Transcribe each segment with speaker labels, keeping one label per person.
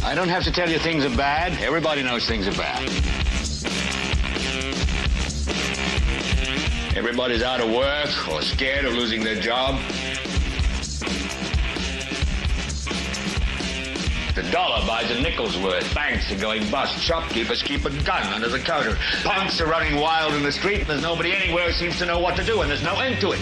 Speaker 1: I don't have to tell you things are bad. Everybody knows things are bad. Everybody's out of work or scared of losing their job. The dollar buys a nickel's worth. Banks are going bust. Shopkeepers keep a gun under the counter. Punks are running wild in the street, and there's nobody anywhere who seems to know what to do, and there's no end to it.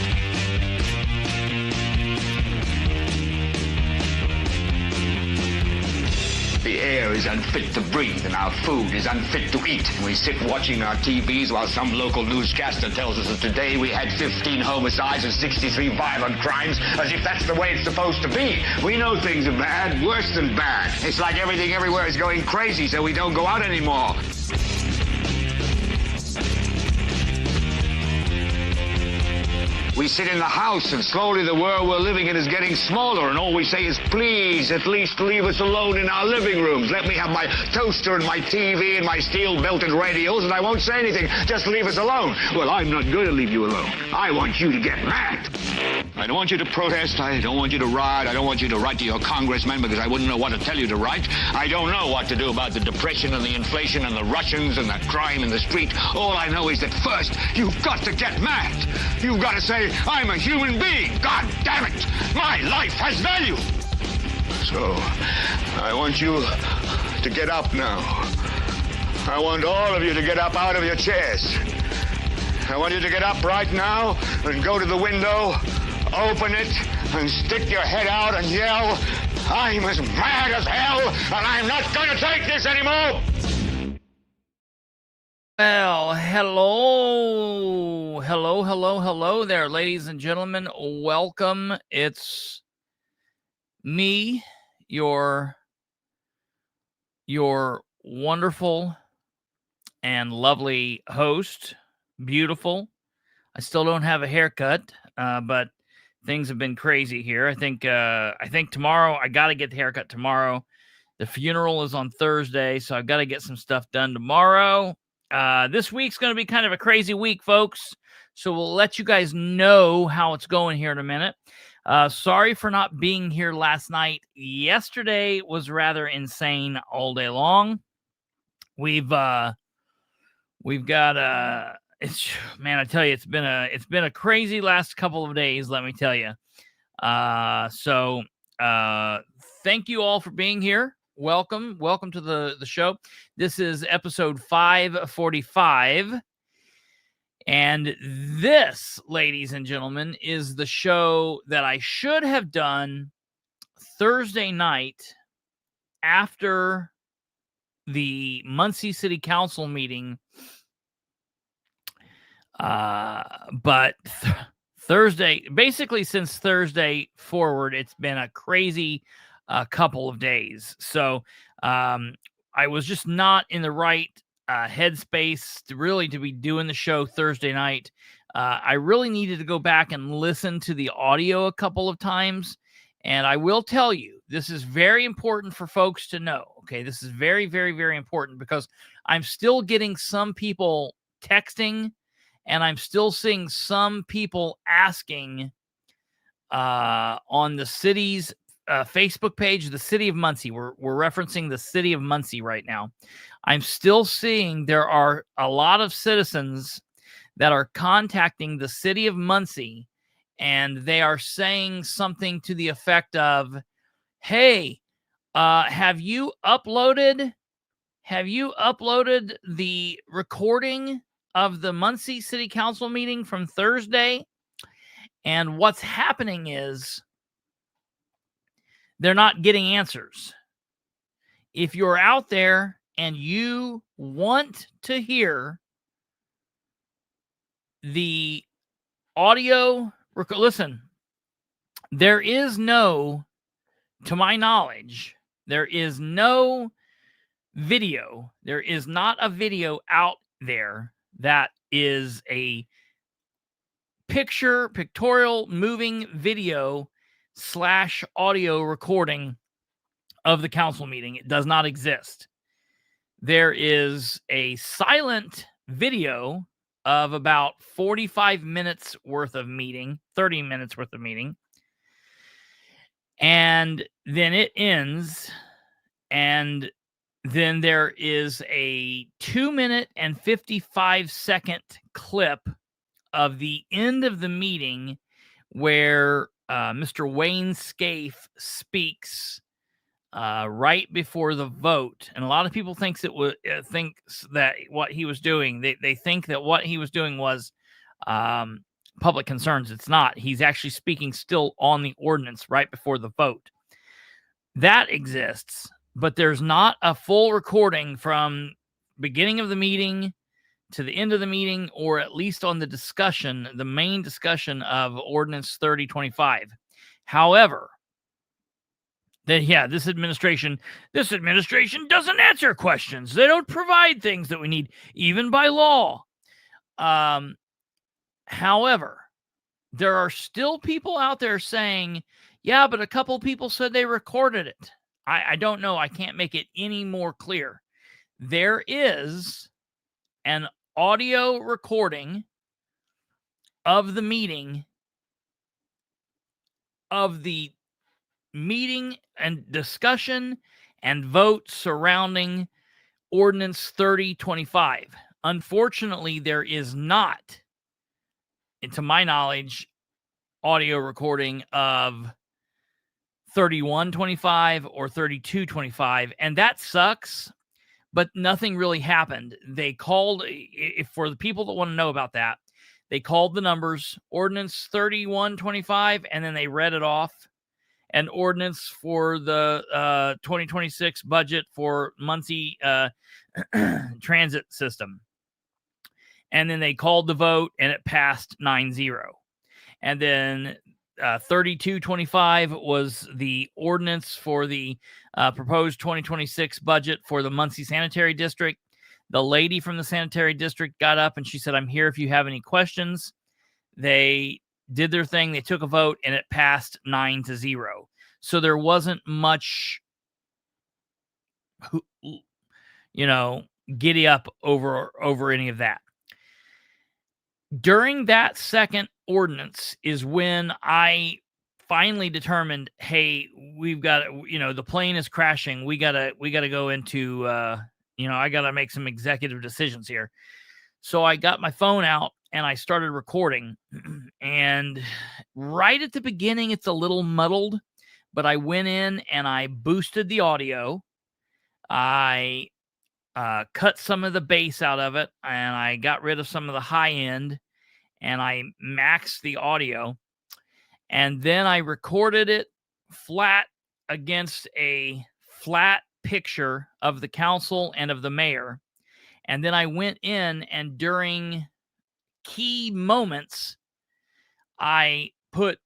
Speaker 1: The air is unfit to breathe, and our food is unfit to eat. We sit watching our TVs while some local newscaster tells us that today we had 15 homicides and 63 violent crimes, as if that's the way it's supposed to be. We know things are bad, worse than bad. It's like everything everywhere is going crazy, so we don't go out anymore. We sit in the house, and slowly the world we're living in is getting smaller, and all we say is, please, at least leave us alone in our living rooms. Let me have my toaster and my TV and my steel-belted radios, and I won't say anything. Just leave us alone. Well, I'm not going to leave you alone. I want you to get mad. I don't want you to protest. I don't want you to riot. I don't want you to write to your congressman, because I wouldn't know what to tell you to write. I don't know what to do about the depression and the inflation and the Russians and the crime in the street. All I know is that first, you've got to get mad. You've got to say, I'm a human being. God damn it. My life has value. So, I want you to get up now. I want all of you to get up out of your chairs. I want you to get up right now and go to the window, open it, and stick your head out and yell, I'm as mad as hell, and I'm not going to take this anymore.
Speaker 2: Well, hello there, ladies and gentlemen. Welcome. It's me, your wonderful and lovely host. Beautiful. I still don't have a haircut, but things have been crazy here. I think tomorrow I got to get the haircut tomorrow. The funeral is on Thursday, so I've got to get some stuff done tomorrow. This week's going to be kind of a crazy week, folks. So we'll let you guys know how it's going here in a minute. Sorry for not being here last night. Yesterday was rather insane all day long. We've got it's, man, I tell you, it's been a crazy last couple of days, let me tell you. So thank you all for being here. Welcome to the show. This is episode 545. And this, ladies and gentlemen, is the show that I should have done Thursday night after the Muncie City Council meeting. But Thursday, basically since Thursday forward, it's been a crazy couple of days. So I was just not in the right headspace to be doing the show Thursday night. I really needed to go back and listen to the audio a couple of times. And I will tell you, this is very important for folks to know. Okay, this is very, very, very important, because I'm still getting some people texting, and I'm still seeing some people asking on the city's Facebook page, the City of Muncie. We're referencing the City of Muncie right now. I'm still seeing there are a lot of citizens that are contacting the City of Muncie, and they are saying something to the effect of, hey, have you uploaded the recording of the Muncie City Council meeting from Thursday? And what's happening is they're not getting answers. If you're out there and you want to hear the audio, listen, there is no, to my knowledge, there is no video. There is not a video out there that is a pictorial moving video / audio recording of the council meeting. It does not exist. There is a silent video of about 45 minutes worth of meeting, 30 minutes worth of meeting. And then it ends, And then there is a 2-minute and 55-second clip of the end of the meeting where Mr. Wayne Scaife speaks right before the vote, and a lot of people thinks that what he was doing. They think that what he was doing was public concerns. It's not. He's actually speaking still on the ordinance right before the vote. That exists, but there's not a full recording from beginning of the meeting to the end of the meeting, or at least on the discussion, the main discussion of Ordinance 3025. However, this administration doesn't answer questions. They don't provide things that we need, even by law. However, there are still people out there saying, yeah, but a couple people said they recorded it. I don't know. I can't make it any more clear. There is an audio recording of the meeting and discussion and vote surrounding Ordinance 3025. Unfortunately, there is not, to my knowledge, audio recording of 3125 or 3225, and that sucks, but nothing really happened. They called, for the people that want to know about that, they called the numbers, Ordinance 3125, and then they read it off, and Ordinance for the 2026 budget for Muncie transit system. And then they called the vote, and it passed 9-0. And then 3225 was the ordinance for the proposed 2026 budget for the Muncie Sanitary District. The lady from the Sanitary District got up and she said, I'm here if you have any questions. They did their thing. They took a vote and it passed 9-0. So there wasn't much, giddy up over any of that. During that second ordinance is when I finally determined, hey, we've got, the plane is crashing. We gotta go into, I gotta make some executive decisions here. So I got my phone out and I started recording. And right at the beginning, it's a little muddled, but I went in and I boosted the audio. I cut some of the bass out of it, and I got rid of some of the high end, and I maxed the audio, and then I recorded it flat against a flat picture of the council and of the mayor. And then I went in, and during key moments, I put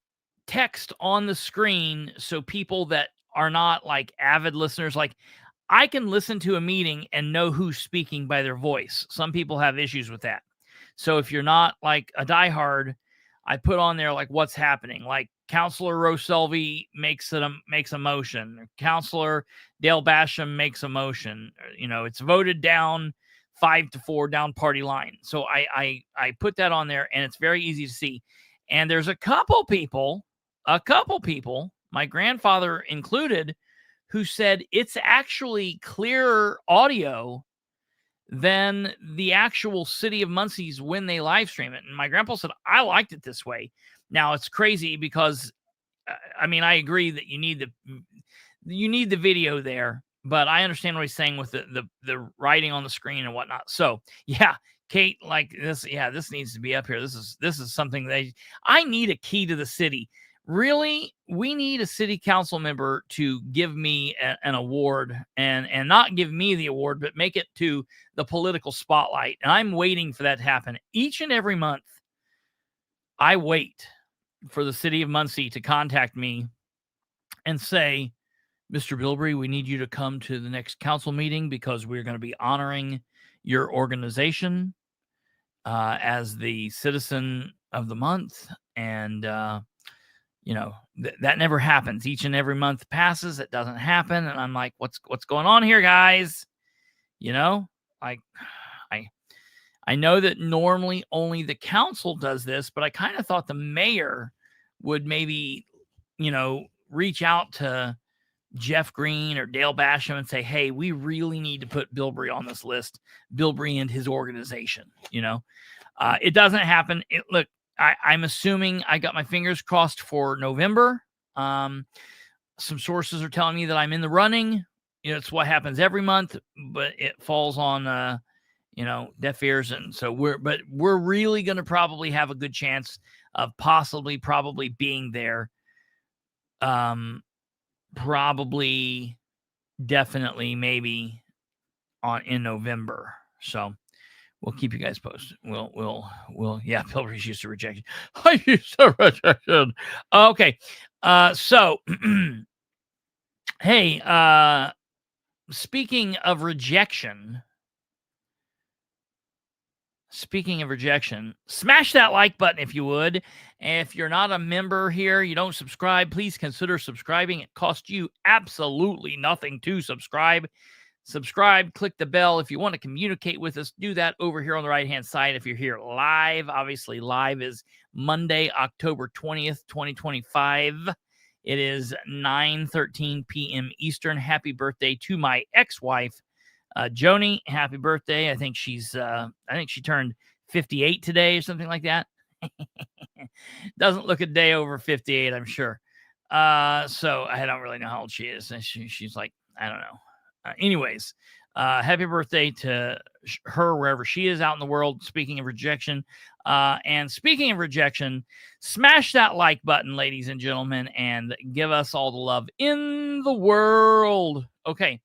Speaker 2: text on the screen so people that are not like avid listeners, like I can listen to a meeting and know who's speaking by their voice. Some people have issues with that. So if you're not like a diehard, I put on there like what's happening. Like Councilor Roselvi makes a motion. Councilor Dale Basham makes a motion. It's voted down 5-4 down party line. So I put that on there, and it's very easy to see. And there's a couple people, my grandfather included, who said it's actually clearer audio than the actual City of Muncie's when they live stream it. And my grandpa said, I liked it this way. Now it's crazy because, I agree that you need the video there, but I understand what he's saying with the writing on the screen and whatnot. So yeah, Kate, like this, this needs to be up here. This is something I need a key to the city. Really, we need a city council member to give me an award and not give me the award, but make it to the political spotlight. And I'm waiting for that to happen. Each and every month, I wait for the City of Muncie to contact me and say, Mr. Bilbrey, we need you to come to the next council meeting because we're going to be honoring your organization as the citizen of the month. And, that never happens. Each and every month passes. It doesn't happen. And I'm like, what's going on here, guys? I know that normally only the council does this, but I kind of thought the mayor would maybe, reach out to Jeff Green or Dale Basham and say, hey, we really need to put Bilbrey on this list, Bilbrey and his organization. It doesn't happen. Look, I'm assuming I got my fingers crossed for November. Some sources are telling me that I'm in the running. It's what happens every month, but it falls on, deaf ears. And so we're really going to probably have a good chance of probably being there. Probably, definitely, maybe in November. So we'll keep you guys posted. Yeah, Bilbrey's used to rejection. I used to rejection. Okay. So, hey, speaking of rejection, smash that like button if you would. And if you're not a member here, you don't subscribe, please consider subscribing. It costs you absolutely nothing to subscribe. Click the bell. If you want to communicate with us, do that over here on the right-hand side. If you're here live, obviously live is Monday, October 20th, 2025. It is 9:13 p.m. Eastern. Happy birthday to my ex-wife, Joni. Happy birthday. I think she turned 58 today or something like that. Doesn't look a day over 58, I'm sure. So I don't really know how old she is. She's like, I don't know. Anyways, happy birthday to her wherever she is out in the world. Speaking of rejection, smash that like button, ladies and gentlemen, and give us all the love in the world. Okay.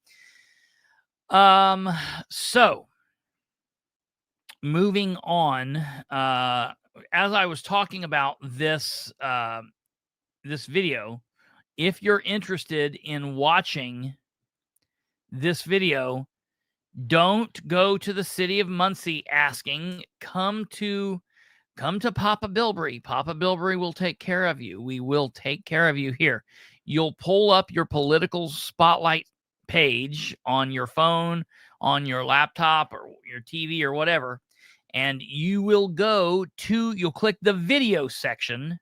Speaker 2: So moving on, as I was talking about this video, if you're interested in watching this video, don't go to the City of Muncie asking, come to Papa Bilbrey. Papa Bilbrey will take care of you. We will take care of you here. You'll pull up your political spotlight page on your phone, on your laptop, or your TV, or whatever, and you'll click the video section.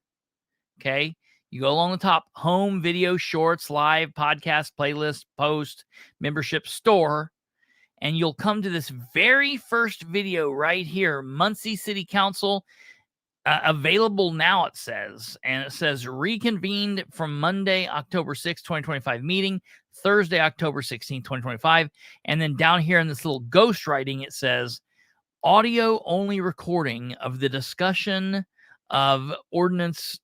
Speaker 2: Okay. You go along the top, home, video, shorts, live, podcast, playlist, post, membership, store, and you'll come to this very first video right here, Muncie City Council, available now, it says. And it says reconvened from Monday, October 6th, 2025 meeting, Thursday, October 16th, 2025. And then down here in this little ghost writing, it says audio only recording of the discussion of Ordinance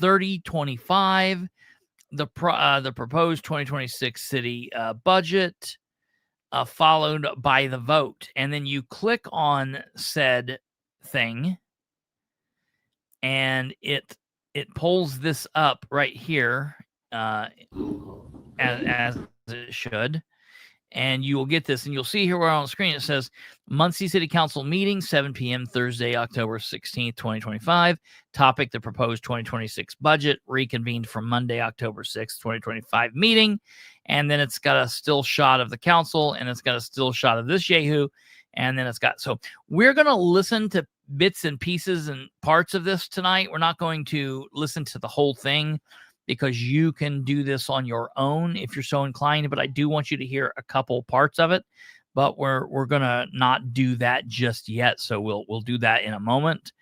Speaker 2: 3025, the proposed 2026 city budget, followed by the vote. And then you click on said thing, and it pulls this up right here, as it should. And you will get this, and you'll see here where on the screen it says Muncie City Council meeting, 7 p.m. Thursday, October 16th, 2025. Topic, the proposed 2026 budget, reconvened from Monday, October 6th, 2025 meeting. And then it's got a still shot of the council, and it's got a still shot of this Yahoo. And then so we're going to listen to bits and pieces and parts of this tonight. We're not going to listen to the whole thing, because you can do this on your own if you're so inclined. But I do want you to hear a couple parts of it. But we're gonna not do that just yet. So we'll do that in a moment.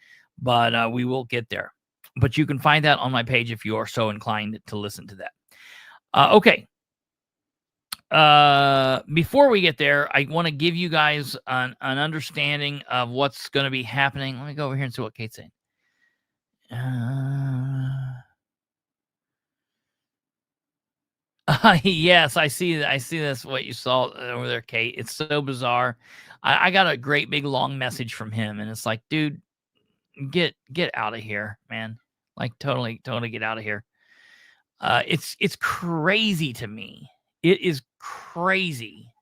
Speaker 2: But we will get there. But you can find that on my page if you are so inclined to listen to that. Okay. Before we get there, I want to give you guys an understanding of what's going to be happening. Let me go over here and see what Kate's saying. Yes, I see this, what you saw over there, Kate. It's so bizarre. I got a great big long message from him, and it's like, dude, get out of here, man. Like, totally get out of here. It's crazy to me. It is crazy.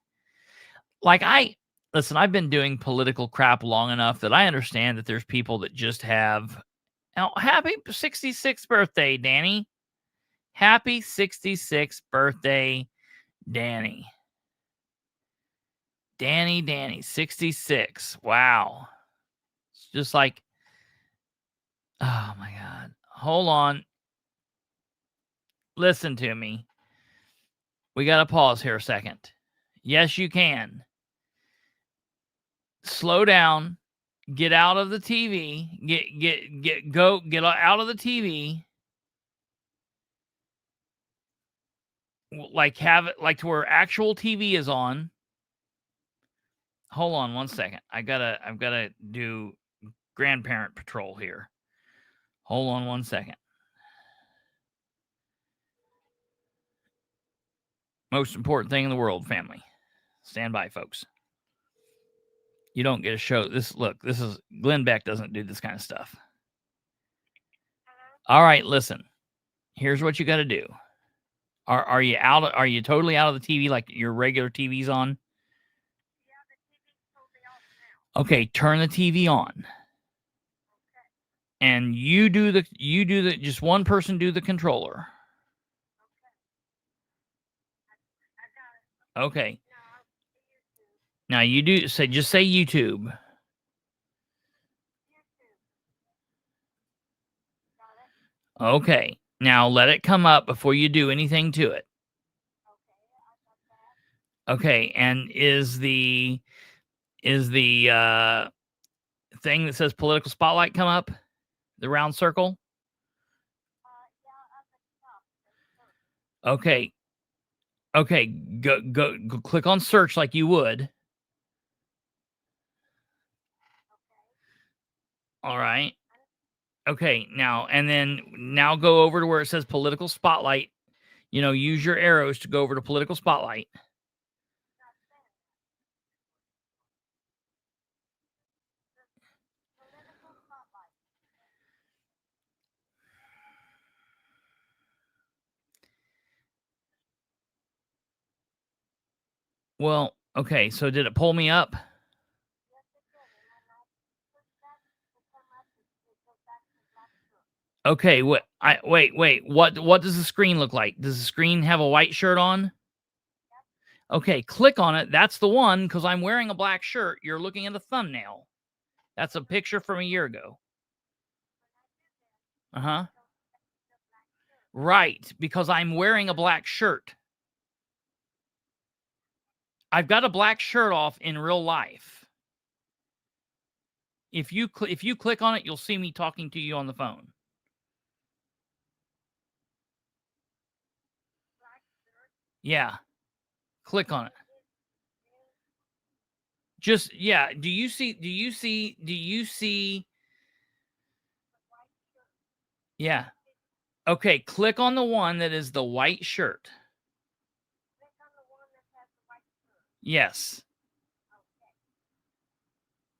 Speaker 2: Like, I've been doing political crap long enough that I understand that there's people that just have. Now, happy 66th birthday, Danny. Happy 66th birthday, Danny. Danny, 66. Wow. It's just like, oh my God. Hold on. Listen to me. We got to pause here a second. Yes, you can. Slow down. Get out of the TV. Get out of the TV. Like have it like to where actual TV is on. Hold on one second. I've gotta do grandparent patrol here. Hold on one second. Most important thing in the world, family. Stand by, folks. You don't get a show. This is Glenn Beck doesn't do this kind of stuff. All right, listen. Here's what you got to do. Are you out? Are you totally out of the TV like your regular TV's on?
Speaker 3: Yeah, the TV's totally off now.
Speaker 2: Okay, turn the TV on.
Speaker 3: Okay.
Speaker 2: And you do the just one person do the controller.
Speaker 3: Okay. I got it.
Speaker 2: Okay.
Speaker 3: No,
Speaker 2: Now you do just say YouTube.
Speaker 3: YouTube. Got it.
Speaker 2: Okay. Now let it come up before you do anything to it.
Speaker 3: Okay, I got that.
Speaker 2: Okay, and is the thing that says political spotlight come up? The round circle?
Speaker 3: Yeah, at the top.
Speaker 2: Okay. Okay, go click on search like you would. All right. Okay, now go over to where it says political spotlight. Use your arrows to go over to political spotlight. Well, okay, so did it pull me up? Okay, wait. What does the screen look like? Does the screen have a white shirt on? Okay, click on it. That's the one because I'm wearing a black shirt. You're looking at the thumbnail. That's a picture from a year ago. Uh-huh. Right, because I'm wearing a black shirt. I've got a black shirt off in real life. If you click on it, you'll see me talking to you on the phone. Yeah. Click on it. Just yeah, do you see Yeah. Okay, click on the one that is the white shirt.
Speaker 3: Click on the one that has the white shirt.
Speaker 2: Yes.
Speaker 3: Okay.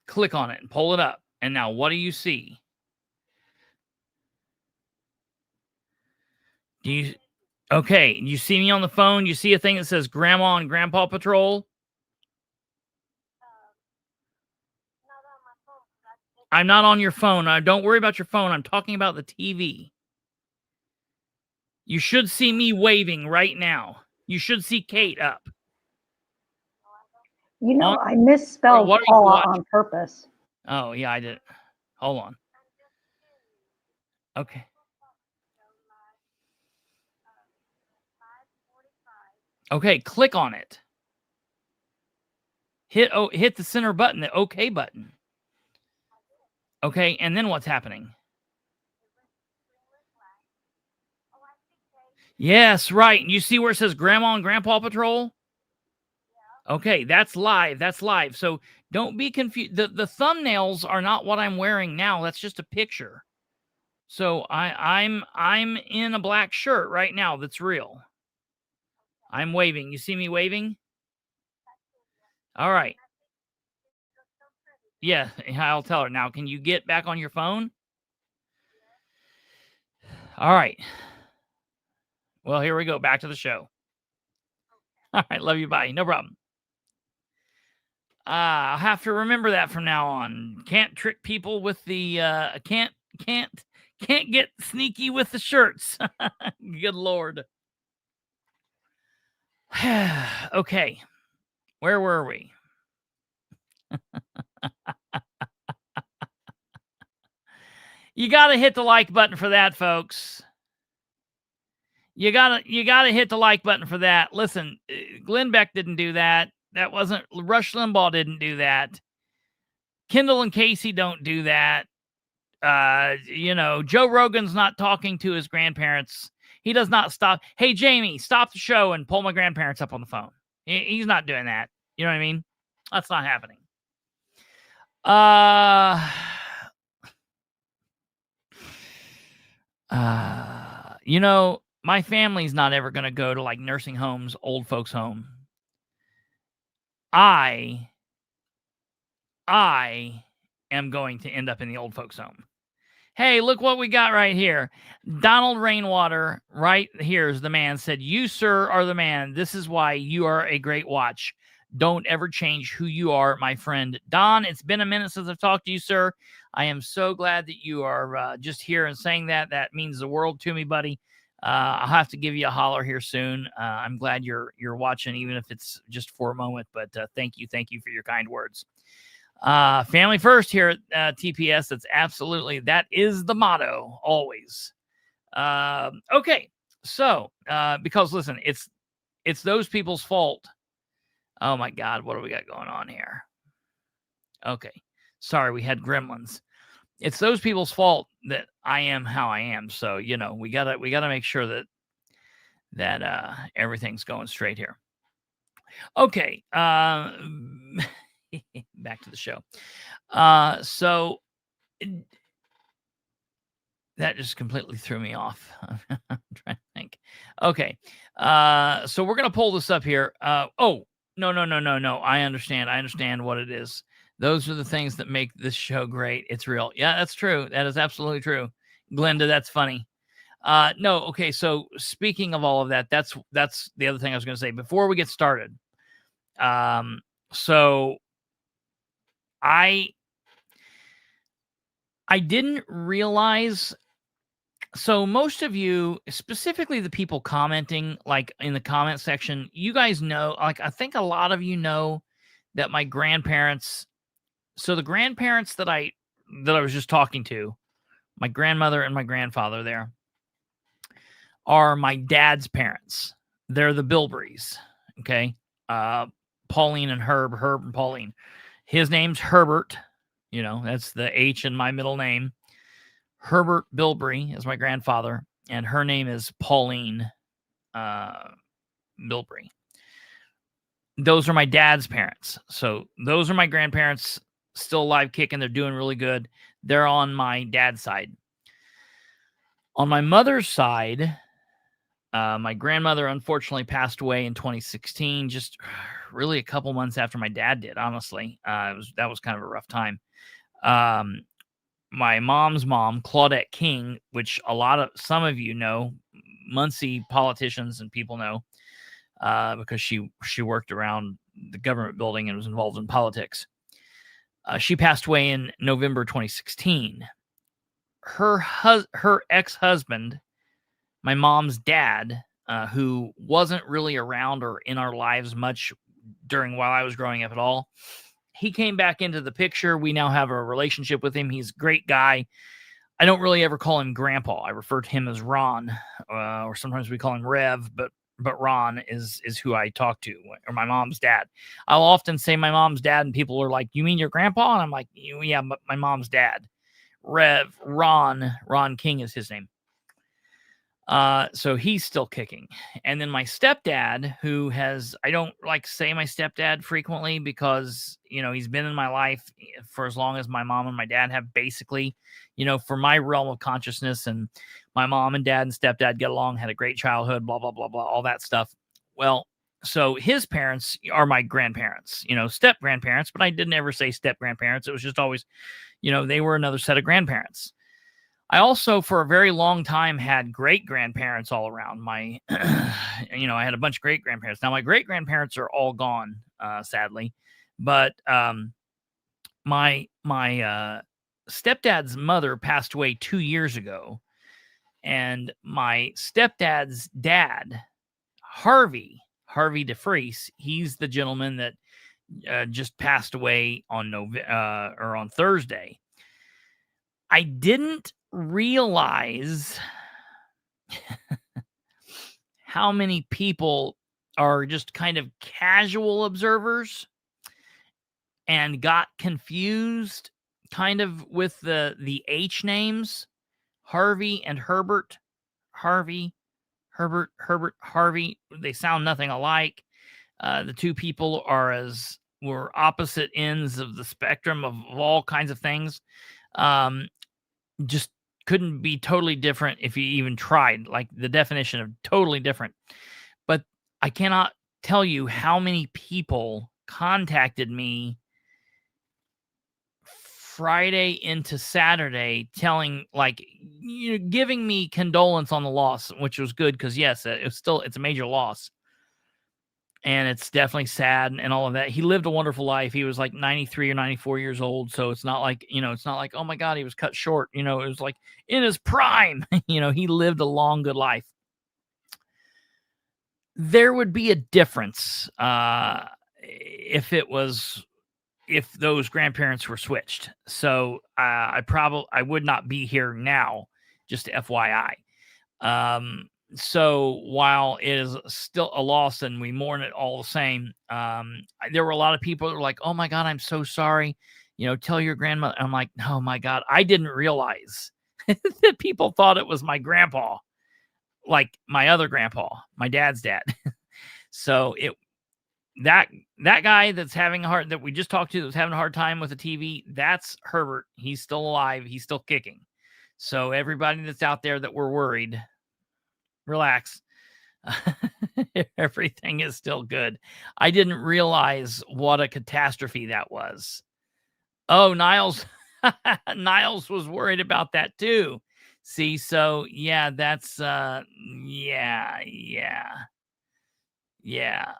Speaker 2: Click on it and pull it up. And now what do you see? Okay, you see me on the phone? You see a thing that says Grandma and Grandpa Patrol?
Speaker 3: Not on my phone.
Speaker 2: I'm not on your phone. Don't worry about your phone. I'm talking about the TV. You should see me waving right now. You should see Kate up.
Speaker 4: I misspelled paw on purpose.
Speaker 2: Oh, yeah, I did. Hold on. Okay. Okay, click on it. Hit the center button, the OK button. Okay, and then what's happening? Yes, right. You see where it says Grandma and Grandpa Patrol? Okay, that's live. That's live. So don't be confused. The thumbnails are not what I'm wearing now. That's just a picture. So I'm in a black shirt right now. That's real. I'm waving. You see me waving? All right. Yeah, I'll tell her. Now, can you get back on your phone? All right. Well, here we go. Back to the show. All right. Love you. Bye. No problem. I'll have to remember that from now on. Can't trick people with the can't get sneaky with the shirts. Good Lord. Okay. Where were we? You got to hit the like button for that, folks. You gotta hit the like button for that. Listen, Glenn Beck didn't do that. That wasn't Rush Limbaugh didn't do that. Kendall and Casey don't do that. Joe Rogan's not talking to his grandparents. He does not stop. Hey, Jamie, stop the show and pull my grandparents up on the phone. He's not doing that. You know what I mean? That's not happening. My family's not ever going to go to like nursing homes, old folks home. I am going to end up in the old folks home. Hey, look what we got right here. Donald Rainwater right here is the man, said, "You, sir, are the man. This is why you are a great watch. Don't ever change who you are, my friend." Don, it's been a minute since I've talked to you, sir. I am so glad that you are just here and saying that. That means the world to me, buddy. I'll have to give you a holler here soon. I'm glad you're watching, even if it's just for a moment. But thank you for your kind words. Family first here at TPS. That is the motto always. Okay, so because listen, it's those people's fault. Oh my God, what do we got going on here? Okay, sorry, we had gremlins. It's those people's fault that I am how I am. So we gotta make sure that everything's going straight here. Okay, back to the show. So that just completely threw me off. I'm trying to think. Okay, so we're gonna pull this up here. Oh no! I understand what it is. Those are the things that make this show great. It's real. Yeah, that's true. That is absolutely true. Glenda, that's funny. No, okay. So speaking of all of that, that's the other thing I was going to say before we get started. So I didn't realize. So most of you, specifically the people commenting, like in the comment section, you guys know, like I think a lot of you know that my grandparents. So the grandparents that I was just talking to, my grandmother and my grandfather there, are my dad's parents. They're the Bilbreys. Okay. Pauline and Herb and Pauline. His name's Herbert. That's the H in my middle name. Herbert Bilbrey is my grandfather, and her name is Pauline Bilbrey. Those are my dad's parents. So those are my grandparents, still alive, kicking. They're doing really good. They're on my dad's side. On my mother's side, my grandmother unfortunately passed away in 2016, just really a couple months after my dad did, honestly. That was kind of a rough time. My mom's mom, Claudette King, which some of you know, Muncie politicians and people know, because she worked around the government building and was involved in politics. She passed away in November 2016. Her ex-husband, my mom's dad, who wasn't really around or in our lives much while I was growing up at all, he came back into the picture. We now have a relationship with him. He's a great guy. I don't really ever call him Grandpa. I refer to him as Ron, or sometimes we call him Rev, but Ron is who I talk to, or my mom's dad. I'll often say my mom's dad, and people are like, "You mean your grandpa?" And I'm like, "Yeah, my mom's dad." Ron King is his name. So he's still kicking. And then my stepdad, I don't like say my stepdad frequently because, he's been in my life for as long as my mom and my dad have, basically, for my realm of consciousness. And my mom and dad and stepdad get along, had a great childhood, blah, blah, blah, blah, all that stuff. Well, so his parents are my grandparents, step grandparents, but I didn't ever say step grandparents. It was just always, they were another set of grandparents. I also, for a very long time, had great-grandparents all around. I had a bunch of great-grandparents. Now, my great-grandparents are all gone, sadly. But my stepdad's mother passed away 2 years ago. And my stepdad's dad, Harvey DeFries, he's the gentleman that just passed away on Thursday. I didn't realize how many people are just kind of casual observers and got confused kind of with the H names, Harvey and Herbert. Harvey, Herbert, Harvey. They sound nothing alike. The two people were opposite ends of the spectrum of all kinds of things. Just couldn't be totally different if you even tried, like the definition of totally different. But I cannot tell you how many people contacted me Friday into Saturday telling, like, giving me condolence on the loss, which was good because, yes, it's a major loss. And it's definitely sad and all of that. He lived a wonderful life. He was like 93 or 94 years old. So it's not like, oh my God, he was cut short. It was like in his prime. He lived a long, good life. There would be a difference if those grandparents were switched. So I would not be here now, just FYI. So while it is still a loss and we mourn it all the same, there were a lot of people that were like, oh my God, I'm so sorry. Tell your grandmother. I'm like, oh my God, I didn't realize that people thought it was my grandpa, like my other grandpa, my dad's dad. So that guy that we just talked to, that was having a hard time with the TV, that's Herbert. He's still alive. He's still kicking. So everybody that's out there that were worried, relax. Everything is still good. I didn't realize what a catastrophe that was. Oh, Niles was worried about that too. See, so yeah, that's yeah.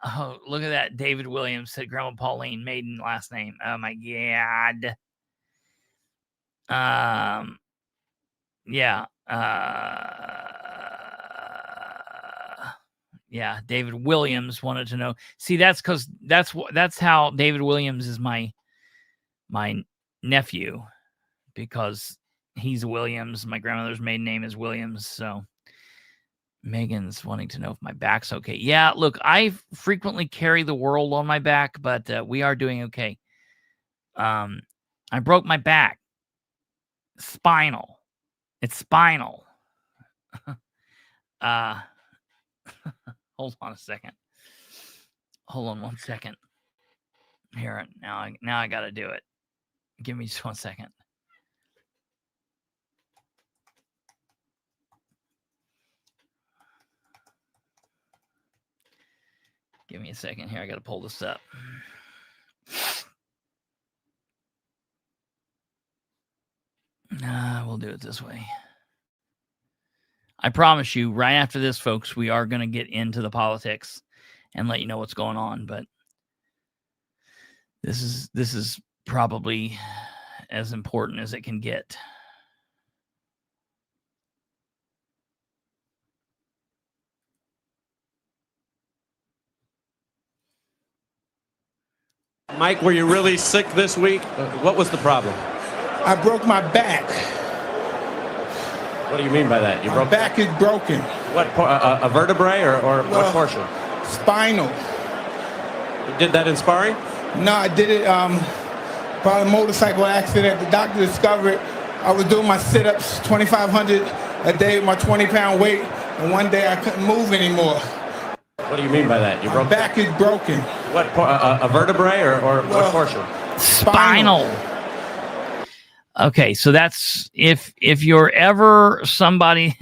Speaker 2: Oh, look at that. David Williams said Grandma Pauline, maiden last name. Oh my God. Yeah. Yeah, David Williams wanted to know. See, that's how David Williams is my nephew, because he's Williams. My grandmother's maiden name is Williams. So Megan's wanting to know if my back's okay. Yeah, look, I frequently carry the world on my back, but we are doing okay. I broke my back. Spinal. It's spinal. Hold on a second. Hold on 1 second. Here, now I got to do it. Give me just 1 second. Give me a second here. I got to pull this up. We'll do it this way. I promise you, right after this, folks, we are going to get into the politics and let you know what's going on. But this is probably as important as it can get.
Speaker 5: Mike, were you really sick this week? What was the problem?
Speaker 6: I broke my back.
Speaker 5: What do you mean by that?
Speaker 6: My back is broken.
Speaker 5: What, a vertebrae or what portion?
Speaker 6: Spinal.
Speaker 5: You did that in sparring?
Speaker 6: No, I did it by a motorcycle accident. The doctor discovered I was doing my sit-ups, 2,500 a day with my 20-pound weight, and one day I couldn't move anymore.
Speaker 5: What do you mean by that?
Speaker 6: My back is broken.
Speaker 5: What, a vertebrae or what portion?
Speaker 2: Spinal. Okay, so that's if you're ever somebody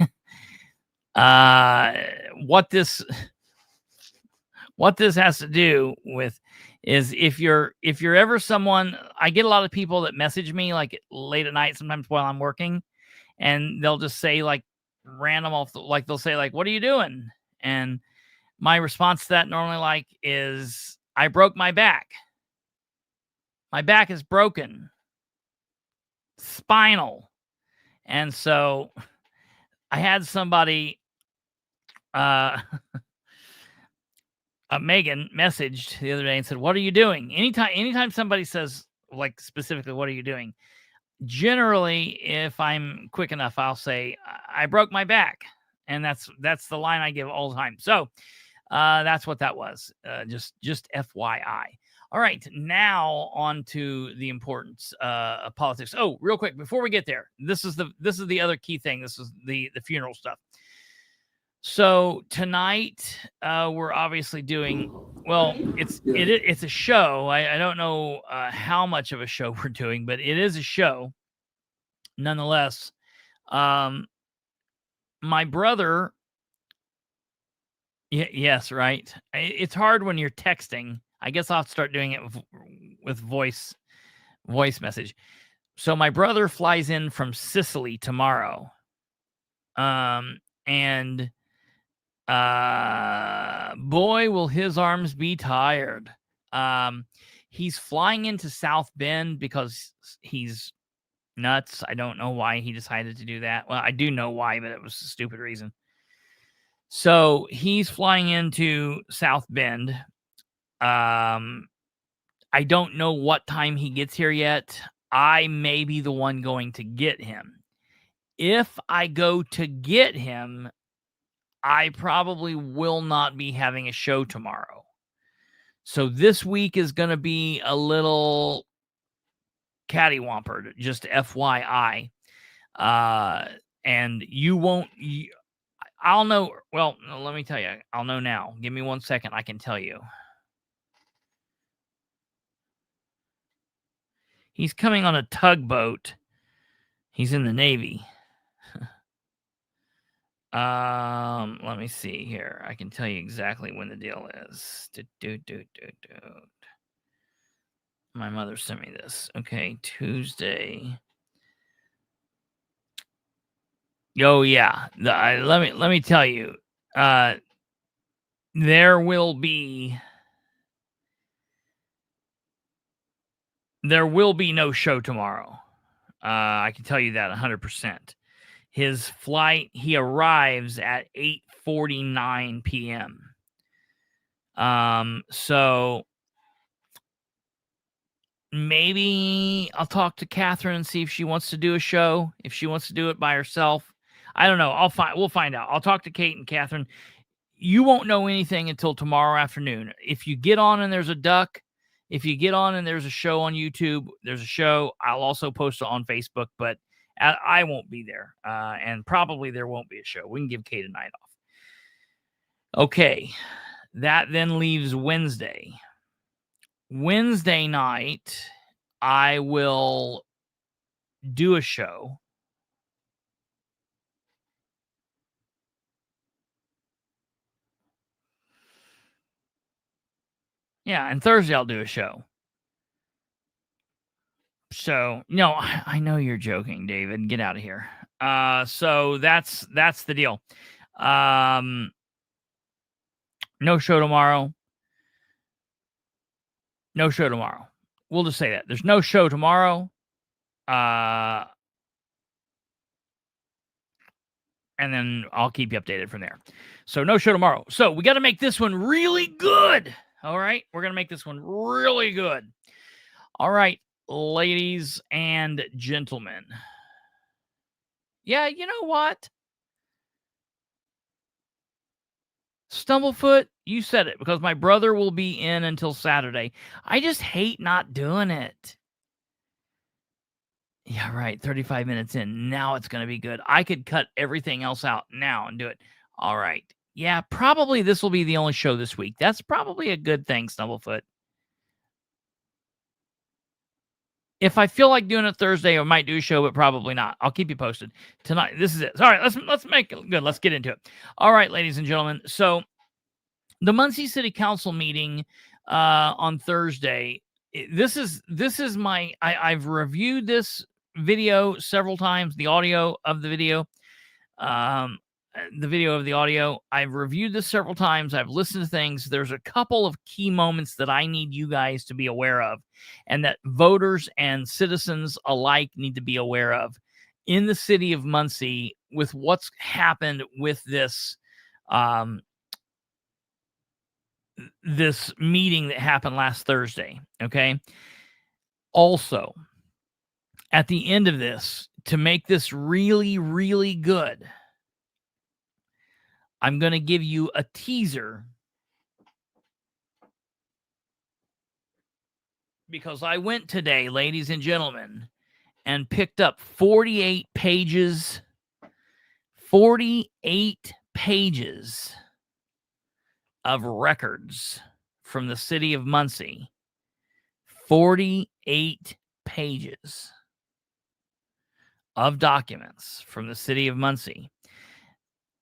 Speaker 2: what this has to do with is if you're ever someone, I get a lot of people that message me like late at night sometimes while I'm working, and they'll just say like random off like they'll say like, what are you doing? And my response to that normally like is, I broke my back. My back is broken. Spinal. And so I had somebody Megan messaged the other day and said, what are you doing? Anytime somebody says like specifically, what are you doing? Generally, if I'm quick enough, I'll say, I broke my back. And that's the line I give all the time. So that's what that was. Just FYI. All right, now on to the importance of politics. Oh, real quick before we get there, this is the other key thing. This is the funeral stuff. So tonight we're obviously doing, well, it's a show. I don't know how much of a show we're doing, but it is a show nonetheless. My brother, yes, right. It's hard when you're texting. I guess I'll have to start doing it with voice message. So my brother flies in from Sicily tomorrow. And boy, will his arms be tired. He's flying into South Bend because he's nuts. I don't know why he decided to do that. Well, I do know why, but it was a stupid reason. So he's flying into South Bend. I don't know what time he gets here yet. I may be the one going to get him. If I go to get him, I probably will not be having a show tomorrow. So this week is going to be a little cattywampers, just FYI. And you won't... I'll know... Well, let me tell you. I'll know now. Give me 1 second. I can tell you. He's coming on a tugboat. He's in the Navy. Let me see here. I can tell you exactly when the deal is. My mother sent me this. Okay, Tuesday. Oh yeah. Let me tell you. There will be no show tomorrow. I can tell you that 100%. His flight, he arrives at 8:49 p.m. So maybe I'll talk to Catherine and see if she wants to do a show, if she wants to do it by herself. I don't know. We'll find out. I'll talk to Kate and Catherine. You won't know anything until tomorrow afternoon. If you get on and there's a duck, if you get on and there's a show on YouTube, there's a show. I'll also post it on Facebook, but I won't be there. And probably there won't be a show. We can give Kate a night off. Okay. That then leaves Wednesday. Wednesday night, I will do a show. Yeah, and Thursday I'll do a show. So, no, I know you're joking, David. Get out of here. So that's the deal. No show tomorrow. No show tomorrow. We'll just say that. There's no show tomorrow. And then I'll keep you updated from there. So no show tomorrow. So we got to make this one really good. All right. We're going to make this one really good. All right, ladies and gentlemen. Yeah, you know what? Stumblefoot, you said it, because my brother will be in until Saturday. I just hate not doing it. Yeah, right. 35 minutes in. Now it's going to be good. I could cut everything else out now and do it. All right. Yeah, probably this will be the only show this week. That's probably a good thing, Stumblefoot. If I feel like doing it Thursday, I might do a show, but probably not. I'll keep you posted. Tonight, this is it. All right, let's make it good. Let's get into it. All right, ladies and gentlemen. So the Muncie City Council meeting on Thursday. This is my. I've reviewed this video several times. The audio of the video. The video of the audio. I've reviewed this several times. I've listened to things. There's a couple of key moments that I need you guys to be aware of, and that voters and citizens alike need to be aware of in the city of Muncie with what's happened with this this meeting that happened last Thursday. Okay. Also, at the end of this, to make this really, really good, I'm going to give you a teaser because I went today, ladies and gentlemen, and picked up 48 pages of records from the city of Muncie. 48 pages of documents from the city of Muncie.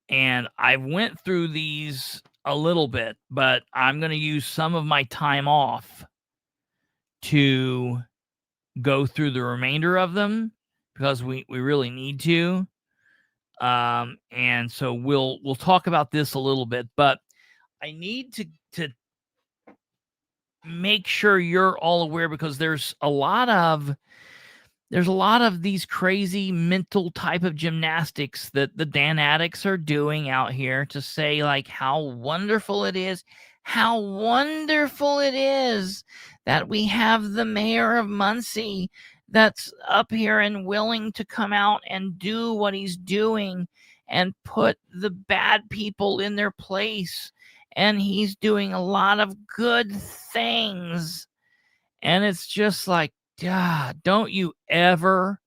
Speaker 2: And I went through these a little bit, but I'm going to use some of my time off to go through the remainder of them because we really need to. And so we'll talk about this a little bit, but I need to make sure you're all aware because there's a lot of these crazy mental type of gymnastics that the Dan addicts are doing out here to say like how wonderful it is that we have the mayor of Muncie that's up here and willing to come out and do what he's doing and put the bad people in their place. And he's doing a lot of good things. And it's just like, don't you ever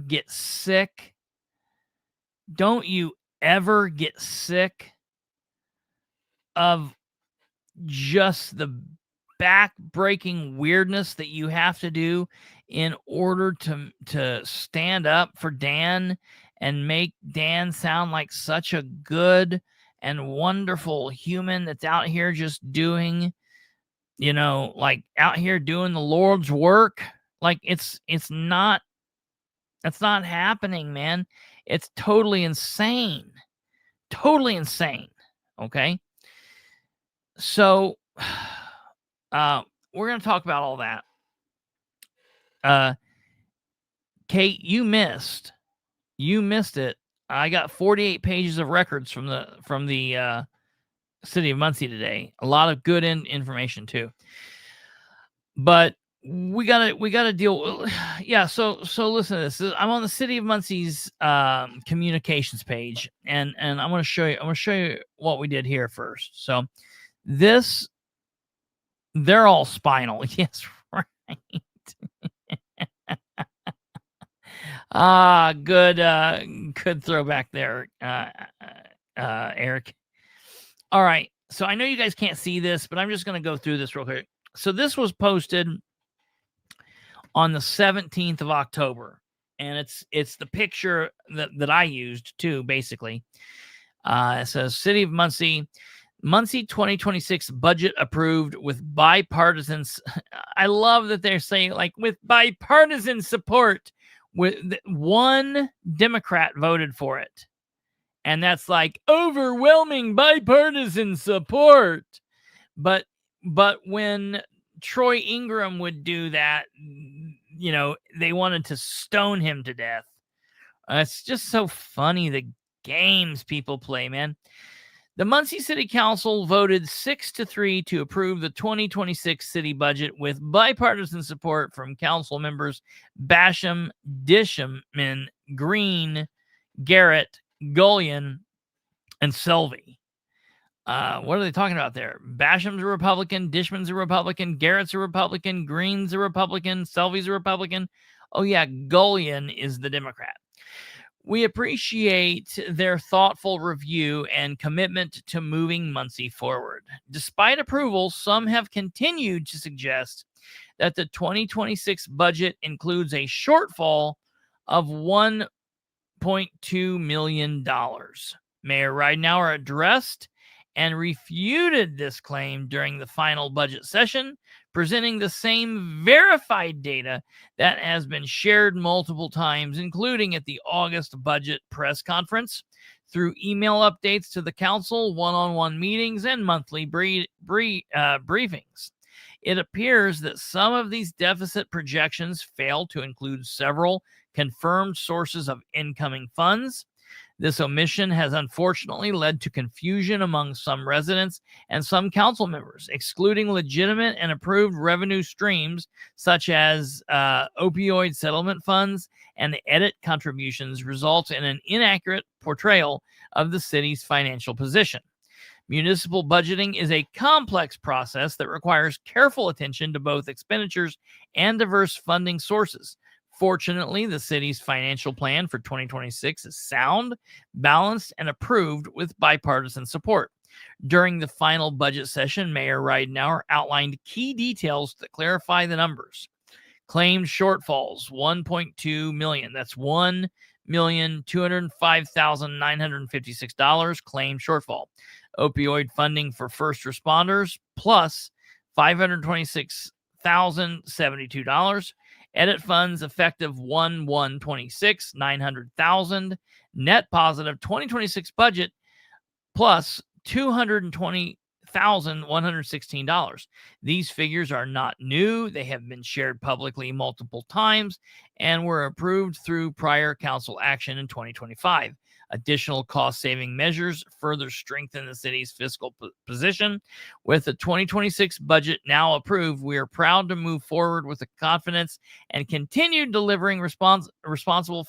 Speaker 2: get sick? Don't you ever get sick of just the back-breaking weirdness that you have to do in order to stand up for Dan and make Dan sound like such a good and wonderful human that's out here just doing, like out here doing the Lord's work? Like that's not happening, man. It's totally insane. Totally insane. Okay. So, we're going to talk about all that. Kate, you missed it. I got 48 pages of records from the City of Muncie today. A lot of good information too. But we gotta deal. Yeah. So listen to this. I'm on the City of Muncie's communications page, and I'm gonna show you what we did here first. So they're all spinal. Yes, right. Good throwback there, Eric. All right. So I know you guys can't see this, but I'm just going to go through this real quick. So this was posted on the 17th of October, and it's the picture that I used too, basically. It says City of Muncie 2026 budget approved with bipartisan. I love that they're saying like with bipartisan support. With one Democrat voted for it. And that's like overwhelming bipartisan support. But when Troy Ingram would do that, they wanted to stone him to death. It's just so funny the games people play, man. The Muncie City Council voted 6-3 to approve the 2026 city budget with bipartisan support from council members Basham, Dishaman, Green, Garrett, Gullion, and Selvey. What are they talking about there? Basham's a Republican, Dishman's a Republican, Garrett's a Republican, Green's a Republican, Selvey's a Republican. Oh, yeah, Gullion is the Democrat. We appreciate their thoughtful review and commitment to moving Muncie forward. Despite approval, some have continued to suggest that the 2026 budget includes a shortfall of $1.2 million. Mayor Ridenour addressed and refuted this claim during the final budget session, presenting the same verified data that has been shared multiple times, including at the August budget press conference, through email updates to the council, one-on-one meetings, and monthly briefings. It appears that some of these deficit projections fail to include several confirmed sources of incoming funds. This omission has unfortunately led to confusion among some residents and some council members, excluding legitimate and approved revenue streams such as opioid settlement funds and edit contributions results in an inaccurate portrayal of the city's financial position. Municipal budgeting is a complex process that requires careful attention to both expenditures and diverse funding sources. Fortunately, the city's financial plan for 2026 is sound, balanced, and approved with bipartisan support. During the final budget session, Mayor Ridenour outlined key details that clarify the numbers. Claimed shortfalls, $1.2 million. That's $1,205,956 claimed shortfall. Opioid funding for first responders plus $526,072. Edit funds effective 1/1/26, $900,000. Net positive 2026 budget plus $220,116. These figures are not new. They have been shared publicly multiple times and were approved through prior council action in 2025. Additional cost-saving measures further strengthen the city's fiscal position. With the 2026 budget now approved, we are proud to move forward with the confidence and continue delivering responsible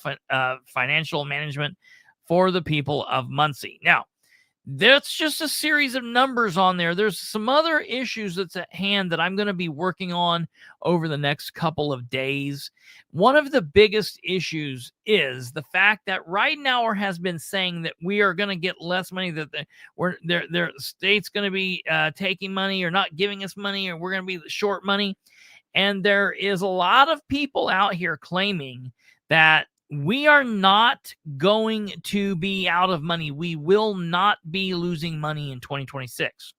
Speaker 2: financial management for the people of Muncie. Now, that's just a series of numbers on there. There's some other issues that's at hand that I'm going to be working on over the next couple of days. One of the biggest issues is the fact that Ridenour has been saying that we are going to get less money, that their state's going to be taking money or not giving us money, or we're going to be short money. And there is a lot of people out here claiming that we are not going to be out of money. We will not be losing money in 2026.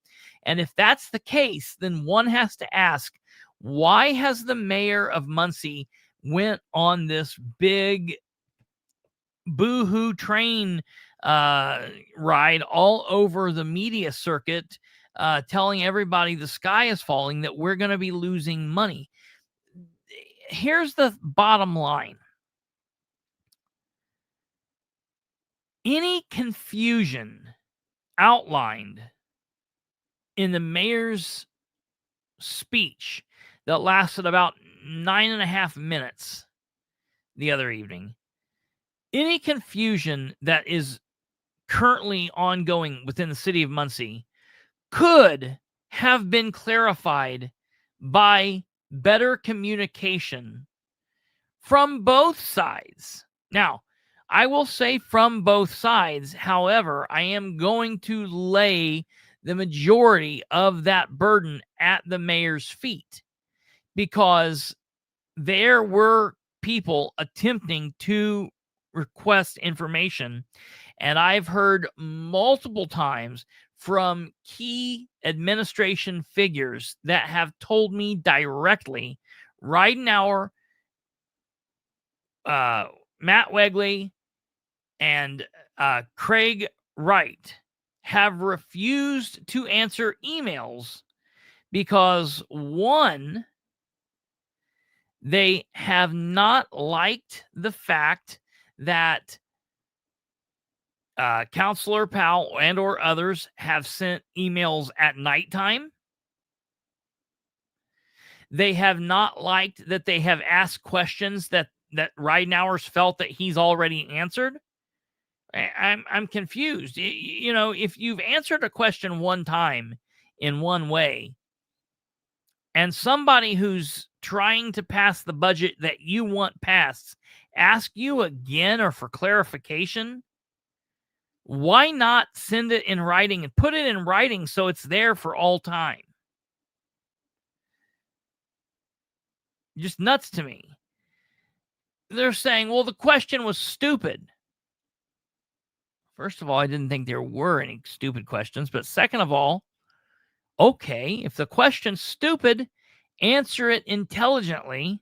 Speaker 2: And if that's the case, then one has to ask, why has the mayor of Muncie went on this big boohoo train ride all over the media circuit, telling everybody the sky is falling, that we're going to be losing money? Here's the bottom line. Any confusion outlined in the mayor's speech that lasted about 9.5 minutes the other evening, any confusion that is currently ongoing within the city of Muncie could have been clarified by better communication from both sides. Now, I will say from both sides. However, I am going to lay the majority of that burden at the mayor's feet, because there were people attempting to request information, and I've heard multiple times from key administration figures that have told me directly, Ridenour, Matt Wegley, and Craig Wright have refused to answer emails because, one, they have not liked the fact that Councilor Powell and or others have sent emails at nighttime. They have not liked that they have asked questions that Ridenour's felt that he's already answered. I'm confused. You know, if you've answered a question one time in one way, and somebody who's trying to pass the budget that you want passed ask you again or for clarification, why not send it in writing and put it in writing so it's there for all time? Just nuts to me. They're saying, well, the question was stupid. First of all, I didn't think there were any stupid questions. But second of all, okay, if the question's stupid, answer it intelligently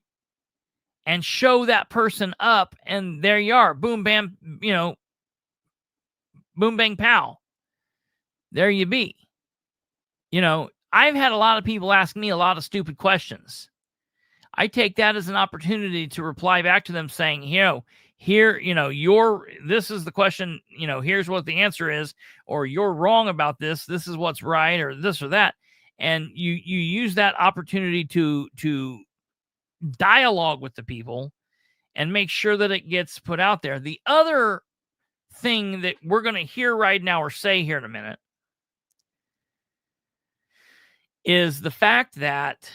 Speaker 2: and show that person up, and there you are. Boom, bam, boom, bang, pow. There you be. I've had a lot of people ask me a lot of stupid questions. I take that as an opportunity to reply back to them saying, here, this is the question, here's what the answer is, or you're wrong about this. This is what's right, or this or that. And you use that opportunity to dialogue with the people and make sure that it gets put out there. The other thing that we're going to hear right now or say here in a minute is the fact that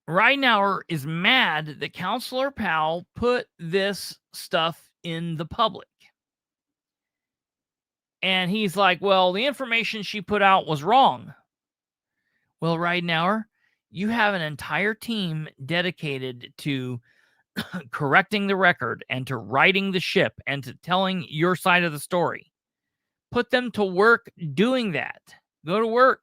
Speaker 2: Ridenour is mad that Councilor Powell put this stuff in the public. And he's like, well, the information she put out was wrong. Well, Ridenour, you have an entire team dedicated to correcting the record and to righting the ship and to telling your side of the story. Put them to work doing that. Go to work.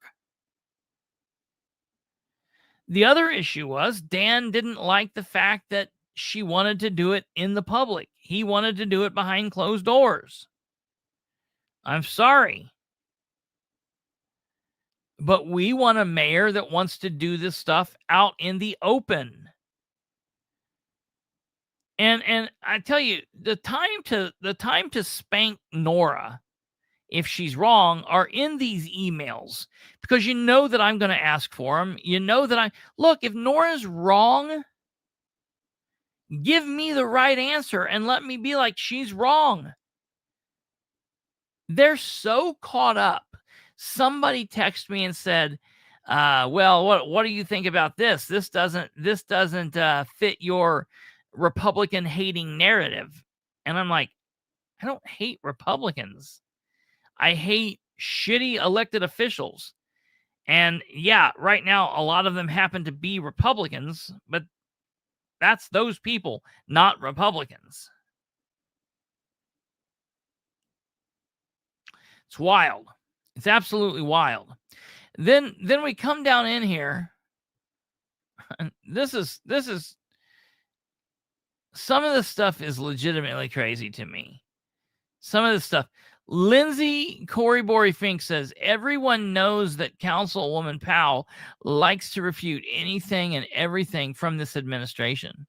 Speaker 2: The other issue was Dan didn't like the fact that she wanted to do it in the public. He wanted to do it behind closed doors. I'm sorry. But we want a mayor that wants to do this stuff out in the open. And I tell you, the time to spank Nora if she's wrong are in these emails, because you know that I'm going to ask for them. You know that look, if Nora's wrong, give me the right answer and let me be like, she's wrong. They're so caught up. Somebody texted me and said, well, what do you think about this? This doesn't fit your Republican hating narrative. And I'm like, I don't hate Republicans. I hate shitty elected officials. And yeah, right now, a lot of them happen to be Republicans, but that's those people, not Republicans. It's wild. It's absolutely wild. Then we come down in here. And this is some of this stuff is legitimately crazy to me. Some of this stuff. Lindsay Corey Fink says, everyone knows that Councilwoman Powell likes to refute anything and everything from this administration.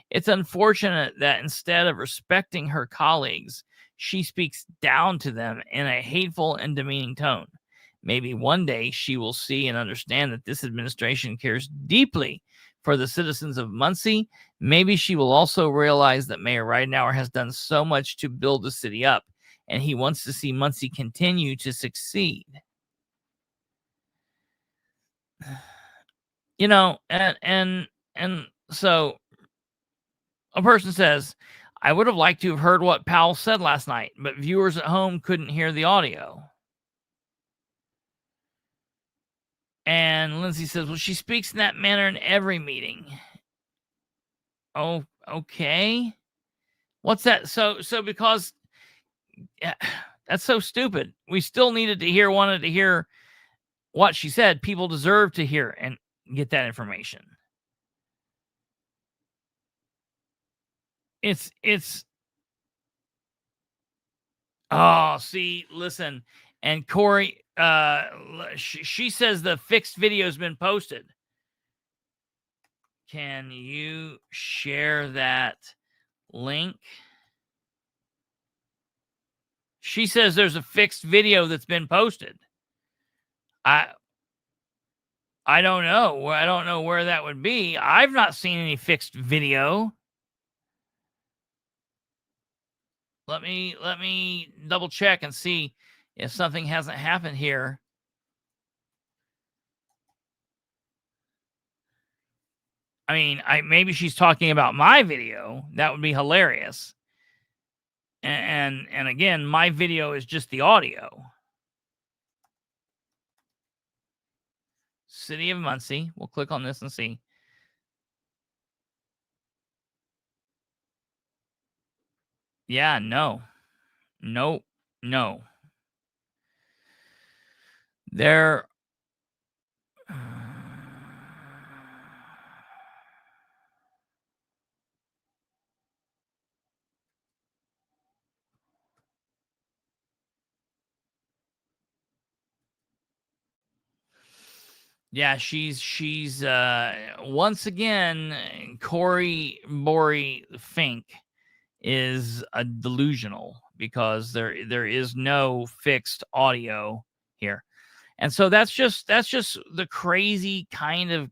Speaker 2: It's unfortunate that instead of respecting her colleagues, she speaks down to them in a hateful and demeaning tone. Maybe one day she will see and understand that this administration cares deeply for the citizens of Muncie. Maybe she will also realize that Mayor Ridenour has done so much to build the city up, and he wants to see Muncie continue to succeed. And so a person says, I would have liked to have heard what Powell said last night, but viewers at home couldn't hear the audio. And Lindsay says, well, she speaks in that manner in every meeting. Oh, okay. What's that? So because that's so stupid. We still wanted to hear what she said. People deserve to hear and get that information. Listen. And Corey, she says the fixed video has been posted. Can you share that link? She says there's a fixed video that's been posted. I don't know. I don't know where that would be. I've not seen any fixed video. Let me double check and see if something hasn't happened here. I mean, maybe she's talking about my video. That would be hilarious. And again, my video is just the audio. City of Muncie. We'll click on this and see. Yeah, no. There. Yeah, she's once again, Corey Bory Fink is a delusional because there is no fixed audio here. And so that's just the crazy kind of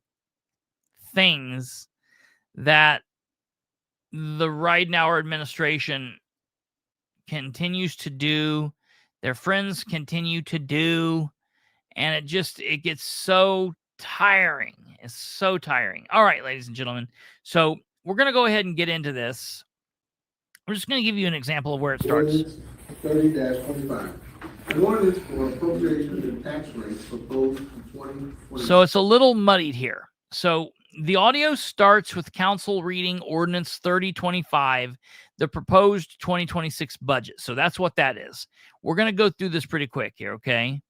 Speaker 2: things that the Right Now administration continues to do, their friends continue to do, and it gets so tiring. It's so tiring. All right, ladies and gentlemen. So we're going to go ahead and get into this. I'm just going to give you an example of where it starts.
Speaker 7: Ordinance 30-25. An ordinance for appropriations and tax rates proposed in 2020.
Speaker 2: So it's a little muddied here. So the audio starts with council reading Ordinance 3025, the proposed 2026 budget. So that's what that is. We're going to go through this pretty quick here, okay?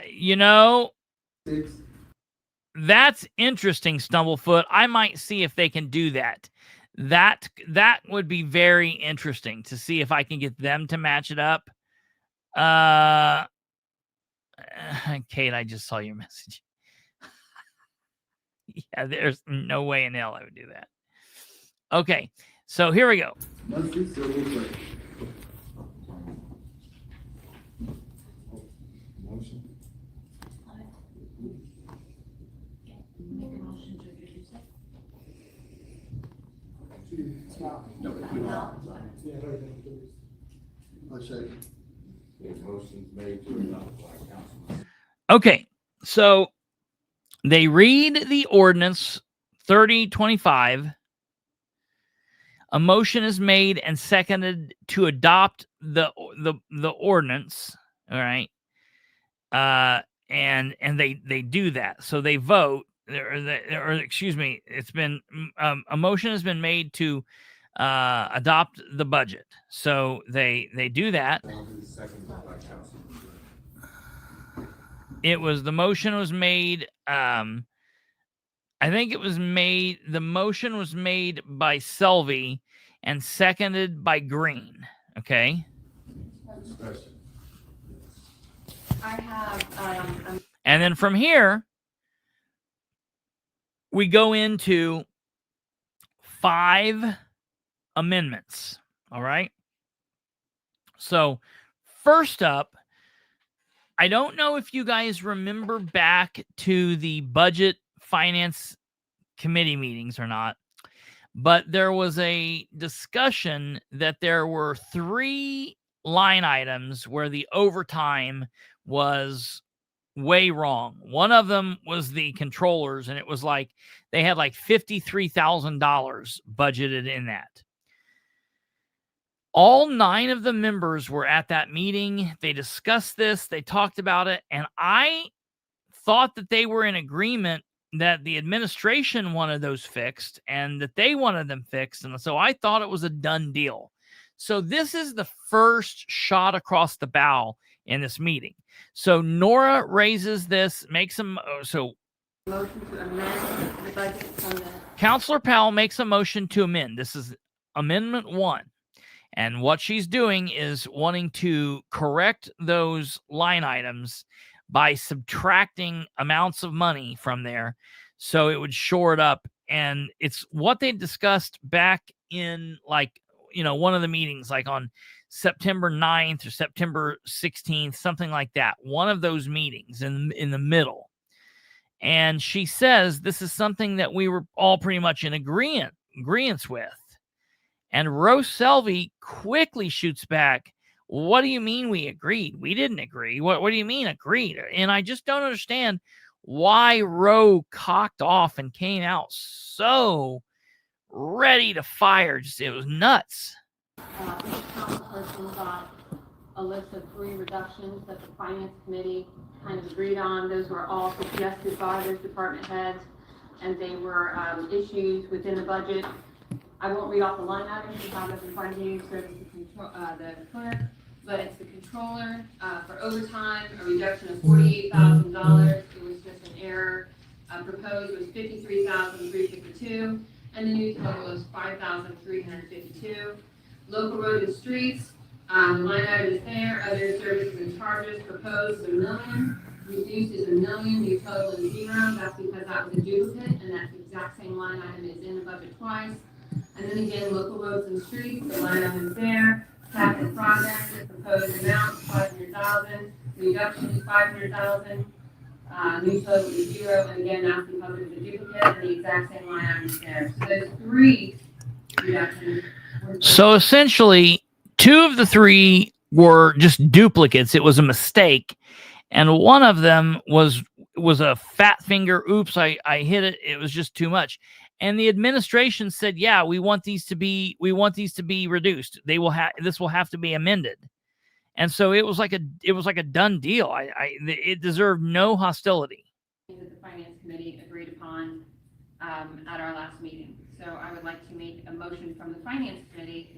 Speaker 2: You know, that's interesting, Stumblefoot. I might see if they can do that. That would be very interesting to see if I can get them to match it up. Kate, I just saw your message. Yeah, there's no way in hell I would do that. Okay, so here we go.
Speaker 7: Muncie City Council. Motion.
Speaker 2: Okay, so they read the ordinance 3025. A motion is made and seconded to adopt the ordinance. All right, and they do that. So they vote, or excuse me, it's been a motion has been made to adopt the budget. So they do that. The motion was made. I think it was made. The motion was made by Selvey and seconded by Green. Okay.
Speaker 8: I have.
Speaker 2: And then from here, we go into 5 amendments. All right. So first up, I don't know if you guys remember back to the budget finance committee meetings or not, but there was a discussion that there were 3 line items where the overtime was way wrong. One of them was the controllers, and it was like they had like $53,000 budgeted in that. All 9 of the members were at that meeting. They discussed this. They talked about it. And I thought that they were in agreement that the administration wanted those fixed and that they wanted them fixed. And so I thought it was a done deal. So this is the first shot across the bow in this meeting. So Nora raises this, makes them. So
Speaker 8: Motion to amend the budget from the.
Speaker 2: Counselor Powell makes a motion to amend. This is Amendment 1. And what she's doing is wanting to correct those line items by subtracting amounts of money from there so it would shore it up. And it's what they discussed back in, like, you know, one of the meetings, like on September 9th or September 16th, something like that. One of those meetings in the middle. And she says this is something that we were all pretty much in agreement with. And Rose Selvey quickly shoots back, what do you mean we agreed? We didn't agree. What do you mean agreed? And I just don't understand why Roe cocked off and came out so ready to fire. It was nuts.
Speaker 8: Each councilperson got a list of 3 reductions that the finance committee kind of agreed on. Those were all suggested by those department heads, and they were issues within the budget. I won't read off the line items, you have them in front of you, so it's the clerk, but it's the controller for overtime, a reduction of $48,000. It was just an error. Proposed was $53,352, and the new total was $5,352. Local road and streets, line item is there, other services and charges proposed is $1 million, reduced is $1 million, new total is 0. That's because that was a duplicate, and that's the exact same line item is in the budget twice. And then again, local roads and streets, the line item is there, capital projects, the proposed amount $500,000, reduction is $500,000, new total is 0, and again, that's because it's a duplicate, and the exact same line item is there. So those 3 reductions.
Speaker 2: So essentially, 2 of the 3 were just duplicates. It was a mistake, and one of them was a fat finger. Oops, I hit it. It was just too much. And the administration said, "Yeah, we want these to be reduced. This will have to be amended." And so it was like a done deal. It deserved no hostility.
Speaker 8: That the finance committee agreed upon at our last meeting. So I would like to make a motion from the finance committee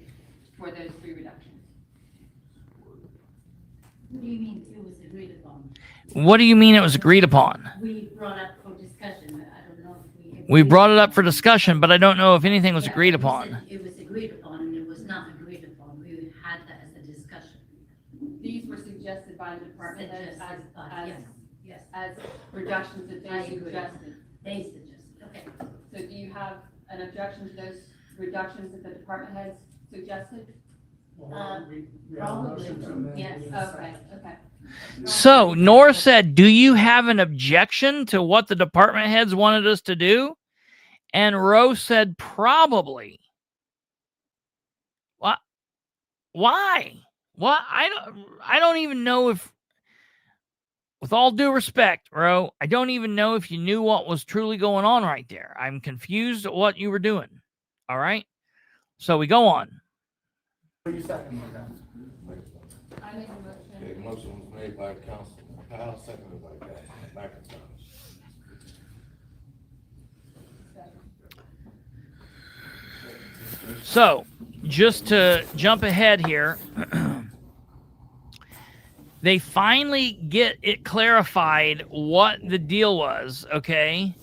Speaker 8: for those 3 reductions.
Speaker 9: What do you mean it was agreed upon?
Speaker 2: What do you mean it was agreed upon?
Speaker 9: We brought up for discussion. I don't know if
Speaker 2: We brought it up for discussion, but I don't know if anything was agreed upon.
Speaker 9: It was agreed upon and it was not agreed upon. We had that as a discussion.
Speaker 8: These were suggested by the department heads
Speaker 9: Yes.
Speaker 8: as reductions that
Speaker 9: I
Speaker 8: they
Speaker 9: agree.
Speaker 8: suggested.
Speaker 9: They suggested, okay.
Speaker 8: So do you have an objection to those reductions that the department heads suggested?
Speaker 9: Probably, yes.
Speaker 8: Okay.
Speaker 2: So Nora said, "Do you have an objection to what the department heads wanted us to do?" And Rose said, "Probably." What? Why? What? I don't even know if, with all due respect, Ro, I don't even know if you knew what was truly going on right there. I'm confused at what you were doing. All right? So we go on.
Speaker 8: I make a motion.
Speaker 10: Okay, motion was made by Councilman Powell, seconded by Councilman McIntosh.
Speaker 2: So, just to jump ahead here, they finally get it clarified what the deal was, okay?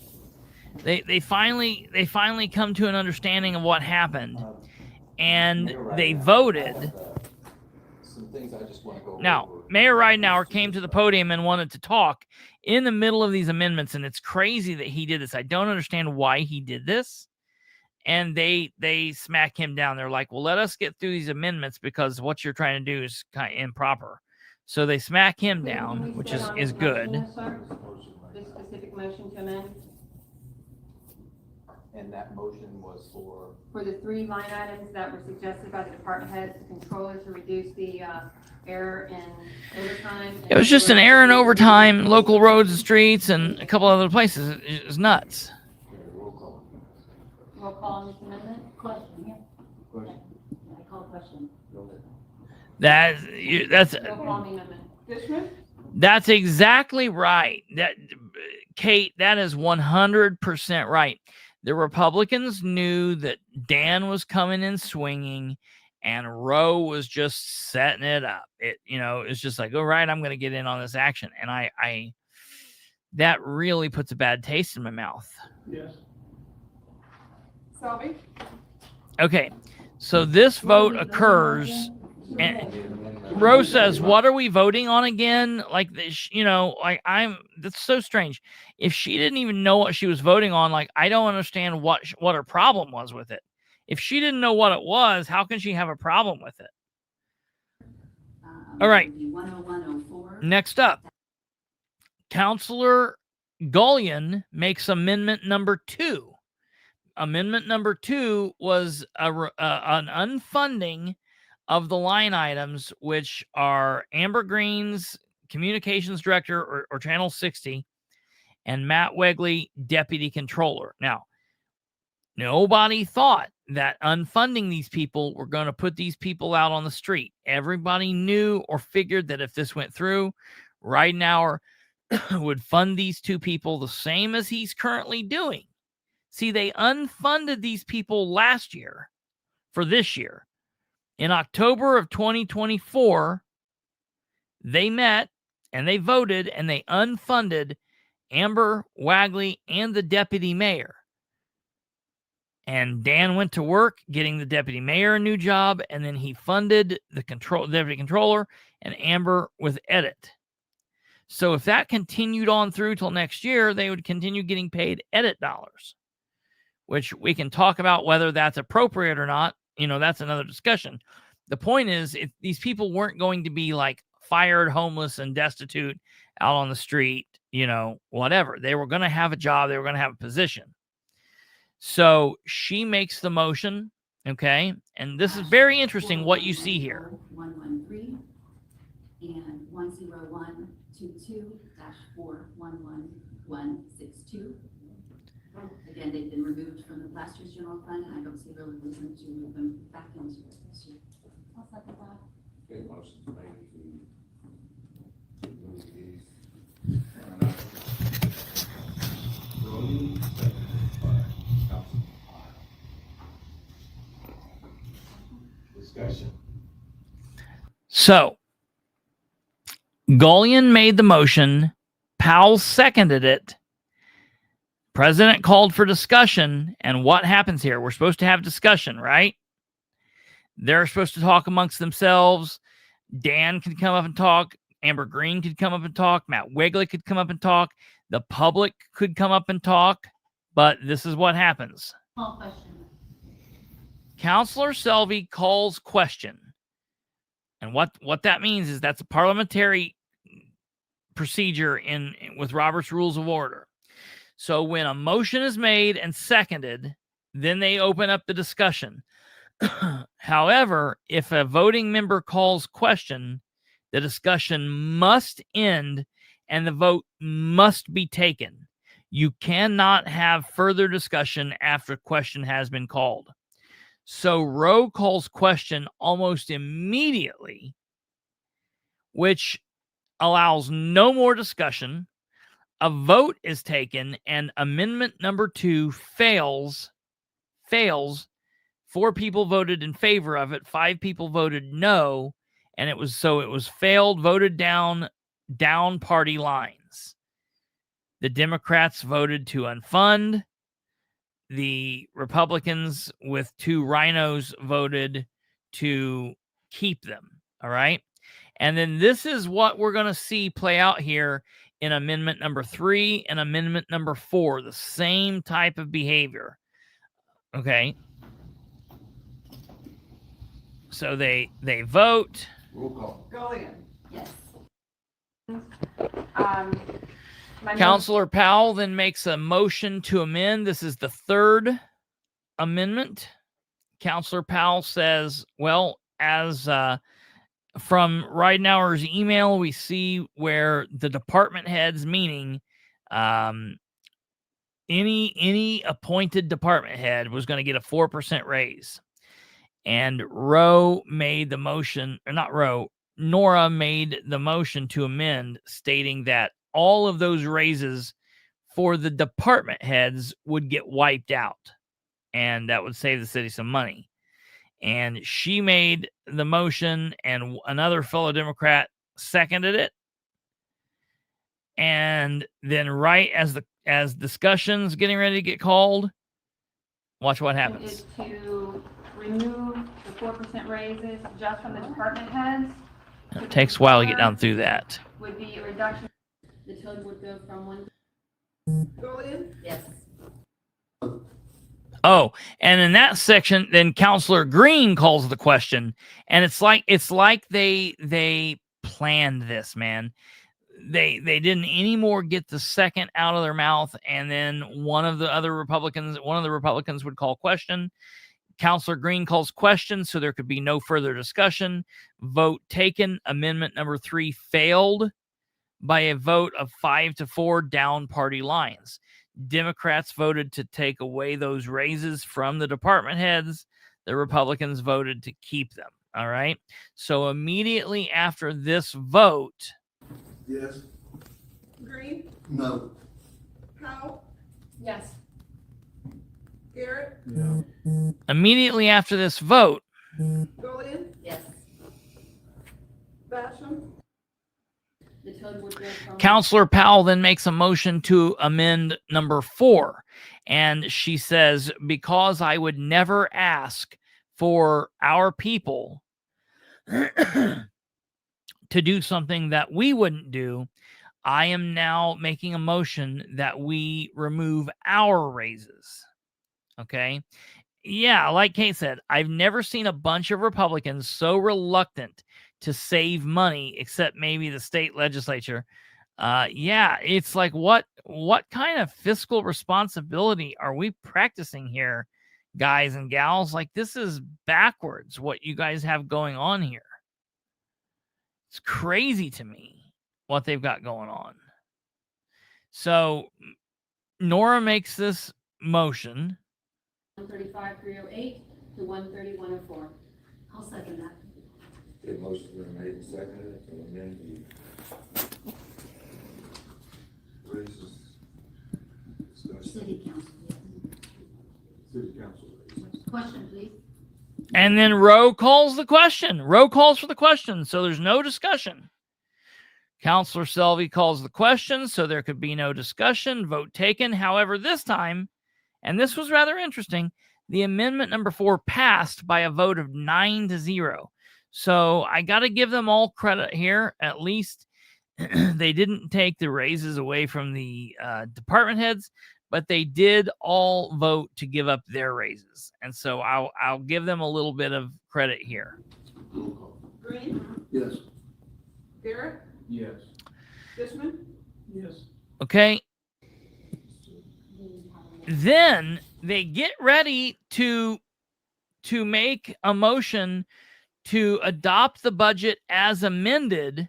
Speaker 2: They finally come to an understanding of what happened, and they voted.
Speaker 10: Some things I just want to go
Speaker 2: Now,
Speaker 10: over.
Speaker 2: Mayor Ridenhour came to the podium and wanted to talk in the middle of these amendments, and it's crazy that he did this. I don't understand why he did this. And they smack him down. They're like, "Well, let us get through these amendments because what you're trying to do is kind of improper." So they smack him down, which is good.
Speaker 8: This specific motion to amend
Speaker 10: And that motion was for?
Speaker 8: for the 3 line items that were suggested by the department heads, the controller, to reduce the error in overtime.
Speaker 2: It was just an error in overtime, local roads and streets, and a couple other places. It was nuts.
Speaker 8: Roll call on this amendment?
Speaker 9: Question, yeah. I call question.
Speaker 2: That's
Speaker 8: Roll call on the amendment. Dishman?
Speaker 2: That's exactly right. Kate, that is 100% right. The Republicans knew that Dan was coming in swinging, and Roe was just setting it up. It's just like, all right, I'm going to get in on this action, and I that really puts a bad taste in my mouth.
Speaker 6: Yes.
Speaker 8: Selby?
Speaker 2: Okay, so this vote occurs, and Rose says, "What are we voting on again?" Like this, that's so strange. If she didn't even know what she was voting on, like, I don't understand what her problem was with it. If she didn't know what it was, how can she have a problem with it? All right.
Speaker 9: 10104.
Speaker 2: Next up, Councilor Gullion makes amendment number 2. Amendment number 2 was an unfunding of the line items, which are Amber Green's communications director or Channel 60, and Matt Wegley, deputy controller. Now, nobody thought that unfunding these people were going to put these people out on the street. Everybody knew or figured that if this went through, Ridenhour would fund these 2 people the same as he's currently doing. See, they unfunded these people last year for this year. In October of 2024, they met and they voted and they unfunded Amber Wagley and the deputy mayor. And Dan went to work getting the deputy mayor a new job, and then he funded the deputy controller and Amber with edit. So if that continued on through till next year, they would continue getting paid edit dollars, which we can talk about whether that's appropriate or not. That's another discussion. The point is, if these people weren't going to be like fired, homeless, and destitute out on the street, whatever. They were going to have a job. They were going to have a position. So she makes the motion, okay? And this is very interesting what you see here.
Speaker 9: 113 and 10122-411162. Again, they've been removed from the last year's general fund, and I don't see really reason to move them back into it this year. I'll second that.
Speaker 10: Okay, motion's made to move these. Rolling, seconded by Councilman Pyle. Discussion.
Speaker 2: So, Gullion made the motion. Powell seconded it. President called for discussion. And what happens here? We're supposed to have discussion, right? They're supposed to talk amongst themselves. Dan could come up and talk. Amber Green could come up and talk. Matt Wigley could come up and talk. The public could come up and talk. But this is what happens.
Speaker 9: Call question.
Speaker 2: Counselor Selvey calls question. And what that means is that's a parliamentary procedure with Robert's Rules of Order. So when a motion is made and seconded, then they open up the discussion. However, if a voting member calls question, the discussion must end and the vote must be taken. You cannot have further discussion after question has been called. So Rowe calls question almost immediately, which allows no more discussion. A vote is taken and amendment number 2 fails. 4 people voted in favor of it. 5 people voted no. And it was failed, voted down party lines. The Democrats voted to unfund. The Republicans with 2 rhinos voted to keep them. All right. And then this is what we're going to see play out here in amendment number 3 and amendment number 4, the same type of behavior. Okay. So they vote.
Speaker 10: Roll call.
Speaker 8: Gullion.
Speaker 9: Yes.
Speaker 2: Counselor Powell then makes a motion to amend. This is the 3rd amendment. Counselor Powell says, well, as from Ridenauer's email, we see where the department heads, meaning any appointed department head, was going to get a 4% raise. And Rowe made the motion, or not Rowe, Nora made the motion to amend, stating that all of those raises for the department heads would get wiped out. And that would save the city some money. And she made the motion, and another fellow Democrat seconded it. And then right as discussion's getting ready to get called, watch what happens.
Speaker 8: Is to remove the 4% raises just from the department heads.
Speaker 2: It takes a while to get down through that.
Speaker 8: Would be a reduction.
Speaker 9: The total would go from 1.
Speaker 8: Gullion?
Speaker 9: Yes.
Speaker 2: Oh, and in that section, then Counselor Green calls the question, and it's like they planned this, man. They didn't anymore get the second out of their mouth, and then one of the Republicans would call question. Counselor Green calls question, so there could be no further discussion. Vote taken. Amendment number 3 failed by a vote of 5-4 down party lines. Democrats voted to take away those raises from the department heads. The Republicans voted to keep them. All right. So immediately after this vote.
Speaker 7: Yes.
Speaker 8: Green?
Speaker 7: No.
Speaker 8: Powell? Yes. Garrett?
Speaker 7: No.
Speaker 2: Immediately after this vote.
Speaker 8: Gullion?
Speaker 9: Yes.
Speaker 8: Basham?
Speaker 9: The total would go from.
Speaker 2: Counselor Powell then makes a motion to amend number 4. And she says, because I would never ask for our people to do something that we wouldn't do, I am now making a motion that we remove our raises. Okay. Yeah, like Kate said, I've never seen a bunch of Republicans so reluctant to save money, except maybe the state legislature. Yeah, it's like, what kind of fiscal responsibility are we practicing here, guys and gals? Like, this is backwards what you guys have going on here. It's crazy to me what they've got going on. So Nora makes this motion.
Speaker 8: 135,308 to 130,104.
Speaker 9: I'll second that.
Speaker 10: Okay, motion's been made and seconded to amend the raises. Discussion.
Speaker 9: City Council.
Speaker 10: City Council raises.
Speaker 9: Question, please.
Speaker 2: And then Roe calls the question. Roe calls for the question, so there's no discussion. Counselor Selvey calls the question, so there could be no discussion. Vote taken. However, this time, and this was rather interesting, the amendment number 4 passed by a vote of 9-0. So I got to give them all credit here. At least they didn't take the raises away from the department heads, but they did all vote to give up their raises. And so I'll give them a little bit of credit here.
Speaker 8: Green?
Speaker 7: Yes.
Speaker 8: Barrett?
Speaker 10: Yes.
Speaker 8: Fishman?
Speaker 10: Yes.
Speaker 2: Okay. Then they get ready to make a motion to adopt the budget as amended.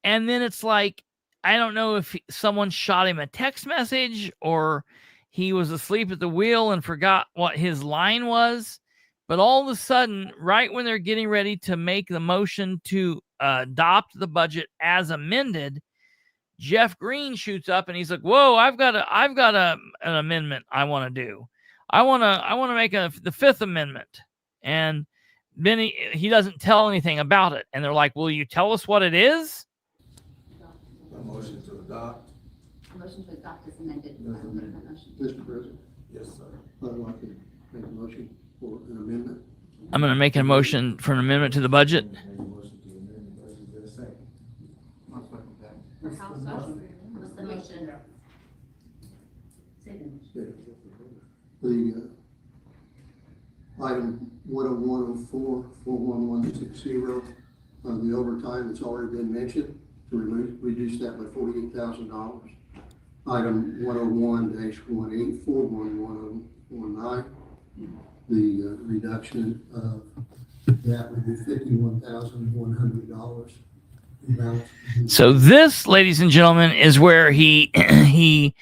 Speaker 2: And then it's like, I don't know if someone shot him a text message or he was asleep at the wheel and forgot what his line was. But all of a sudden, right when they're getting ready to make the motion to adopt the budget as amended, Jeff Green shoots up and he's like, "Whoa, I've got an amendment I want to do. I want to make the 5th amendment." And then he doesn't tell anything about it. And they're like, "Will you tell us what it is?"
Speaker 10: A motion to adopt.
Speaker 9: A motion to adopt is amended.
Speaker 7: Mr. President,
Speaker 10: Yes, sir.
Speaker 7: I'd like to make a motion for an amendment.
Speaker 2: I'm going to make a motion for an amendment to the budget.
Speaker 10: Make a motion to amend the budget. Is there a second? I'll second that.
Speaker 9: What's the motion? Say the motion.
Speaker 7: The item 10104 41160, the overtime that's already been mentioned, to reduce that by $48,000. Item 101-18 41119, the reduction of that would be $51,100.
Speaker 2: So this, ladies and gentlemen, is where he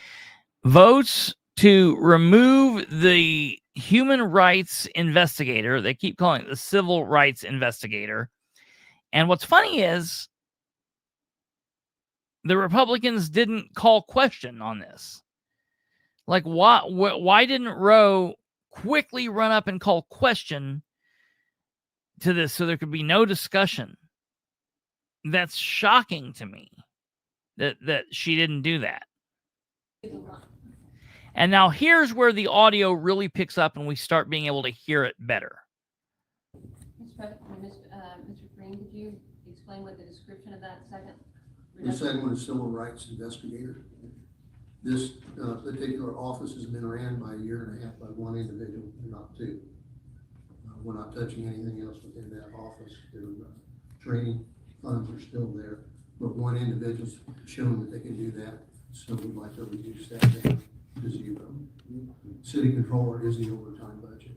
Speaker 2: votes to remove the human rights investigator. They keep calling it the civil rights investigator. And what's funny is the Republicans didn't call question on this. Like, why didn't Roe quickly run up and call question to this so there could be no discussion? That's shocking to me that she didn't do that. And now here's where the audio really picks up and we start being able to hear it better.
Speaker 8: Mr. Green, could you explain what the description of that second?
Speaker 7: The second one is civil rights investigator. This particular office has been ran by a year and a half by one individual, not two. We're not touching anything else within that office. Their training funds are still there, but one individual's shown that they can do that, so we'd like to reduce that down to 0. City controller is the overtime budget.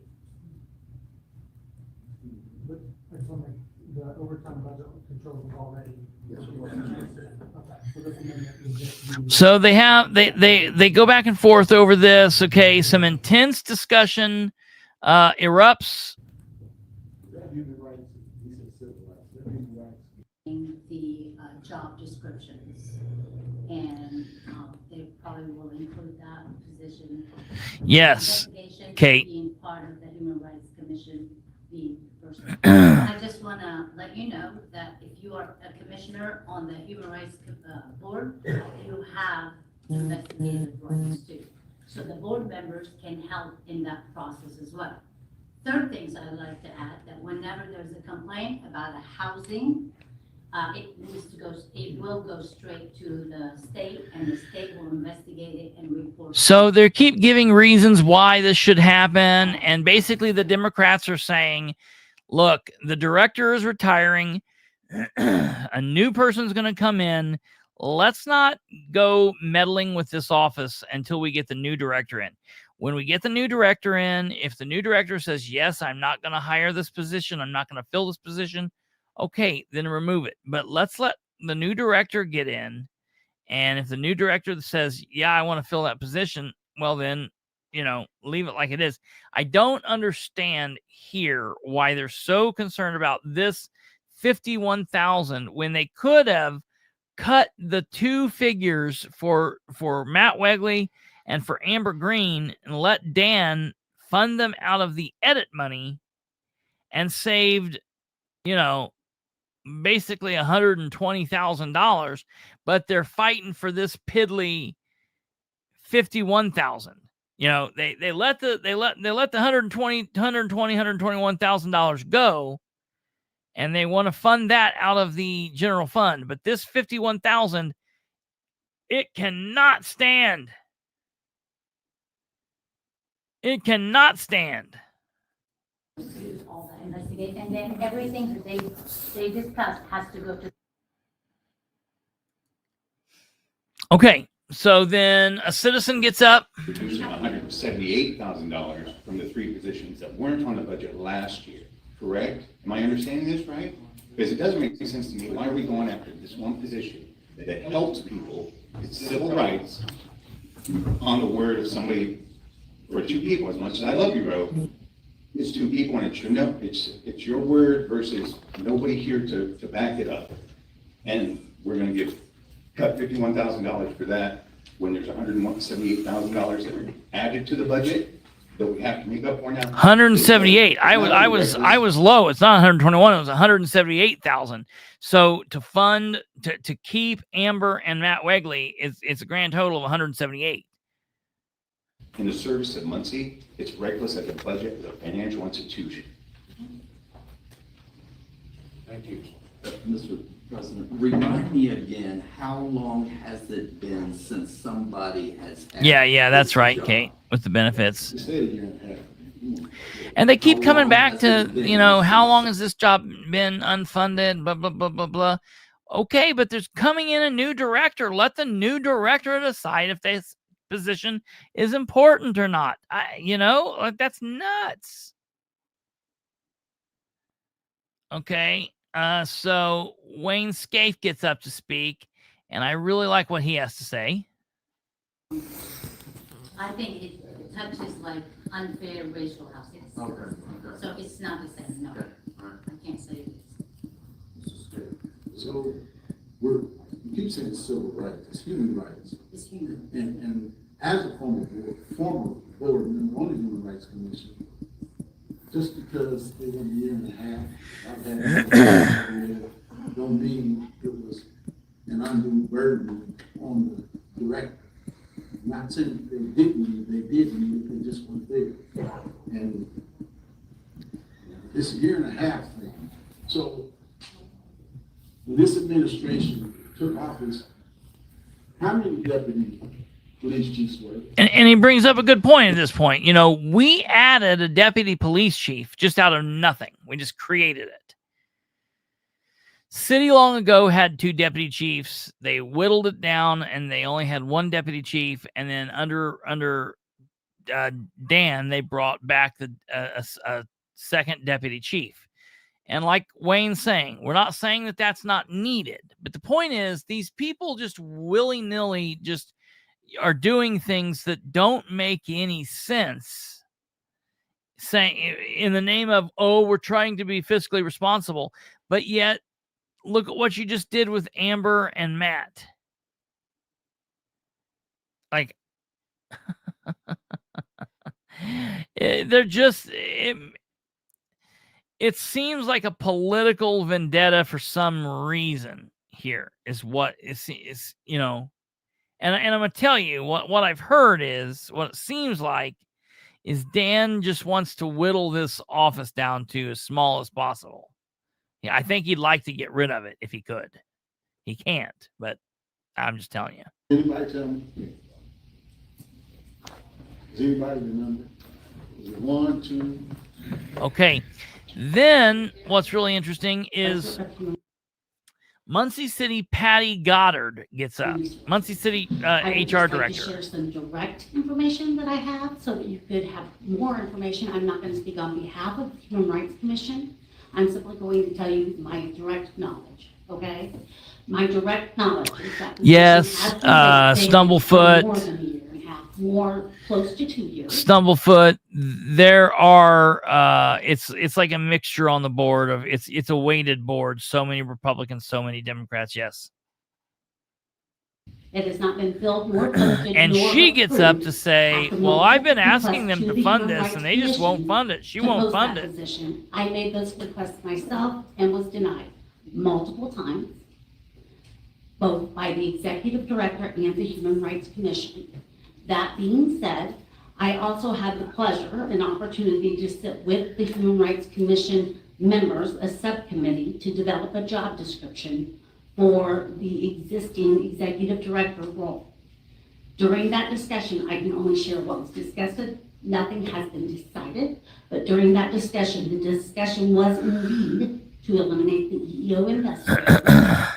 Speaker 11: But the overtime budget control is already.
Speaker 2: So they go back and forth over this. Okay, some intense discussion erupts.
Speaker 9: The job descriptions, and they probably will include that position.
Speaker 2: Yes, Kate.
Speaker 9: Being part of the Human Rights Commission, being the person. I just want to let you know that if you are a commissioner on the Human Rights Board, you have investigative rights too. so the board members can help in that process as well. Third things I'd like to add, that whenever there's a complaint about a housing, it will go straight to the state, and the state will investigate it and report.
Speaker 2: So they keep giving reasons why this should happen. And basically the Democrats are saying, look, the director is retiring. A new person's going to come in. Let's not go meddling with this office until we get the new director in. When we get the new director in, if the new director says, yes, I'm not going to hire this position, I'm not going to fill this position, okay, then remove it. But let's let the new director get in. And if the new director says, yeah, I want to fill that position, well, then, leave it like it is. I don't understand here why they're so concerned about this $51,000 when they could have cut the two figures for Matt Wegley and for Amber Green and let Dan fund them out of the edit money and saved, basically $120,000, but they're fighting for this piddly $51,000. They let the $121,000 go, and they want to fund that out of the general fund. But this $51,000, it cannot stand. It cannot stand.
Speaker 9: All that investigate, and then everything that they discussed has to go to.
Speaker 2: Okay, so then a citizen gets up.
Speaker 12: Reducing $178,000 from the three positions that weren't on the budget last year, correct? Am I understanding this right? Because it doesn't make sense to me. Why are we going after this one position that helps people, it's civil rights, on the word of somebody, or two people, as much as I love you, bro, it's two people, and it's your word versus nobody here to back it up. And we're going to cut $51,000 for that when there's $178,000 that are added to the budget that we have to make up for now.
Speaker 2: 178. I was low. It's not 121. It was 178,000. So to keep Amber and Matt Wegley, it's a grand total of 178.
Speaker 12: In the service of Muncie, it's reckless that the budget is a financial institution.
Speaker 10: Thank you.
Speaker 13: Mr. President, remind me again, how long has it been since somebody has...
Speaker 2: Yeah, that's right, Kate, with the benefits.
Speaker 12: It's a year and a half.
Speaker 2: And they keep coming back to, how long has this job been unfunded, blah, blah, blah, blah, blah. Okay, but there's coming in a new director. Let the new director decide if this position is important or not. That's nuts. Okay, so Wayne Scaife gets up to speak, and I really like what he has to say.
Speaker 9: I think it touches like unfair racial housing.
Speaker 13: Okay.
Speaker 9: So it's not the same, no.
Speaker 13: Okay.
Speaker 9: I can't say it is.
Speaker 14: So you keep saying civil rights, it's human rights.
Speaker 9: It's human.
Speaker 14: And as a former board member on the Human Rights Commission, just because it was a year and a half, I've had don't mean it was an undue burden on the director. Not saying they didn't need it, they did need it, they just weren't there. And it's a year and a half thing. So when this administration took office, how many deputy police chiefs were?
Speaker 2: And he brings up a good point at this point. We added a deputy police chief just out of nothing. We just created it. City long ago had two deputy chiefs. They whittled it down, and they only had one deputy chief. And then under Dan, they brought back a second deputy chief. And like Wayne's saying, we're not saying that that's not needed. But the point is, these people just willy-nilly just are doing things that don't make any sense, saying in the name of, we're trying to be fiscally responsible. But yet, look at what you just did with Amber and Matt. Like, they're just... It seems like a political vendetta for some reason here is what is. And I'm going to tell you what I've heard is, what it seems like is Dan just wants to whittle this office down to as small as possible. Yeah, I think he'd like to get rid of it if he could. He can't, but I'm just telling you.
Speaker 14: Anybody tell me? Does anybody remember? Is it 1, 2?
Speaker 2: Okay. Then what's really interesting is Muncie City Patty Goddard gets up. Muncie City HR director.
Speaker 15: Like to share some direct information that I have so that you could have more information. I'm not going to speak on behalf of the Human Rights Commission. I'm simply going to tell you my direct knowledge, okay? My direct knowledge is that
Speaker 2: yes, Stumblefoot.
Speaker 15: More than a year and a half, more close to 2 years.
Speaker 2: Stumblefoot. There are it's like a mixture on the board of it's a weighted board. So many Republicans, so many Democrats. Yes.
Speaker 15: It has not been filled nor posted.
Speaker 2: And
Speaker 15: nor
Speaker 2: she gets up
Speaker 15: approved
Speaker 2: to say,
Speaker 15: after
Speaker 2: well, I've been
Speaker 15: multiple
Speaker 2: asking them
Speaker 15: requests
Speaker 2: to fund
Speaker 15: the Human
Speaker 2: this and
Speaker 15: Rights
Speaker 2: they just won't
Speaker 15: Commission
Speaker 2: fund it. She
Speaker 15: to
Speaker 2: won't
Speaker 15: post
Speaker 2: fund
Speaker 15: that
Speaker 2: it.
Speaker 15: position. I made those requests myself and was denied multiple times, both by the executive director and the Human Rights Commission. That being said, I also had the pleasure and opportunity to sit with the Human Rights Commission members, a subcommittee, to develop a job description for the existing executive director role. During that discussion, I can only share what was discussed. Nothing has been decided, but during that discussion, the discussion was indeed to eliminate the EEO investigator.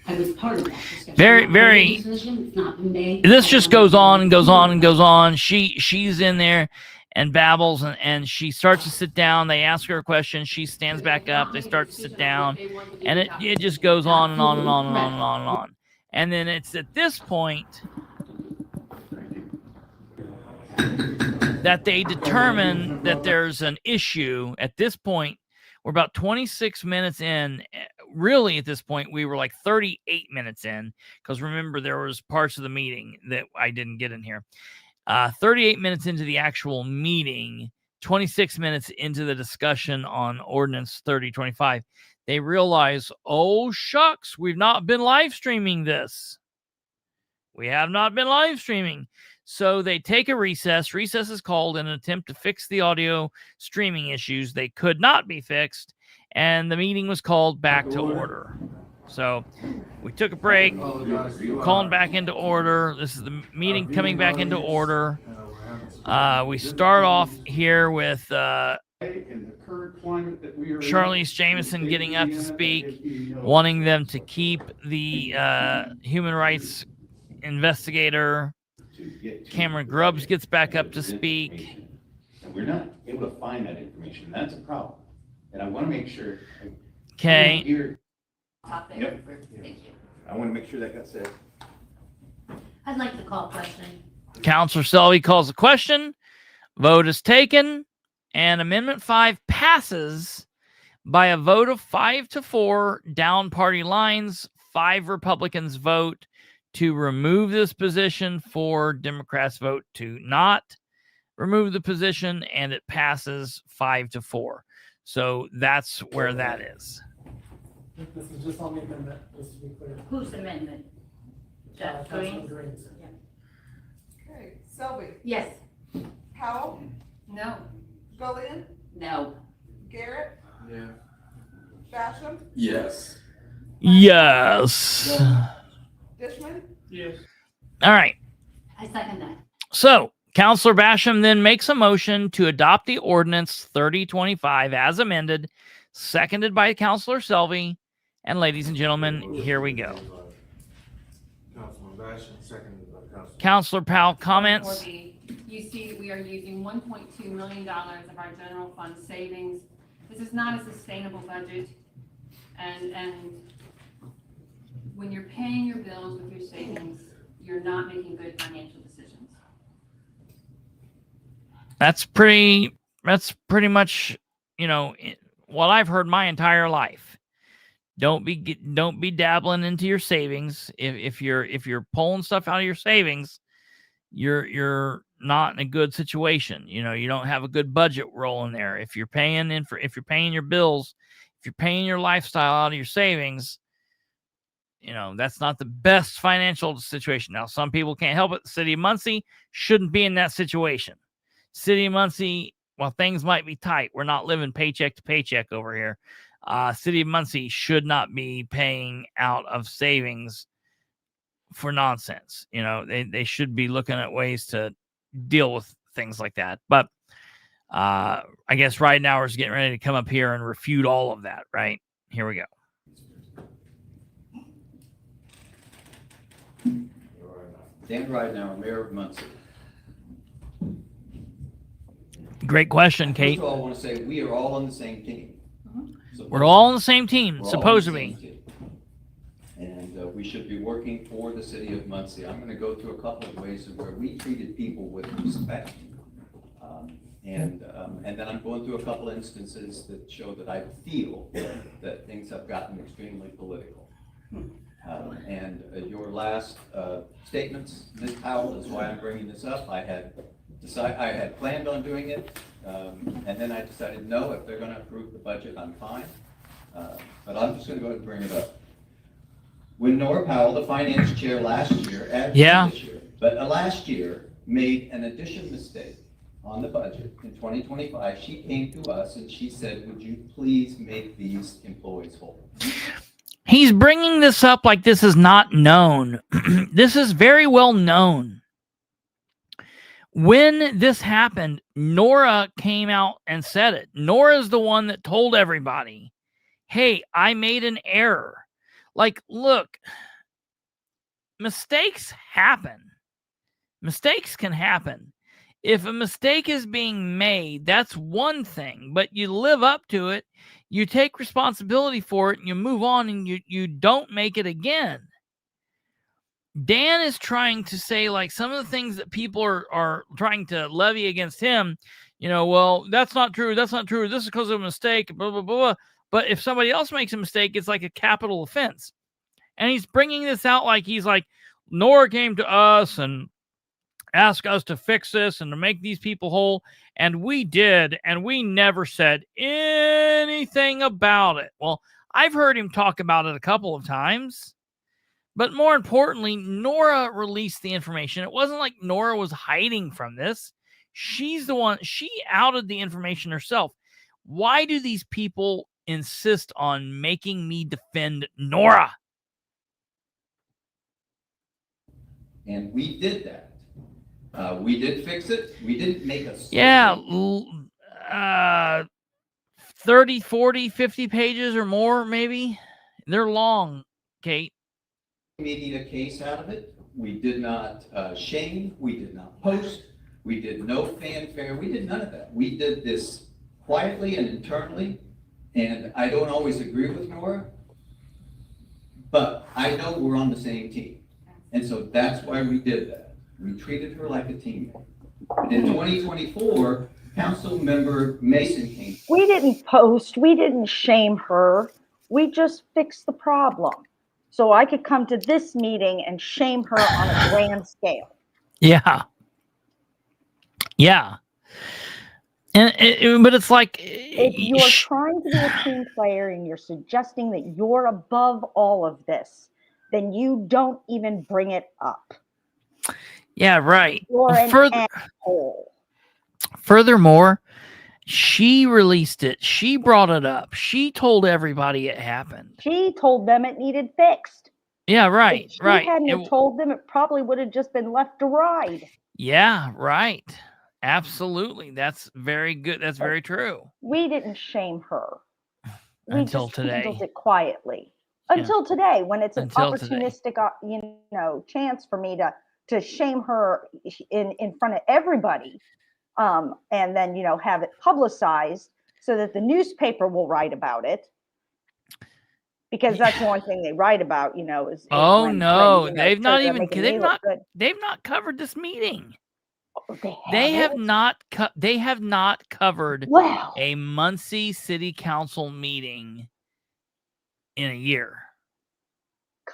Speaker 15: I was part of that discussion.
Speaker 2: Very.
Speaker 15: It's not been made.
Speaker 2: This just goes on and goes on and goes on. She's in there and babbles and she starts to sit down. They ask her a question. She stands back up. They start to sit down, and it just goes on and on and on and on and on and on. And then it's at this point that they determine that there's an issue. At this point, we're about 26 minutes in. Really, at this point, we were like 38 minutes in, because remember, there was parts of the meeting that I didn't get in here. 38 minutes into the actual meeting, 26 minutes into the discussion on Ordinance 3025, they realize, oh, shucks, we've not been live streaming this. We have not been live streaming. So they take a recess. Recess is called in an attempt to fix the audio streaming issues. They could not be fixed, and the meeting was called back to order. So we took a break, calling back into order. This is the meeting coming back into order. We start off here with Charlize Jameson getting up to speak, wanting them to keep the human rights investigator. Cameron Grubbs gets back up to speak.
Speaker 12: And we're not able to find that information. That's a problem. And I want to make sure.
Speaker 2: Okay.
Speaker 12: Yep.
Speaker 9: Thank you.
Speaker 12: I want to make sure that got said.
Speaker 9: I'd like to call question.
Speaker 2: Counselor Selby calls the question. Vote is taken, and Amendment 5 passes by a vote of 5-4 down party lines. 5 Republicans vote to remove this position, 4 Democrats vote to not remove the position, and it passes 5-4. So that's where that is.
Speaker 11: This is just on the amendment, just to be clear.
Speaker 9: Whose amendment? Jeff Green?
Speaker 11: Green's.
Speaker 9: Yeah.
Speaker 3: Okay, Selby,
Speaker 9: Yes.
Speaker 3: Powell,
Speaker 9: No.
Speaker 3: Gullion,
Speaker 9: No.
Speaker 3: Garrett,
Speaker 14: Yeah.
Speaker 3: Basham,
Speaker 13: Yes.
Speaker 2: Yes.
Speaker 3: Dishman,
Speaker 11: Yes.
Speaker 2: All right.
Speaker 9: I second that.
Speaker 2: So Counselor Basham then makes a motion to adopt the Ordinance 3025 as amended, seconded by Counselor Selby. And ladies and gentlemen, here we go.
Speaker 14: Councilman Basham, seconded by Councilman.
Speaker 2: Counselor Powell, comments?
Speaker 8: You see, we are using $1.2 million of our general fund savings. This is not a sustainable budget. And when you're paying your bills with your savings, you're not making good financial decisions.
Speaker 2: That's pretty much, what I've heard my entire life. Don't be dabbling into your savings. If you're pulling stuff out of your savings, you're not in a good situation. You don't have a good budget rolling there. If you're paying your bills, if you're paying your lifestyle out of your savings, that's not the best financial situation. Now, some people can't help it. The City of Muncie shouldn't be in that situation. City of Muncie, while things might be tight, we're not living paycheck to paycheck over here. City of Muncie should not be paying out of savings for nonsense. They should be looking at ways to deal with things like that. But I guess right now we're just getting ready to come up here and refute all of that, right? Here we go.
Speaker 13: Dan Ridenhour, Mayor of Muncie.
Speaker 2: Great question, Kate.
Speaker 13: First of all, I want to say we are all on the same team.
Speaker 2: We're all on the same team, supposed to be.
Speaker 13: And we should be working for the City of Muncie. I'm going to go through a couple of ways of where we treated people with respect. And then I'm going through a couple of instances that show that I feel that things have gotten extremely political. Your last statements, Ms. Powell, is why I'm bringing this up. I had planned on doing it, and then I decided, no, if they're going to approve the budget, I'm fine. But I'm just going to go ahead and bring it up. When Nora Powell, the finance chair last year, this year, but last year made an addition mistake on the budget in 2025, she came to us and she said, would you please make these employees whole?
Speaker 2: He's bringing this up like this is not known. This is very well known. When this happened, Nora came out and said it. Nora's the one that told everybody, hey, I made an error. Like, look, mistakes happen. Mistakes can happen. If a mistake is being made, that's one thing, but you live up to it, you take responsibility for it, and you move on, and you don't make it again. Dan is trying to say, like, some of the things that people are trying to levy against him, well, that's not true, this is because of a mistake, blah, blah, blah, blah. But if somebody else makes a mistake, it's like a capital offense. And he's bringing this out like he's like, Nora came to us and ask us to fix this and to make these people whole, and we did, and we never said anything about it. Well, I've heard him talk about it a couple of times, but more importantly, Nora released the information. It wasn't like Nora was hiding from this. She's the one, she outed the information herself. Why do these people insist on making me defend Nora?
Speaker 13: And we did that. We did fix it. We didn't make a...
Speaker 2: 30, 40, 50 pages or more, maybe. They're long, Kate.
Speaker 13: Media case out of it. We did not shame. We did not post. We did no fanfare. We did none of that. We did this quietly and internally. And I don't always agree with Nora, but I know we're on the same team. And so that's why we did that. We treated her like a teammate. In 2024, Council Member Mason came.
Speaker 4: We didn't post. We didn't shame her. We just fixed the problem. So I could come to this meeting and shame her on a grand scale.
Speaker 2: Yeah. Yeah. But it's like...
Speaker 4: If you're trying to be a team player and you're suggesting that you're above all of this, then you don't even bring it up.
Speaker 2: Yeah, right.
Speaker 4: You're an asshole.
Speaker 2: Furthermore, she released it. She brought it up. She told everybody it happened.
Speaker 4: She told them it needed fixed.
Speaker 2: Yeah, right,
Speaker 4: if she
Speaker 2: right.
Speaker 4: hadn't told them, it probably would have just been left to ride.
Speaker 2: Yeah, right. Absolutely. That's very good. That's very true.
Speaker 4: We didn't shame her.
Speaker 2: Until
Speaker 4: just
Speaker 2: today.
Speaker 4: Handled it quietly. Until today, when it's an
Speaker 2: Until
Speaker 4: opportunistic, chance for me to shame her in front of everybody, and then have it publicized so that the newspaper will write about it, because that's one thing they write about. Is
Speaker 2: they've not covered this meeting. They have not covered a Muncie City Council meeting in a year.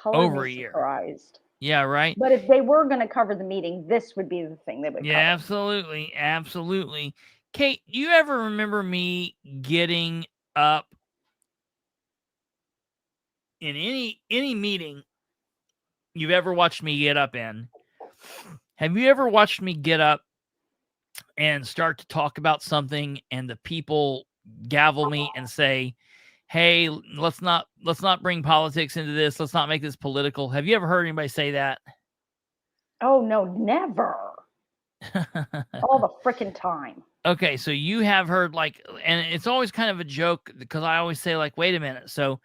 Speaker 2: Over a year.
Speaker 4: Surprised.
Speaker 2: Yeah, right.
Speaker 4: But if they were going to cover the meeting, this would be the thing they would cover.
Speaker 2: Absolutely. Absolutely. Kate, do you ever remember me getting up in any meeting you've ever watched me get up in. Have you ever watched me get up and start to talk about something and the people gavel me and say, hey, let's not bring politics into this. Let's not make this political. Have you ever heard anybody say that?
Speaker 4: Oh, no, never. All the freaking time.
Speaker 2: Okay, so you have heard, like, and it's always kind of a joke because I always say, like, wait a minute. So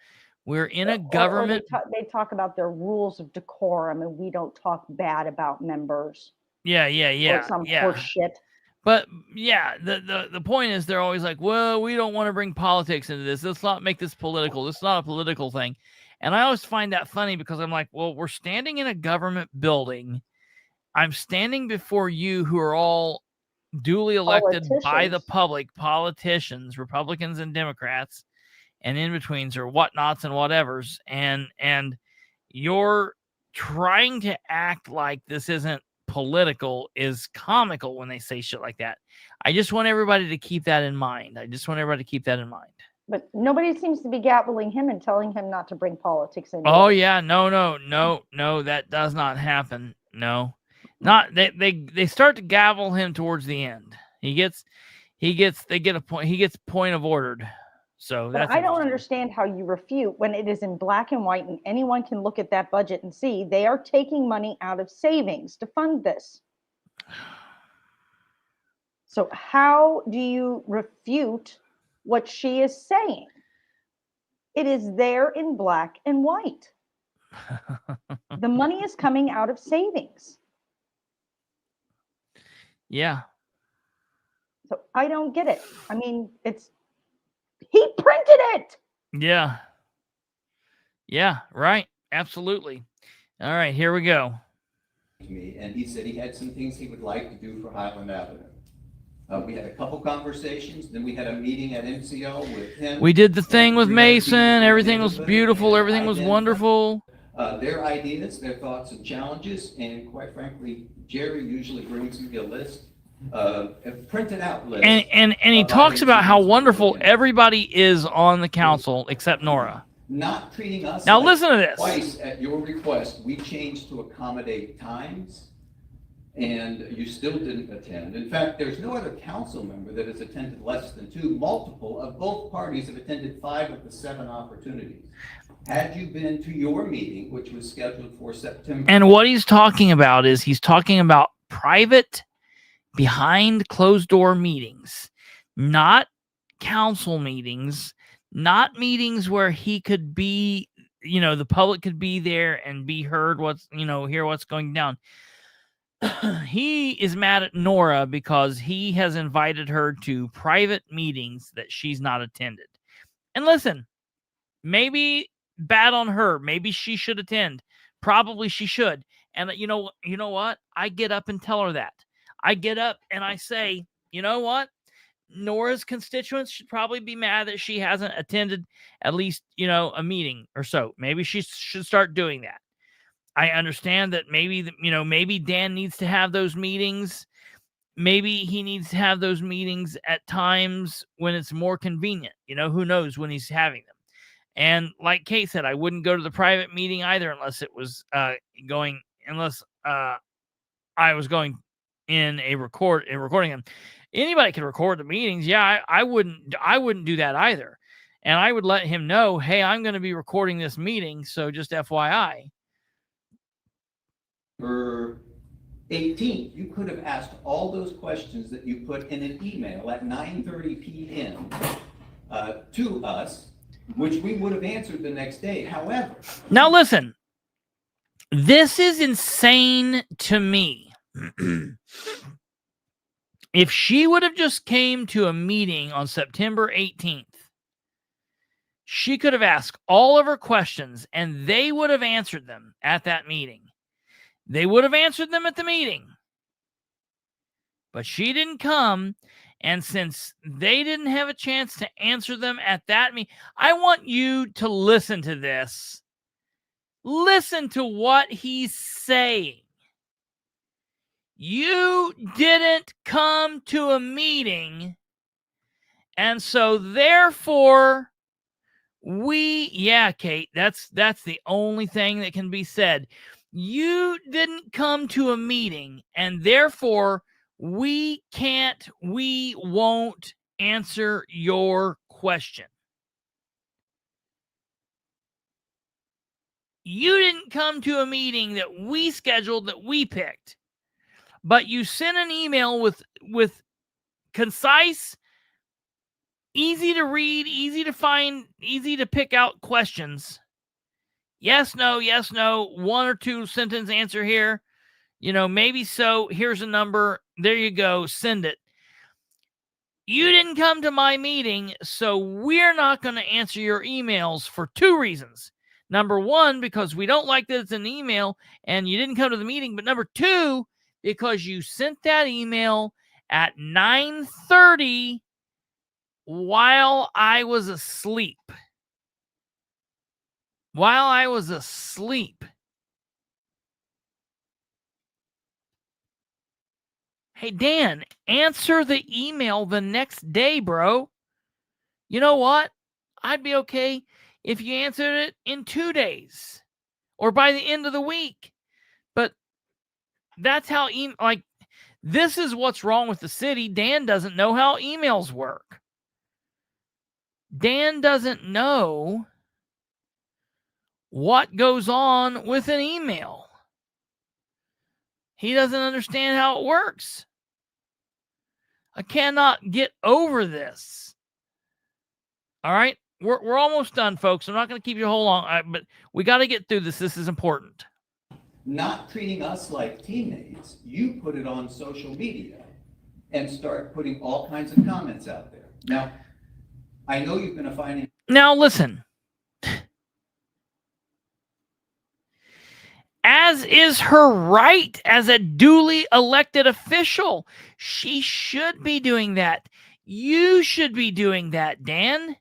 Speaker 2: we're in a government.
Speaker 4: Or they talk about their rules of decorum, and we don't talk bad about members.
Speaker 2: Yeah.
Speaker 4: Or some horse shit.
Speaker 2: But yeah, the point is they're always like, well, we don't want to bring politics into this. Let's not make this political. This is not a political thing. And I always find that funny because I'm like, well, we're standing in a government building. I'm standing before you who are all duly elected by the public, politicians, Republicans and Democrats, and in-betweens or whatnots and whatevers. And you're trying to act like this isn't political is comical when they say shit like that. I just want everybody to keep that in mind. But
Speaker 4: nobody seems to be gaveling him and telling him not to bring politics in.
Speaker 2: Oh yeah, no, that does not happen. No, not they start to gavel him towards the end. They get a point. He gets point of ordered. So that's.
Speaker 4: I don't understand how you refute when it is in black and white and anyone can look at that budget and see they are taking money out of savings to fund this. So how do you refute what she is saying? It is there in black and white. The money is coming out of savings.
Speaker 2: Yeah.
Speaker 4: So I don't get it. I mean, he printed it.
Speaker 2: Yeah. Yeah, right. Absolutely. All right, here we go.
Speaker 13: And he said he had some things he would like to do for Highland Avenue. We had a couple conversations, then we had a meeting at MCO with him.
Speaker 2: We did the thing with Mason. Everything was beautiful. Everything was wonderful.
Speaker 13: Their ideas, their thoughts and challenges, and quite frankly, Jerry usually brings me a list. A printed out list.
Speaker 2: And he talks about how wonderful everybody is on the council except Nora.
Speaker 13: Not treating us.
Speaker 2: Now listen to this.
Speaker 13: Twice at your request, we changed to accommodate times, and you still didn't attend. In fact, there's no other council member that has attended less than 2. Multiple of both parties have attended 5 of the 7 opportunities. Had you been to your meeting, which was scheduled for September.
Speaker 2: And what he's talking about is he's talking about private behind closed door meetings, not council meetings, not meetings where he could be, the public could be there and be heard hear what's going down. He is mad at Nora because he has invited her to private meetings that she's not attended. And listen, maybe bad on her. Maybe she should attend. Probably she should. And you know what? I get up and tell her that. I get up and I say, you know what? Nora's constituents should probably be mad that she hasn't attended at least, a meeting or so. Maybe she should start doing that. I understand that maybe Dan needs to have those meetings. Maybe he needs to have those meetings at times when it's more convenient. Who knows when he's having them. And like Kate said, I wouldn't go to the private meeting either unless it was I was going in a recording them. Anybody can record the meetings. Yeah, I wouldn't do that either. And I would let him know, hey, I'm going to be recording this meeting, so just FYI.
Speaker 13: For 18th, you could have asked all those questions that you put in an email at 9:30 p.m. To us, which we would have answered the next day. However,
Speaker 2: now listen, this is insane to me. If she would have just came to a meeting on September 18th, she could have asked all of her questions and they would have answered them at that meeting. They would have answered them at the meeting. But she didn't come, and since they didn't have a chance to answer them at that meeting, I want you to listen to this. Listen to what he's saying. You didn't come to a meeting, and so therefore Kate, that's the only thing that can be said. You didn't come to a meeting, and therefore we won't answer your question. You didn't come to a meeting that we scheduled, that we picked, but you sent an email with concise, easy to read, easy to find, easy to pick out questions. Yes, no, 1 or 2 sentence answer here. Maybe so. Here's a number. There you go. Send it. You didn't come to my meeting, so we're not going to answer your emails for 2 reasons. Number 1, because we don't like that it's an email and you didn't come to the meeting. But number 2, because you sent that email at 9:30 while I was asleep. Hey, Dan, answer the email the next day, bro. You know what? I'd be okay if you answered it in 2 days or by the end of the week. But that's how, this is what's wrong with the city. Dan doesn't know how emails work. Dan doesn't know what goes on with an email. He doesn't understand how it works. I cannot get over this. All right? We're almost done, folks. I'm not going to keep you whole long, but we got to get through this. This is important.
Speaker 13: Not treating us like teammates, you put it on social media and start putting all kinds of comments out there. Now, I know you've been a finance...
Speaker 2: Now, listen. As is her right as a duly elected official, she should be doing that. You should be doing that, Dan.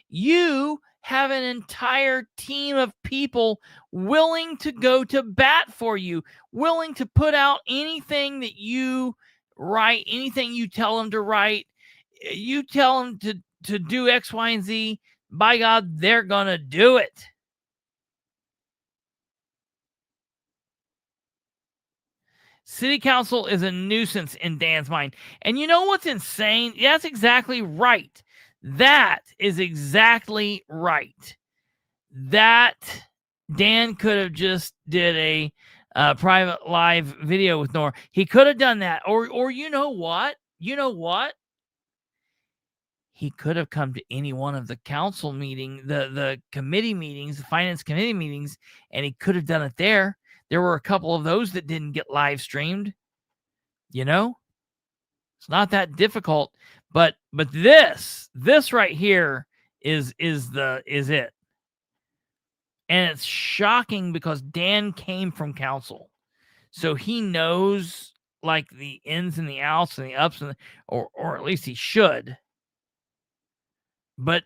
Speaker 2: You have an entire team of people willing to go to bat for you, willing to put out anything that you write, anything you tell them to write. You tell them to do X, Y, and Z. By God, they're going to do it. City Council is a nuisance in Dan's mind. And you know what's insane? That's exactly right. That is exactly right. That Dan could have just did a private live video with Nora. He could have done that. Or you know what? He could have come to any one of the council meeting, the committee meetings, the finance committee meetings, and he could have done it there. There were a couple of those that didn't get live streamed. It's not that difficult. But this right here is it. And it's shocking because Dan came from council. So he knows like the ins and the outs and the ups and or at least he should. But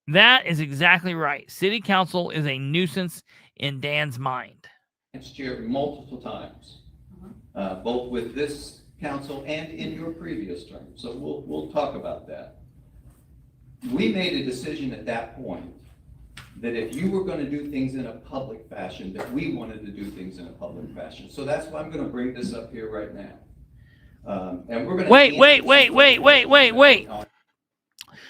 Speaker 2: that is exactly right. City Council is a nuisance in Dan's mind.
Speaker 13: Year multiple times, both with this council and in your previous term. So we'll talk about that. We made a decision at that point that if you were going to do things in a public fashion, that we wanted to do things in a public fashion. So that's why I'm going to bring this up here right now. And we're going to
Speaker 2: wait.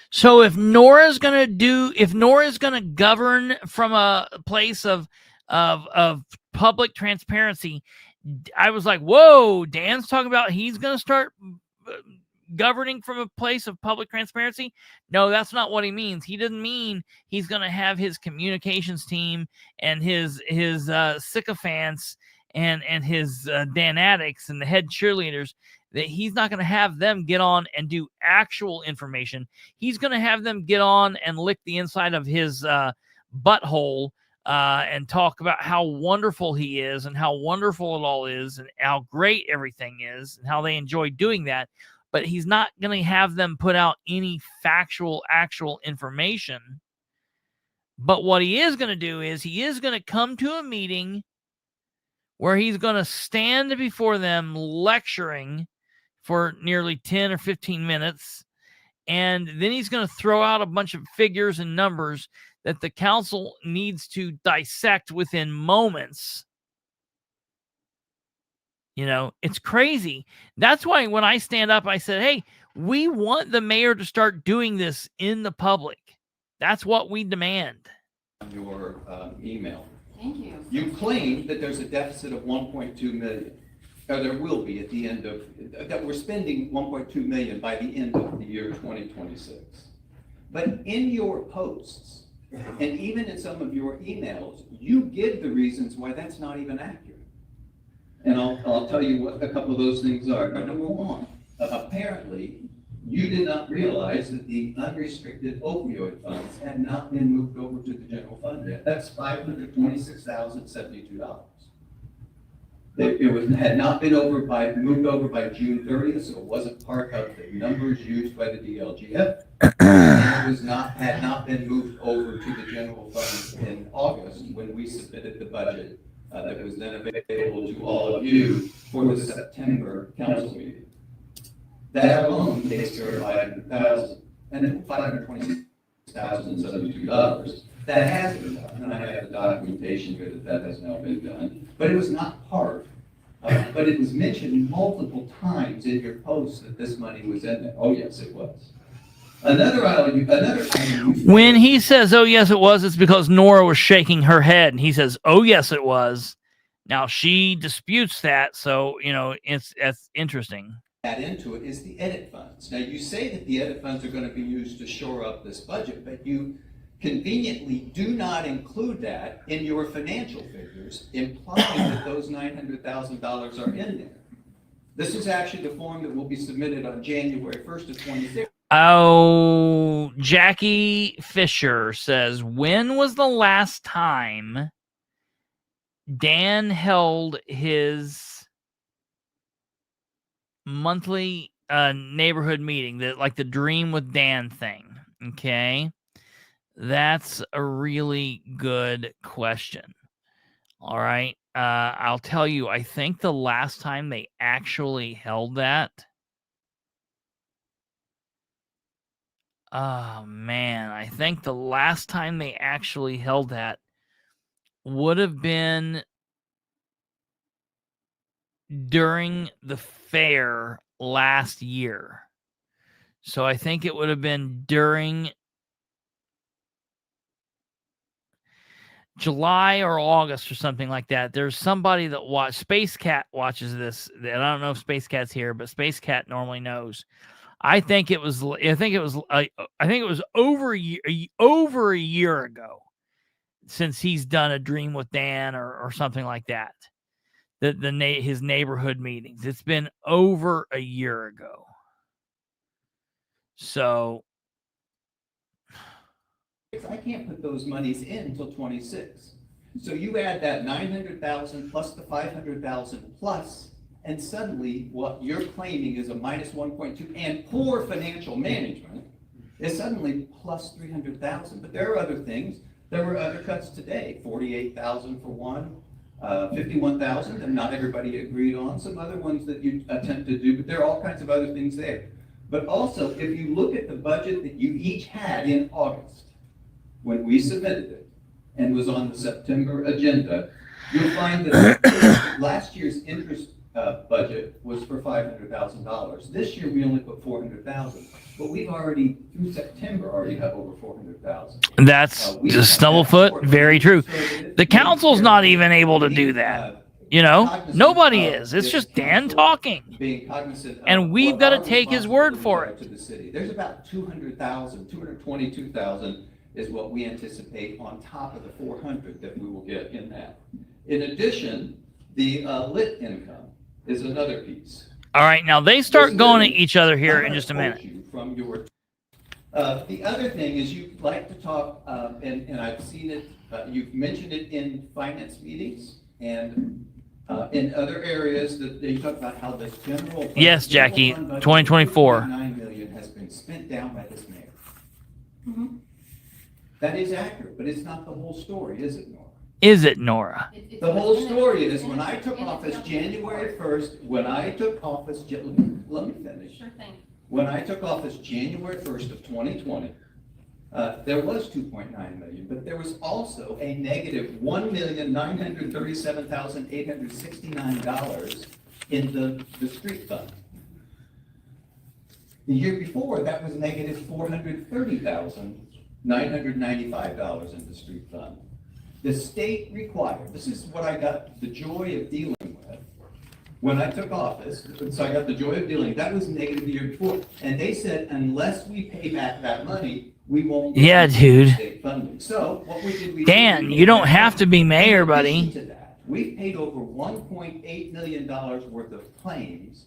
Speaker 2: So if Nora's going to govern from a place of public transparency, I was like, whoa, Dan's talking about he's going to start governing from a place of public transparency. No, that's not what he means. He doesn't mean he's going to have his communications team and his sycophants and his Danatics and the head cheerleaders, that he's not going to have them get on and do actual information. He's going to have them get on and lick the inside of his butthole and talk about how wonderful he is and how wonderful it all is and how great everything is and how they enjoy doing that. But he's not going to have them put out any actual information. But what he is going to do is he is going to come to a meeting where he's going to stand before them lecturing for nearly 10 or 15 minutes. And then he's going to throw out a bunch of figures and numbers that the council needs to dissect within moments. You know, it's crazy. That's why when I stand up, I said, hey, we want the mayor to start doing this in the public. That's what we demand.
Speaker 13: Your email.
Speaker 8: Thank you.
Speaker 13: You claim that there's a deficit of 1.2 million, or there will be at the end of, that we're spending 1.2 million by the end of the year 2026. But in your posts, and even in some of your emails, you give the reasons why that's not even accurate. And I'll tell you what a couple of those things are. Number one, apparently, you did not realize that the unrestricted opioid funds had not been moved over to the general fund yet. That's $526,072. It had not been moved over by June 30th, so it wasn't part of the numbers used by the DLGF. And it had not been moved over to the general fund in August when we submitted the budget that was then available to all of you for the September council meeting. That alone takes care of $526,072. That has been done, and I have the documentation here that has now been done, but it was not part. But it was mentioned multiple times in your post that this money was in there. Oh yes, it was. Another
Speaker 2: when he says, oh yes, it was, it's because Nora was shaking her head, and he says, oh yes, it was. Now she disputes that, so you know it's interesting.
Speaker 13: Add into it is the edit funds. Now you say that the edit funds are going to be used to shore up this budget, but you conveniently do not include that in your financial figures, implying that those $900,000 are in there. This is actually the form that will be submitted on January 1st of 2026.
Speaker 2: Oh, Jackie Fisher says, when was the last time Dan held his monthly neighborhood meeting, like the Dream with Dan thing? Okay. That's a really good question. All right. I'll tell you, I think the last time they actually held that, oh man, I think the last time they actually held that would have been during the fair last year. So I think it would have been during July or August or something like that. There's somebody that Space Cat watches this. And I don't know if Space Cat's here, but Space Cat normally knows. I think it was over a year ago since he's done a Dream with Dan or something like that. His neighborhood meetings. It's been over a year ago. So
Speaker 13: I can't put those monies in until 26. So you add that 900,000 plus the 500,000 plus, and suddenly what you're claiming is a minus 1.2 and poor financial management is suddenly plus 300,000. But there are other things. There were other cuts today, 48,000 for one, 51,000, and not everybody agreed on. Some other ones that you attempt to do, but there are all kinds of other things there. But also, if you look at the budget that you each had in August, when we submitted it and was on the September agenda, you'll find that last year's interest budget was for $500,000. This year we only put $400,000, but we've already through September have over $400,000.
Speaker 2: That's just Stumblefoot. Very true. The council's not even able to do that. You know, nobody is. It's just Dan talking, and we've got to take his word for it.
Speaker 13: To the city, there's about 222,000 is what we anticipate on top of the 400 that we will get in that. In addition, the lit income is another piece.
Speaker 2: All right, now they start going at each other here in just a minute.
Speaker 13: From your, the other thing is you like to talk, and I've seen it, you've mentioned it in finance meetings and in other areas that you talk about how this general fund,
Speaker 2: yes, Jackie, 2024
Speaker 13: $9 million has been spent down by this mayor. Mm-hmm. That is accurate, but it's not the whole story, is it, Nora?
Speaker 2: Is it, Nora?
Speaker 13: The whole story is when I took office January 1st, let me finish.
Speaker 8: Sure thing.
Speaker 13: When I took office January 1st of 2020, There was 2.9 million, but there was also a negative $1,937,869 in the street fund. The year before, that was negative $430,995 in the street fund. The state required, this is what I got the joy of dealing with when I took office, so I got the joy of dealing, that was negative the year before. And they said, unless we pay back that money, we won't get
Speaker 2: Yeah, dude.
Speaker 13: state funding. So what we did,
Speaker 2: Dan, you don't have to be mayor,
Speaker 13: in addition
Speaker 2: buddy.
Speaker 13: to that, we've paid over $1.8 million worth of claims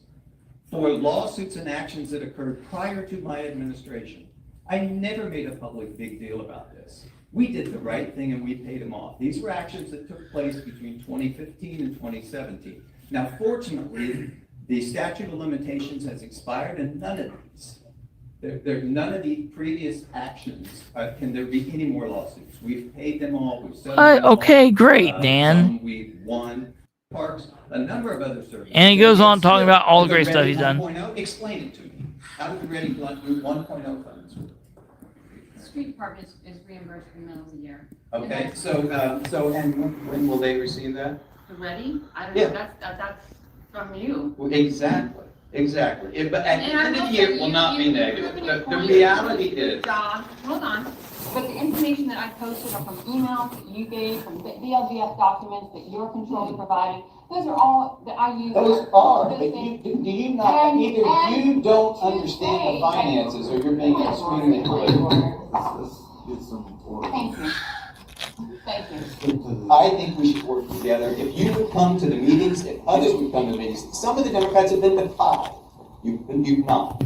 Speaker 13: for lawsuits and actions that occurred prior to my administration. I never made a public big deal about this. We did the right thing and we paid them off. These were actions that took place between 2015 and 2017. Now, fortunately, the statute of limitations has expired and none of these, none of the previous actions, can there be any more lawsuits? We've paid them all, we've settled them all.
Speaker 2: Okay, great, Dan.
Speaker 13: Some we've won, parks, a number of other services.
Speaker 2: And he goes on talking about all the
Speaker 13: The
Speaker 2: great stuff
Speaker 13: Ready
Speaker 2: he's done.
Speaker 13: 1.0, explain it to me. How did the Ready 1.0 funds work?
Speaker 8: The street department is reimbursed in the middle of the year.
Speaker 13: Okay, so and when will they receive that?
Speaker 8: The ready? I don't
Speaker 13: Yeah.
Speaker 8: know, that's from you.
Speaker 13: Well, exactly. But at the
Speaker 8: And I
Speaker 13: end of
Speaker 8: will
Speaker 13: the year,
Speaker 8: say
Speaker 13: it will
Speaker 8: you-
Speaker 13: not be
Speaker 8: you've
Speaker 13: negative.
Speaker 8: proven your
Speaker 13: The
Speaker 8: point.
Speaker 13: reality
Speaker 8: You've done a
Speaker 13: is,
Speaker 8: good job. Hold on, but the information that I posted are from emails that you gave, from BLGF documents that your controller provided. Those are all that I use.
Speaker 13: those are,
Speaker 8: Those
Speaker 13: but you,
Speaker 8: things.
Speaker 13: do you not,
Speaker 8: And-
Speaker 13: either
Speaker 8: and
Speaker 13: you don't
Speaker 8: to
Speaker 13: understand
Speaker 8: say
Speaker 13: the finances or you're being extremely political.
Speaker 14: Let's get some order.
Speaker 8: Thank you. Thank you.
Speaker 13: I think we should work together. If you would come to the meetings, if others would come to the meetings, some of the Democrats have been to 5. You've not.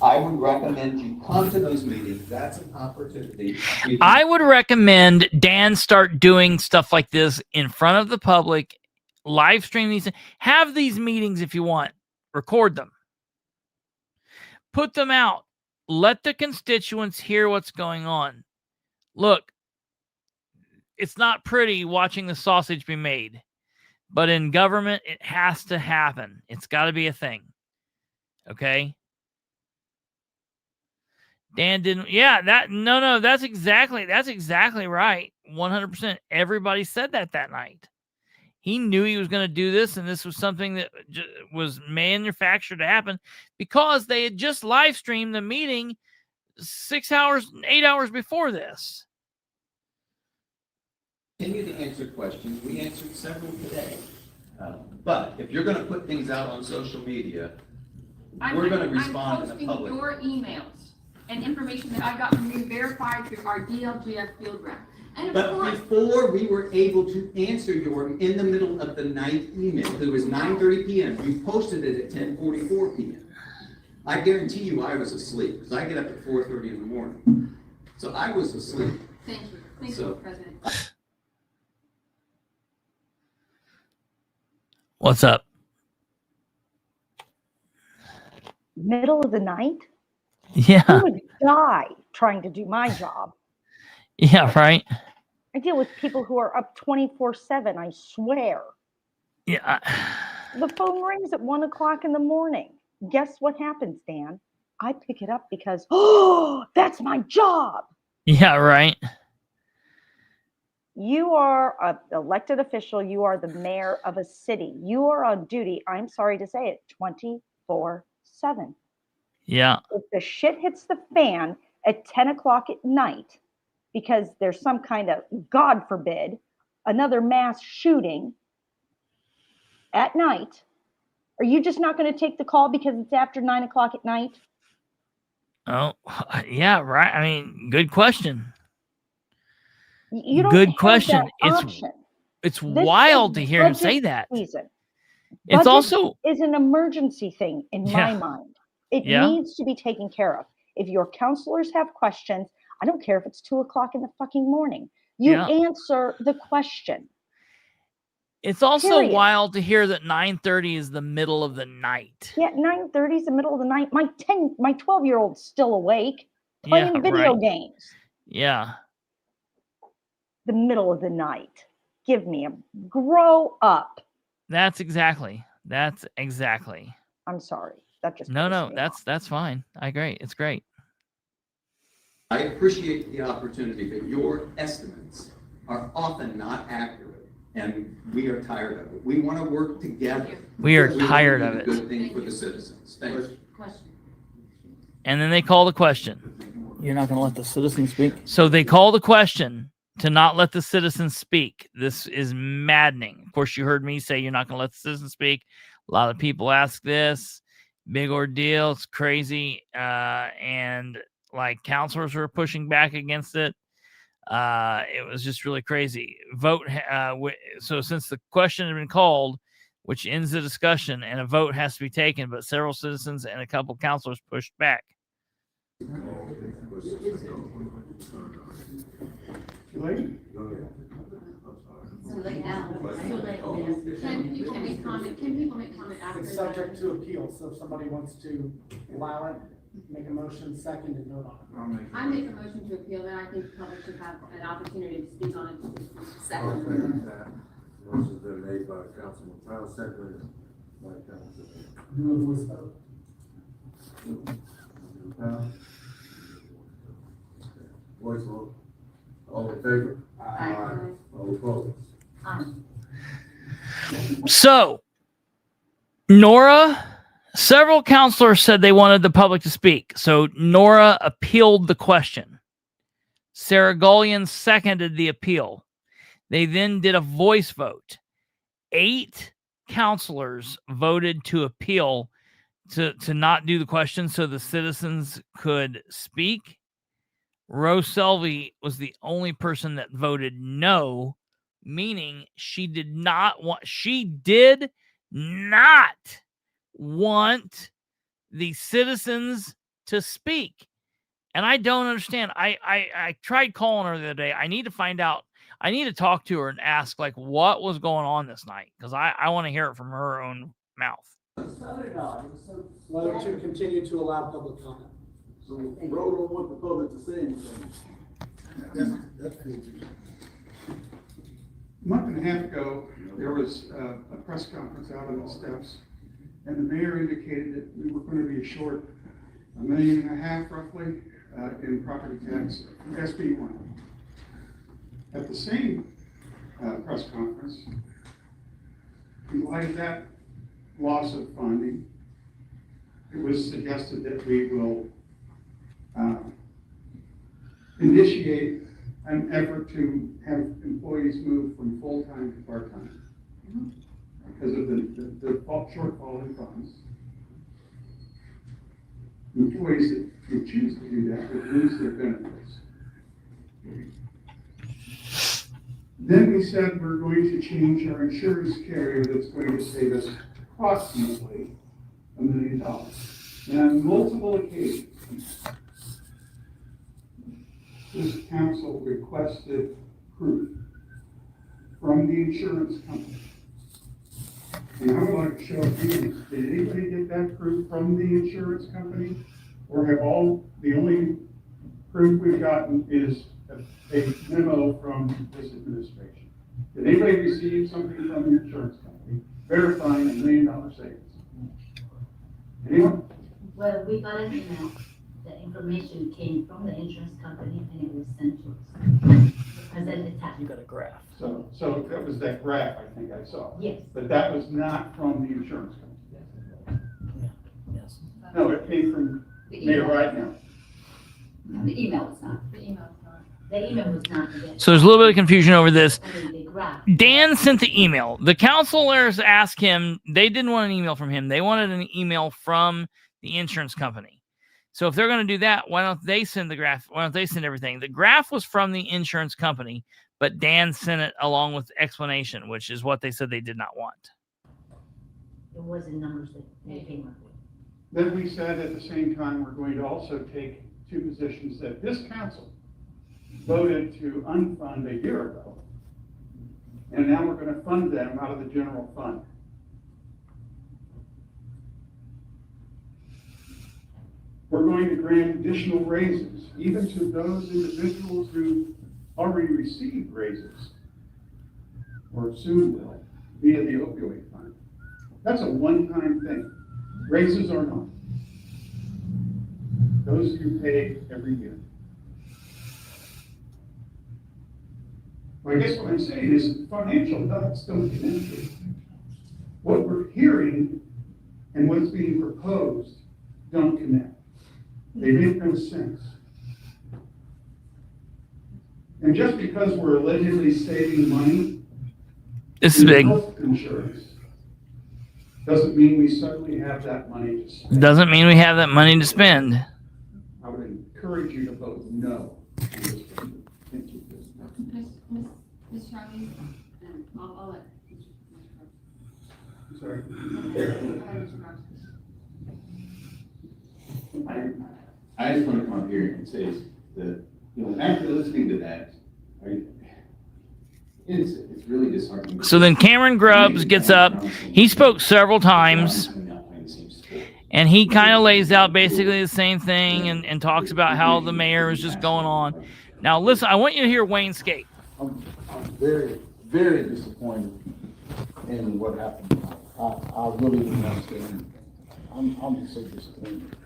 Speaker 13: I would recommend you come to those meetings. That's an opportunity.
Speaker 2: I would recommend Dan start doing stuff like this in front of the public, live stream these, have these meetings if you want, record them, put them out, let the constituents hear what's going on. Look, it's not pretty watching the sausage be made, but in government, it has to happen. It's got to be a thing. Okay? Dan didn't. Yeah, that's exactly right. 100%. Everybody said that night. He knew he was going to do this, and this was something that was manufactured to happen because they had just live streamed the meeting 8 hours before this.
Speaker 13: Continue to answer questions. We answered several today. But if you're going to put things out on social media, we're going to respond in the public.
Speaker 8: I'm posting your emails and information that I got from you verified through our DLGF field rep. And of
Speaker 13: But
Speaker 8: course,
Speaker 13: before we were able to answer your in the middle of the night email, it was 9:30 p.m. You posted it at 10:44 p.m. I guarantee you I was asleep because I get up at 4:30 in the morning. So I was asleep.
Speaker 8: thank you. Thank you, President.
Speaker 2: What's up?
Speaker 4: Middle of the night?
Speaker 2: Yeah.
Speaker 4: I would die trying to do my job.
Speaker 2: Yeah, right.
Speaker 4: I deal with people who are up 24/7, I swear.
Speaker 2: Yeah.
Speaker 4: The phone rings at 1 o'clock in the morning. Guess what happens, Dan? I pick it up because, oh, that's my job.
Speaker 2: Yeah, right.
Speaker 4: You are an elected official. You are the mayor of a city. You are on duty, I'm sorry to say it, 24/7.
Speaker 2: Yeah.
Speaker 4: If the shit hits the fan at 10 o'clock at night, because there's some kind of, God forbid, another mass shooting at night, are you just not going to take the call because it's after 9 o'clock at night?
Speaker 2: Oh, yeah, right. I mean, good question.
Speaker 4: You don't
Speaker 2: Good
Speaker 4: have
Speaker 2: question.
Speaker 4: that option.
Speaker 2: It's
Speaker 4: This
Speaker 2: wild
Speaker 4: is
Speaker 2: to hear him
Speaker 4: budget
Speaker 2: say that.
Speaker 4: season.
Speaker 2: It's
Speaker 4: Budget
Speaker 2: also
Speaker 4: is an emergency thing in my
Speaker 2: Yeah.
Speaker 4: mind. It
Speaker 2: Yeah.
Speaker 4: needs to be taken care of. If your counselors have questions, I don't care if it's 2 o'clock in the fucking morning. You
Speaker 2: Yeah.
Speaker 4: answer the question.
Speaker 2: It's also
Speaker 4: Period.
Speaker 2: wild to hear that 9:30 is the middle of the night.
Speaker 4: Yeah, 9:30 is the middle of the night. My 12-year-old's still awake playing
Speaker 2: Yeah,
Speaker 4: video
Speaker 2: right.
Speaker 4: games.
Speaker 2: Yeah.
Speaker 4: The middle of the night. Give me a grow up.
Speaker 2: That's exactly.
Speaker 4: I'm sorry. That just
Speaker 2: No,
Speaker 4: pissed
Speaker 2: no,
Speaker 4: me
Speaker 2: that's fine. I agree. It's great.
Speaker 13: I appreciate the opportunity, but your estimates are often not accurate, and we are tired of it. We want to work together.
Speaker 2: We are
Speaker 13: because we
Speaker 2: tired
Speaker 13: want
Speaker 2: of
Speaker 13: to do
Speaker 2: it.
Speaker 13: a good thing for the citizens. Thank you.
Speaker 2: And then they call the question.
Speaker 16: You're not going to let the citizens speak?
Speaker 2: So they call the question to not let the citizens speak. This is maddening. Of course, you heard me say you're not going to let the citizens speak. A lot of people ask this. Big ordeal. It's crazy. And like counselors were pushing back against it. It was just really crazy. So since the question had been called, which ends the discussion, and a vote has to be taken, but several citizens and a couple counselors pushed back.
Speaker 8: Can people make comment after?
Speaker 11: It's subject to appeal, so if somebody wants to allow it, make a motion, second, and vote on it.
Speaker 8: I make a motion to appeal, then I think the public should have an opportunity to speak on it.
Speaker 10: I'll
Speaker 8: Second.
Speaker 10: second that. Motion's been made by Councilman Powell, seconded by Councilman
Speaker 11: Do a voice vote.
Speaker 10: Powell. Voice vote. All in favor? Aye. All opposed?
Speaker 2: So, Nora, several counselors said they wanted the public to speak. So Nora appealed the question. Sarah Gullion seconded the appeal. They then did a voice vote. 8 counselors voted to appeal to not do the question so the citizens could speak. Rose Selvey was the only person that voted no, meaning she did not want the citizens to speak. And I don't understand. I tried calling her the other day. I need to find out. I need to talk to her and ask, like, what was going on this night? Because I want to hear it from her own mouth.
Speaker 11: Letter to continue to allow public comment.
Speaker 14: So Roe don't want the public to say anything. That's
Speaker 6: A month and a half ago, there was a press conference out on the steps, and the mayor indicated that we were going to be short $1.5 million roughly in property tax SB1. At the same press conference, in light of that loss of funding, it was suggested that we will initiate an effort to have employees move from full-time to part-time because of the shortfall in funds. Employees that who choose to do that would lose their benefits. Then we said we're going to change our insurance carrier that's going to save us approximately $1 million. And on multiple occasions, this council requested proof from the insurance company. And I would like to show of hands. Did anybody get that proof from the insurance company? Or have the only proof we've gotten is a memo from this administration? Did anybody receive something from the insurance company verifying $1 million savings? Anyone?
Speaker 9: Well, we got an email. The information came from the insurance company and it was sent to us. Presented tax.
Speaker 16: You got a graph.
Speaker 6: So that was that graph I think I saw.
Speaker 9: Yes.
Speaker 6: But that was not from the insurance company.
Speaker 16: Yes.
Speaker 6: No, it came from Mayor right now.
Speaker 9: The email was not. The email was not.
Speaker 2: So there's a little bit of confusion over this.
Speaker 9: The graph.
Speaker 2: Dan sent the email. The counselors asked him, they didn't want an email from him. They wanted an email from the insurance company. So if they're going to do that, why don't they send the graph? Why don't they send everything? The graph was from the insurance company, but Dan sent it along with explanation, which is what they said they did not want.
Speaker 9: It wasn't numbers that they came up with.
Speaker 6: Then we said at the same time, we're going to also take 2 positions that this council voted to unfund a year ago. And now we're going to fund them out of the general fund. We're going to grant additional raises, even to those individuals who already received raises or soon will via the opioid fund. That's a one-time thing. Raises are not. Those you pay every year. Well, I guess what I'm saying is financial dots don't connect it. What we're hearing and what's being proposed don't connect. They make no sense. And just because we're allegedly saving money
Speaker 2: This is
Speaker 6: in
Speaker 2: big.
Speaker 6: health insurance doesn't mean we suddenly have that money to spend.
Speaker 2: Doesn't mean we have that money to spend.
Speaker 6: I would encourage you to vote no on this one. Thank you.
Speaker 8: Ms. Sharkey, and I'll let.
Speaker 6: Sorry.
Speaker 12: I just want to come up here and say that, after listening to that, it's really disheartening.
Speaker 2: So then Cameron Grubbs gets up. He spoke several times, and he kind of lays out basically the same thing and talks about how the mayor is just going on. Now, listen, I want you to hear Wayne Skate.
Speaker 14: I'm very, very disappointed in what happened. I really didn't understand. I'm just so disappointed.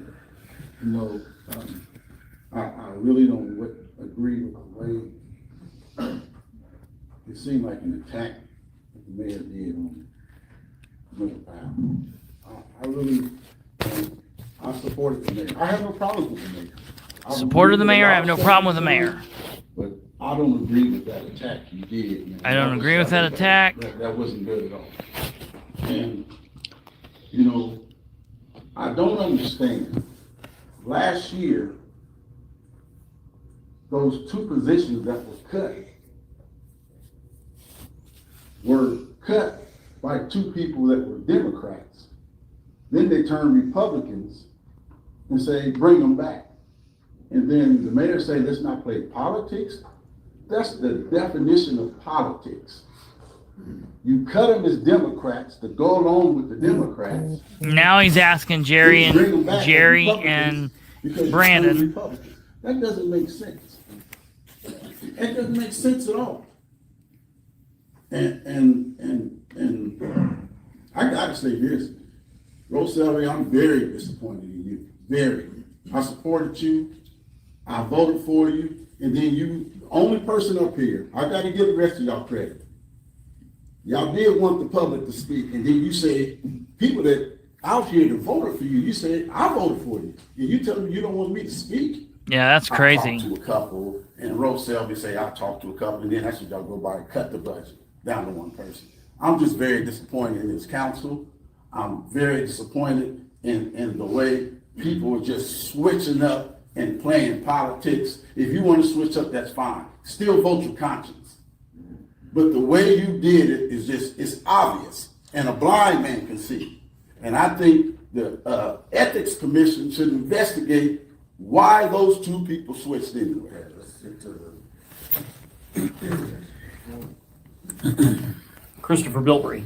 Speaker 14: I really don't agree with the way it seemed like an attack that the mayor did on Miller Powell. I really, I supported the mayor. I have no problem with the mayor.
Speaker 2: Supported the mayor. I have no problem with the mayor.
Speaker 14: But I don't agree with that attack you did. Man.
Speaker 2: I don't agree with that attack.
Speaker 14: That wasn't good at all. And, I don't understand. Last year, those two positions that was cut were cut by two people that were Democrats. Then they turned Republicans and say, bring them back. And then the mayor say, let's not play politics. That's the definition of politics. You cut them as Democrats to go along with the Democrats.
Speaker 2: Now he's asking Jerry and Brandon.
Speaker 14: That doesn't make sense. It doesn't make sense at all. And I gotta say this, Roselli, I'm very disappointed in you. Very. I supported you. I voted for you. And then you, the only person up here, I gotta give the rest of y'all credit. Y'all did want the public to speak, and then you say, people that out here that voted for you, you said, I voted for you. And you tell me you don't want me to speak?
Speaker 2: Yeah, that's crazy.
Speaker 14: I talked to a couple, and Rose Selby say, I talked to a couple, and then that's what y'all go by and cut the budget down to one person. I'm just very disappointed in this council. I'm very disappointed in the way people are just switching up and playing politics. If you want to switch up, that's fine. Still vote your conscience. But the way you did it is just, it's obvious, and a blind man can see. And I think the Ethics Commission should investigate why those two people switched anyway.
Speaker 16: Kristopher Bilbrey.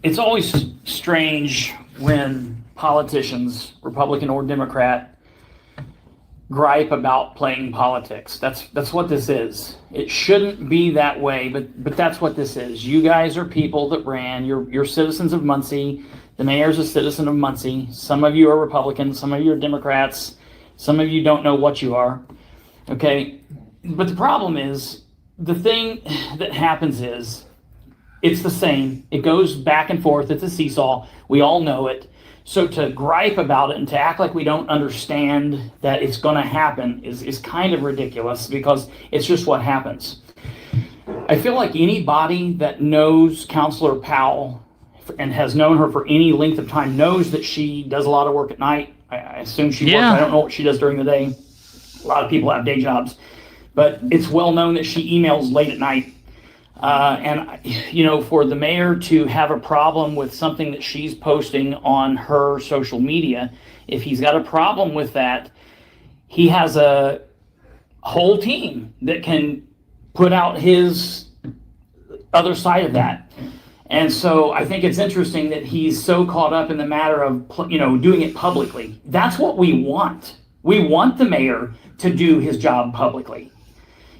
Speaker 16: It's always strange when politicians, Republican or Democrat, gripe about playing politics. That's what this is. It shouldn't be that way, but that's what this is. You guys are people that ran. You're citizens of Muncie. The mayor's a citizen of Muncie. Some of you are Republicans. Some of you are Democrats. Some of you don't know what you are. Okay, but the problem is, the thing that happens is, it's the same. It goes back and forth. It's a seesaw. We all know it. So to gripe about it and to act like we don't understand that it's going to happen is kind of ridiculous, because it's just what happens. I feel like anybody that knows Councilor Powell and has known her for any length of time knows that she does a lot of work at night. I assume she works. I don't know what she does during the day. A lot of people have day jobs. But it's well known that she emails late at night. And for the mayor to have a problem with something that she's posting on her social media, if he's got a problem with that, he has a whole team that can put out his other side of that. And so I think it's interesting that he's so caught up in the matter of, doing it publicly. That's what we want. We want the mayor to do his job publicly.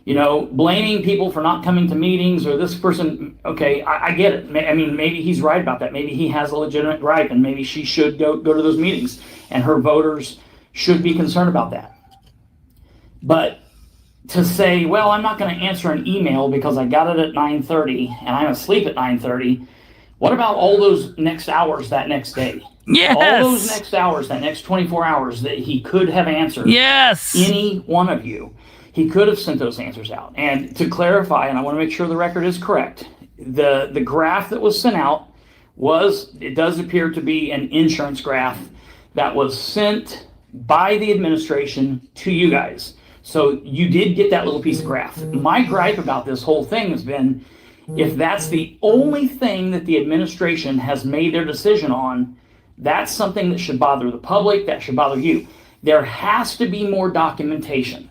Speaker 16: Blaming people for not coming to meetings, or this person, okay, I get it. I mean, maybe he's right about that. Maybe he has a legitimate gripe, and maybe she should go to those meetings, and her voters should be concerned about that. But to say, well, I'm not going to answer an email because I got it at 9:30 and I'm asleep at 9:30. What about all those next hours that next day?
Speaker 2: Yes.
Speaker 16: All those next hours, that next 24 hours that he could have answered.
Speaker 2: Yes.
Speaker 16: Any one of you. He could have sent those answers out. And to clarify, and I want to make sure the record is correct, the graph that was sent out it does appear to be an insurance graph that was sent by the administration to you guys. So you did get that little piece of graph. My gripe about this whole thing has been, if that's the only thing that the administration has made their decision on, that's something that should bother the public, that should bother you. There has to be more documentation.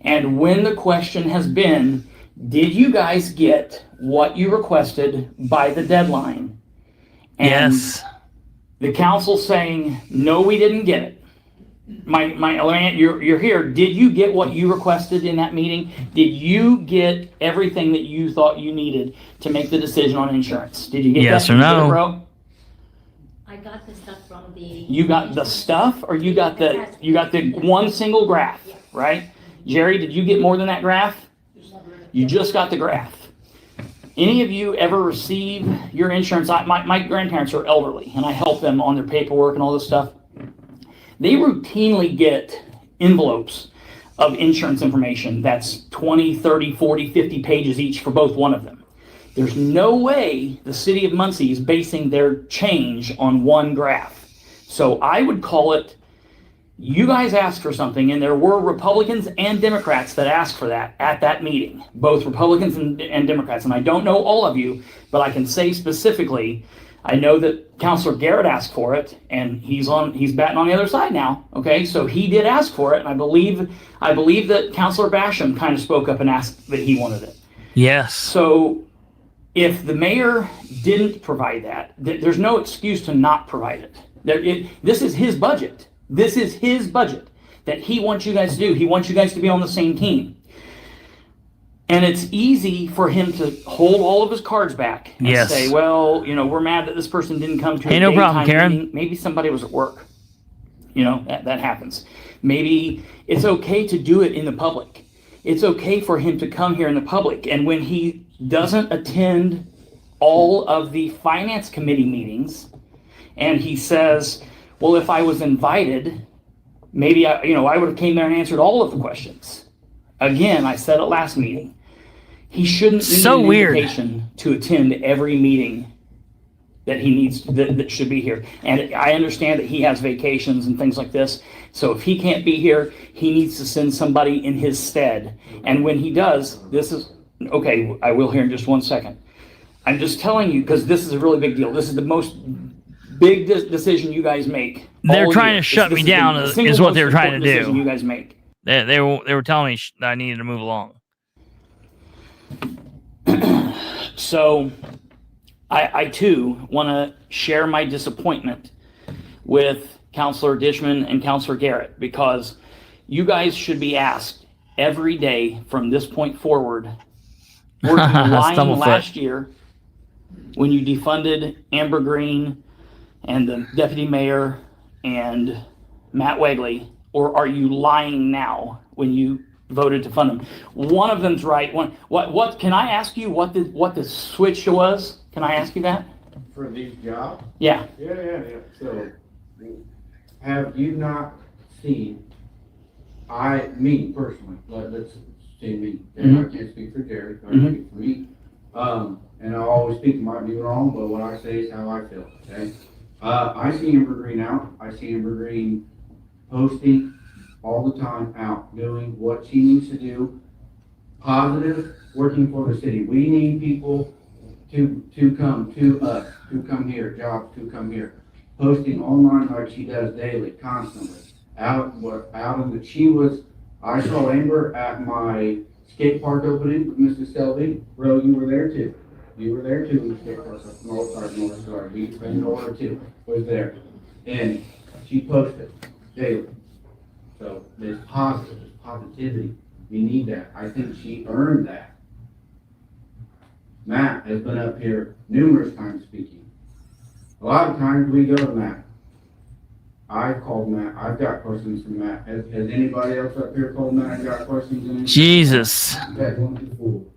Speaker 16: And when the question has been, did you guys get what you requested by the deadline? And
Speaker 2: yes.
Speaker 16: The council saying, no, we didn't get it. You're here. Did you get what you requested in that meeting? Did you get everything that you thought you needed to make the decision on insurance? Did you get
Speaker 2: yes
Speaker 16: that?
Speaker 2: Or no?
Speaker 16: Bro?
Speaker 9: I got the stuff from the.
Speaker 16: You got the stuff, or you got the one single graph, right? Jerry, did you get more than that graph? You just got the graph. Any of you ever receive your insurance? My grandparents are elderly, and I help them on their paperwork and all this stuff. They routinely get envelopes of insurance information that's 20, 30, 40, 50 pages each for both one of them. There's no way the City of Muncie is basing their change on one graph. So I would call it, you guys asked for something, and there were Republicans and Democrats that asked for that at that meeting, both Republicans and Democrats. And I don't know all of you, but I can say specifically, I know that Councilor Garrett asked for it, and he's batting on the other side now. Okay, so he did ask for it, and I believe that Councilor Basham kind of spoke up and asked that he wanted it.
Speaker 2: Yes.
Speaker 16: So if the mayor didn't provide that, there's no excuse to not provide it. This is his budget. This is his budget that he wants you guys to do. He wants you guys to be on the same team. And it's easy for him to hold all of his cards back and say, well, we're mad that this person didn't come to a
Speaker 2: no problem, Karen.
Speaker 16: meeting. Maybe somebody was at work. That happens. Maybe it's okay to do it in the public. It's okay for him to come here in the public. And when he doesn't attend all of the finance committee meetings and he says, well, if I was invited, maybe I would have came there and answered all of the questions. Again, I said it last meeting. He shouldn't need an invitation to attend every meeting that he needs that should be here. And I understand that he has vacations and things like this. So if he can't be here, he needs to send somebody in his stead. And when he does, this is okay. I will here in just 1 second. I'm just telling you because this is a really big deal. This is the most big decision you guys make.
Speaker 2: They're trying to shut me down. Is what they were trying to do.
Speaker 16: You guys make.
Speaker 2: They were telling me that I needed to move along.
Speaker 16: So I too want to share my disappointment with Councilor Dishman and Councilor Garrett, because you guys should be asked every day from this point forward, were you lying last year when you defunded Amber Green and the deputy mayor and Matt Wegley, or are you lying now when you voted to fund them? One of them's right. What can I ask you what the switch was? Can I ask you that?
Speaker 10: For these jobs?
Speaker 16: Yeah.
Speaker 10: Yeah. So, have you not seen, me personally, let's say me, and I can't speak for Jerry, I can speak for me, and I always speak, might be wrong, but what I say is how I feel, okay? I see Amber Green out, I see Amber Green posting all the time out, doing what she needs to do, positive, working for the city. We need people to come to us, to come here, jobs to come here. Posting online like she does daily, constantly. I saw Amber at my skate park opening with Mr. Selby. Bro, you were there too. You were there too in the skate park. North Star. We spent order too. Was there. And she posted daily. So there's positivity. We need that. I think she earned that. Matt has been up here numerous times speaking. A lot of times we go to Matt. I called Matt. I've got questions from Matt. Has anybody else up here called Matt and got questions? In
Speaker 2: Jesus.
Speaker 10: Okay.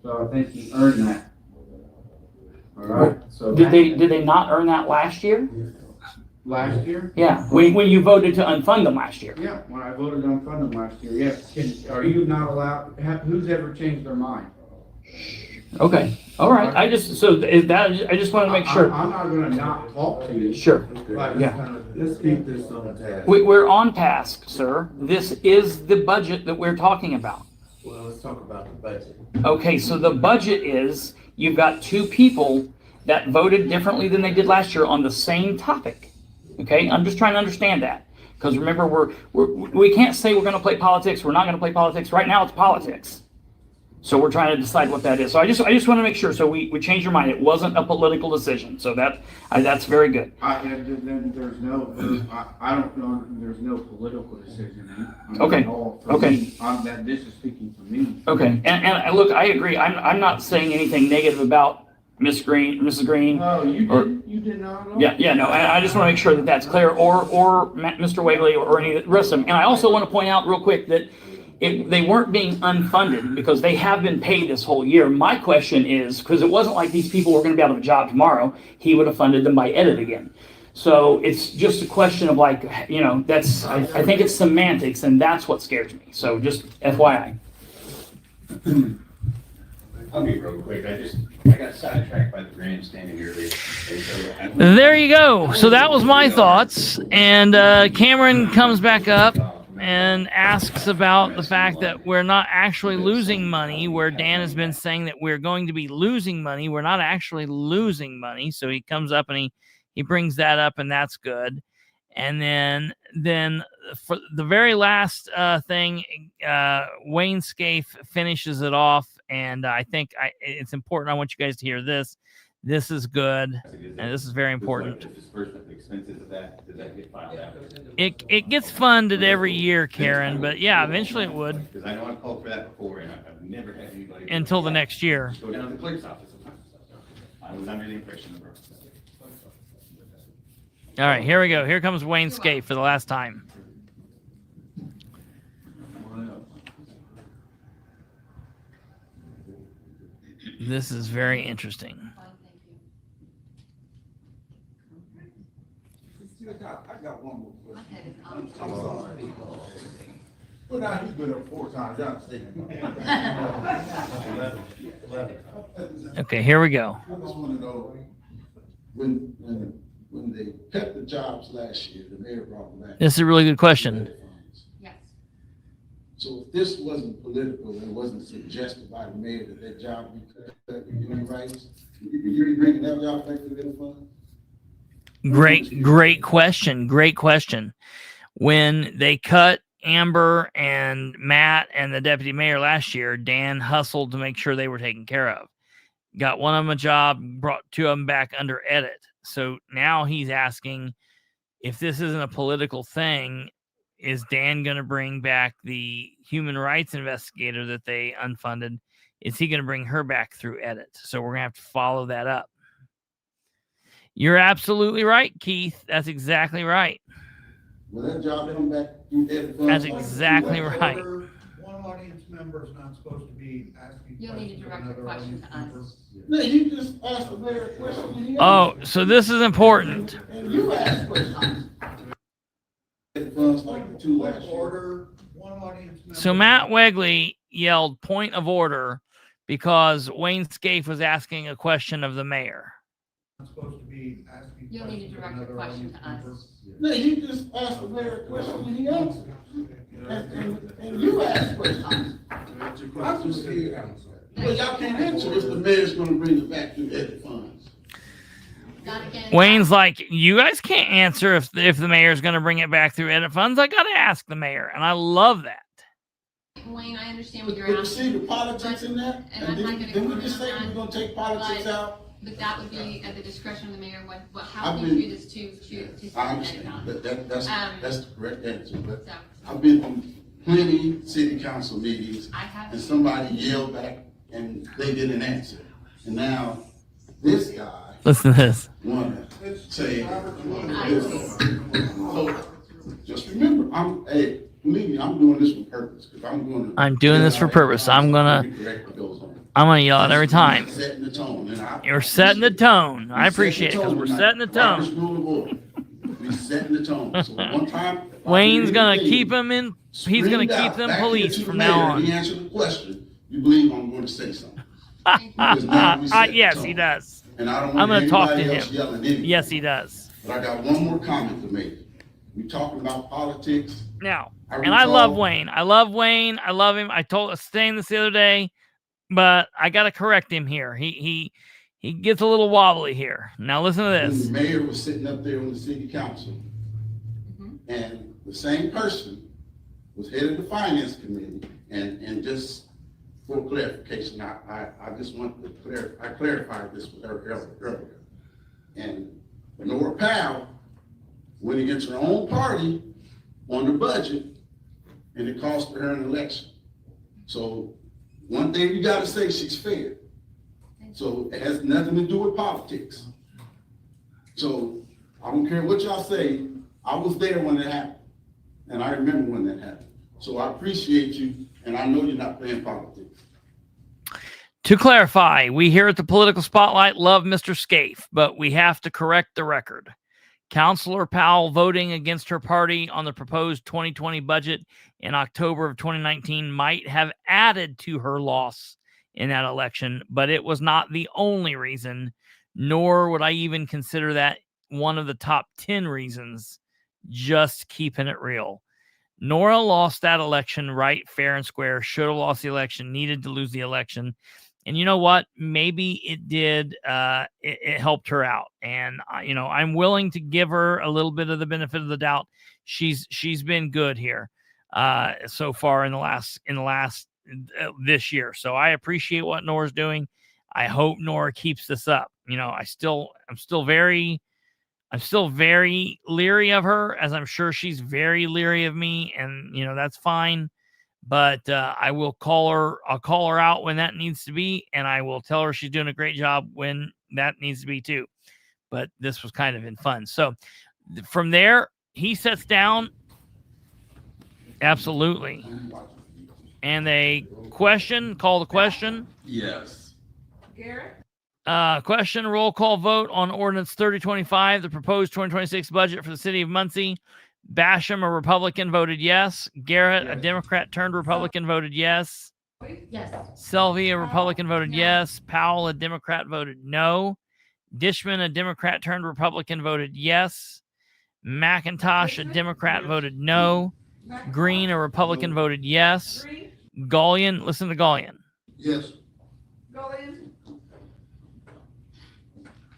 Speaker 10: So I think he earned that. All right. So
Speaker 16: Did they not earn that last year?
Speaker 10: last year?
Speaker 16: Yeah, when you voted to unfund them last year.
Speaker 10: Yeah, when I voted on funding last year, yes. Are you not allowed, who's ever changed their mind?
Speaker 16: Okay, all right. I just want to make sure.
Speaker 10: I'm not gonna not talk to you.
Speaker 16: Sure.
Speaker 10: Yeah. Let's keep this on task.
Speaker 16: We're on task, sir. This is the budget that we're talking about.
Speaker 10: Well, let's talk about the budget.
Speaker 16: Okay, so the budget is, you've got two people that voted differently than they did last year on the same topic. Okay, I'm just trying to understand that. Because remember, we can't say we're gonna play politics, we're not gonna play politics. Right now, it's politics. So we're trying to decide what that is. So I just want to make sure. So we changed your mind. It wasn't a political decision. So that's very good.
Speaker 10: There's no, I don't know, there's no political decision.
Speaker 16: Okay. Okay.
Speaker 10: This is speaking for me.
Speaker 16: Okay. And look, I agree. I'm not saying anything negative about Mrs. Green.
Speaker 10: Oh, you did not know?
Speaker 16: Yeah, no. I just want to make sure that that's clear, or Mr. Wagley, or any of the rest of them. And I also want to point out real quick that they weren't being unfunded because they have been paid this whole year. My question is, because it wasn't like these people were going to be out of a job tomorrow, he would have funded them by edit again. So it's just a question of I think it's semantics, and that's what scares me. So just FYI.
Speaker 12: I'll be real quick. I got sidetracked by the grandstanding earlier.
Speaker 2: There you go. So that was my thoughts. And Cameron comes back up and asks about the fact that we're not actually losing money, where Dan has been saying that we're going to be losing money. We're not actually losing money. So he comes up and he brings that up, and that's good. And then for the very last thing, Wayne Scaife finishes it off, and I think it's important. I want you guys to hear this. This is good, and this is very important. It gets funded every year, Karen, but yeah, eventually it would.
Speaker 12: Because I know I've called for that before, and I've never had anybody
Speaker 2: until the next year.
Speaker 12: Go down to the clerk's office sometimes. I was under the impression of
Speaker 2: All right, here we go. Here comes Wayne Scaife for the last time. This is very interesting.
Speaker 14: I got one more question. I'm sorry. Well, now he's been up 4 times.
Speaker 2: Okay, here we go.
Speaker 14: I just want to know, when they cut the jobs last year, the mayor brought them back.
Speaker 2: This is a really good question.
Speaker 8: Yes.
Speaker 14: So if this wasn't political, and it wasn't suggested by the mayor that job be cut, human rights, you be bringing that job back to the fund?
Speaker 2: Great question. Great question. When they cut Amber and Matt and the deputy mayor last year, Dan hustled to make sure they were taken care of. Got one of them a job, brought 2 of them back under edit. So now he's asking, if this isn't a political thing, is Dan going to bring back the human rights investigator that they unfunded? Is he going to bring her back through edit? So we're going to have to follow that up. You're absolutely right, Keith. That's exactly right.
Speaker 14: Will that job come back through edit?
Speaker 2: That's exactly right.
Speaker 6: One audience member is not supposed to be asking.
Speaker 8: You'll need to direct the question to us.
Speaker 14: No, you just asked the mayor a question. And he
Speaker 2: Oh,
Speaker 14: answered.
Speaker 2: so this is important.
Speaker 14: And you asked questions. Funds like the 2 last year.
Speaker 2: So Matt Wegley yelled point of order because Wayne Scaife was asking a question of the mayor.
Speaker 6: Supposed to be asking.
Speaker 8: You'll need to direct the question to us.
Speaker 14: No, you just asked the mayor a question and he answered. And you asked questions. I'm just saying. Well, y'all can't answer if the mayor's gonna bring it back to edit funds.
Speaker 8: Not again.
Speaker 2: Wayne's like, you guys can't answer if the mayor's going to bring it back through edit funds. I got to ask the mayor, and I love that.
Speaker 8: Wayne, I understand what you're
Speaker 14: But you
Speaker 8: asking.
Speaker 14: see the politics in that?
Speaker 8: And I'm not gonna
Speaker 14: Didn't we just
Speaker 8: comment
Speaker 14: say
Speaker 8: on
Speaker 14: we're gonna take politics
Speaker 8: but-
Speaker 14: out?
Speaker 8: But that would be at the discretion of the mayor, how
Speaker 14: I've
Speaker 8: we
Speaker 14: been-
Speaker 8: do this to set
Speaker 14: I
Speaker 8: that
Speaker 14: understand,
Speaker 8: down.
Speaker 14: but that's the correct answer, but
Speaker 8: So,
Speaker 14: I've been in plenty city council meetings
Speaker 8: I have.
Speaker 14: and somebody yelled back and they didn't answer. And now this guy
Speaker 2: Listen to this.
Speaker 14: wanna say, so Just remember, believe me, I'm doing this for purpose, because
Speaker 2: I'm doing this for purpose. I'm gonna yell it every time.
Speaker 14: Setting the tone.
Speaker 2: You're setting the tone. I appreciate it, because we're setting the
Speaker 14: Robert's
Speaker 2: tone.
Speaker 14: rule of order. We setting the tone. So one time,
Speaker 2: Wayne's gonna keep them in. He's gonna keep them police from now on.
Speaker 14: He answered the question. You believe I'm going to say something? Because now we set the
Speaker 2: Yes,
Speaker 14: tone.
Speaker 2: he does.
Speaker 14: And I don't
Speaker 2: I'm
Speaker 14: want
Speaker 2: gonna talk to
Speaker 14: anybody else
Speaker 2: him.
Speaker 14: yelling anything.
Speaker 2: Yes, he does.
Speaker 14: But I got one more comment to make. We talking about politics.
Speaker 2: Now, and I love Wayne. I love Wayne. I love him. I told Stan this the other day, but I got to correct him here. He gets a little wobbly here. Now listen to
Speaker 14: When
Speaker 2: this.
Speaker 14: the mayor was sitting up there on the city council, and the same person was head of the finance committee, and just for clarification, I just want to I clarified this with her earlier. And Nora Powell went against her own party on the budget, and it cost her an election. So one thing you gotta say, she's fair. So it has nothing to do with politics. So I don't care what y'all say, I was there when it happened, and I remember when that happened. So I appreciate you, and I know you're not playing politics.
Speaker 2: To clarify, we here at the Political Spotlight love Mr. Scaife, but we have to correct the record. Councilor Powell voting against her party on the proposed 2020 budget in October of 2019 might have added to her loss in that election, but it was not the only reason, nor would I even consider that one of the top 10 reasons. Just keeping it real. Nora lost that election right, fair and square, should have lost the election, needed to lose the election. And you know what? Maybe it did. It helped her out, and I'm willing to give her a little bit of the benefit of the doubt. She's been good here so far in the last this year. So I appreciate what Nora's doing. I hope Nora keeps this up. I'm still very leery of her, as I'm sure she's very leery of me, and that's fine. But I will call her. I'll call her out when that needs to be, and I will tell her she's doing a great job when that needs to be too. But this was kind of in fun. So from there, he sits down. Absolutely. And they call the question.
Speaker 5: Yes.
Speaker 2: Question, roll call vote on Ordinance 3025, the proposed 2026 budget for the City of Muncie. Basham, a Republican, voted yes. Garrett, a Democrat turned Republican, voted yes.
Speaker 15: Yes.
Speaker 2: Selvey, a Republican, voted yes. Powell, a Democrat, voted no. Dishman, a Democrat turned Republican, voted yes. McIntosh, a Democrat, voted no. Green, a Republican, voted yes. Gullion, listen to Gullion.
Speaker 7: Yes.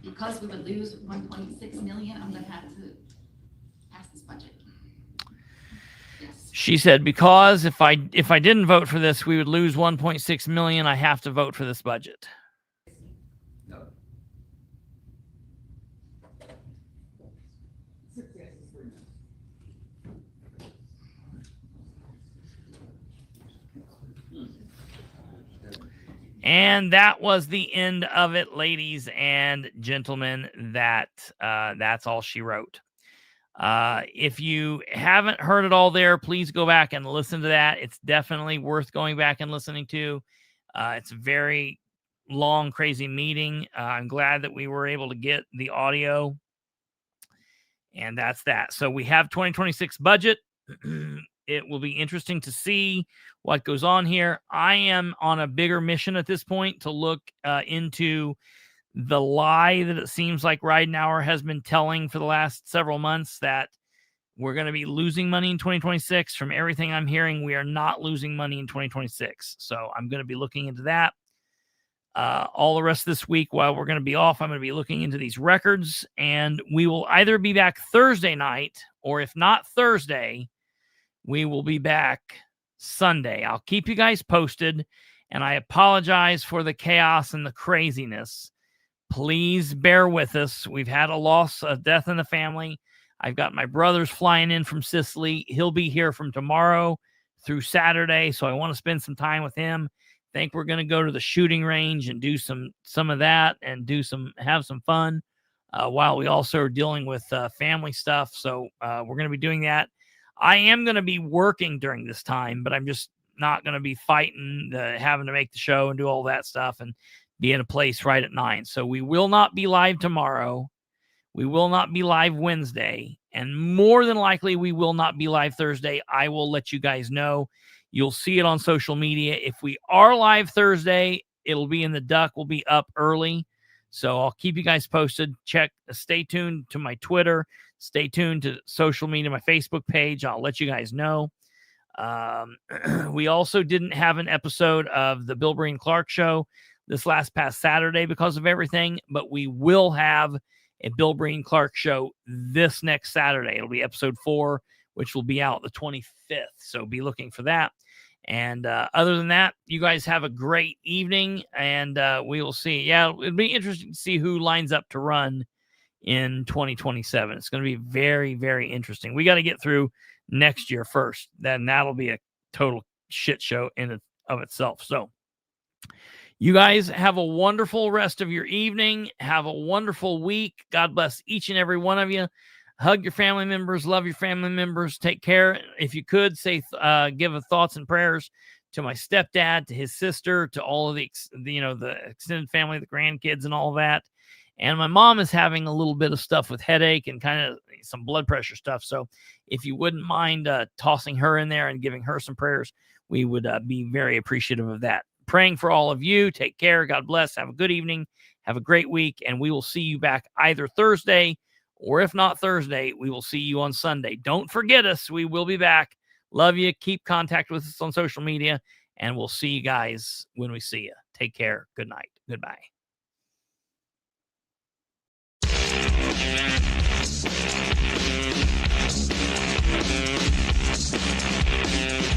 Speaker 9: Because we would lose 1.6 million, I'm gonna have to pass this budget. Yes.
Speaker 2: She said, because if I didn't vote for this, we would lose 1.6 million. I have to vote for this budget.
Speaker 5: No.
Speaker 2: And that was the end of it, ladies and gentlemen. That's all she wrote. If you haven't heard it all there, please go back and listen to that. It's definitely worth going back and listening to. It's a very long, crazy meeting. I'm glad that we were able to get the audio. And that's that. So we have 2026 budget. It will be interesting to see what goes on here. I am on a bigger mission at this point to look into the lie that it seems like Ridenhour has been telling for the last several months, that we're going to be losing money in 2026. From everything I'm hearing, we are not losing money in 2026. So I'm going to be looking into that. All the rest of this week, while we're going to be off, I'm going to be looking into these records, and we will either be back Thursday night, or if not Thursday, we will be back Sunday. I'll keep you guys posted, and I apologize for the chaos and the craziness. Please bear with us. We've had a loss, a death in the family. I've got my brother's flying in from Sicily. He'll be here from tomorrow through Saturday, so I want to spend some time with him. Think we're going to go to the shooting range and do some of that, and have some fun while we also are dealing with family stuff. So we're going to be doing that. I am going to be working during this time, but I'm just not going to be fighting having to make the show and do all that stuff and be in a place right at 9. So we will not be live tomorrow. We will not be live Wednesday. And more than likely, we will not be live Thursday. I will let you guys know. You'll see it on social media. If we are live Thursday, it'll be in the Duck. We'll be up early. So I'll keep you guys posted. Stay tuned to my Twitter. Stay tuned to social media, my Facebook page. I'll let you guys know. We also didn't have an episode of the Bilbrey and Clark show this past Saturday because of everything, but we will have a Bilbrey and Clark show this next Saturday. It'll be episode 4, which will be out the 25th. So be looking for that. And other than that, you guys have a great evening, and we will see. Yeah, it'll be interesting to see who lines up to run in 2027. It's going to be very, very interesting. We got to get through next year first. Then that'll be a total shit show in and of itself. So you guys have a wonderful rest of your evening. Have a wonderful week. God bless each and every one of you. Hug your family members. Love your family members. Take care. If you could, give a thoughts and prayers to my stepdad, to his sister, to all of the extended family, the grandkids and all that. And my mom is having a little bit of stuff with headache and kind of some blood pressure stuff. So if you wouldn't mind tossing her in there and giving her some prayers, we would be very appreciative of that. Praying for all of you. Take care. God bless. Have a good evening. Have a great week. And we will see you back either Thursday, or if not Thursday, we will see you on Sunday. Don't forget us. We will be back. Love you. Keep contact with us on social media. And we'll see you guys when we see you. Take care. Good night. Goodbye.
Speaker 17: We'll be right back.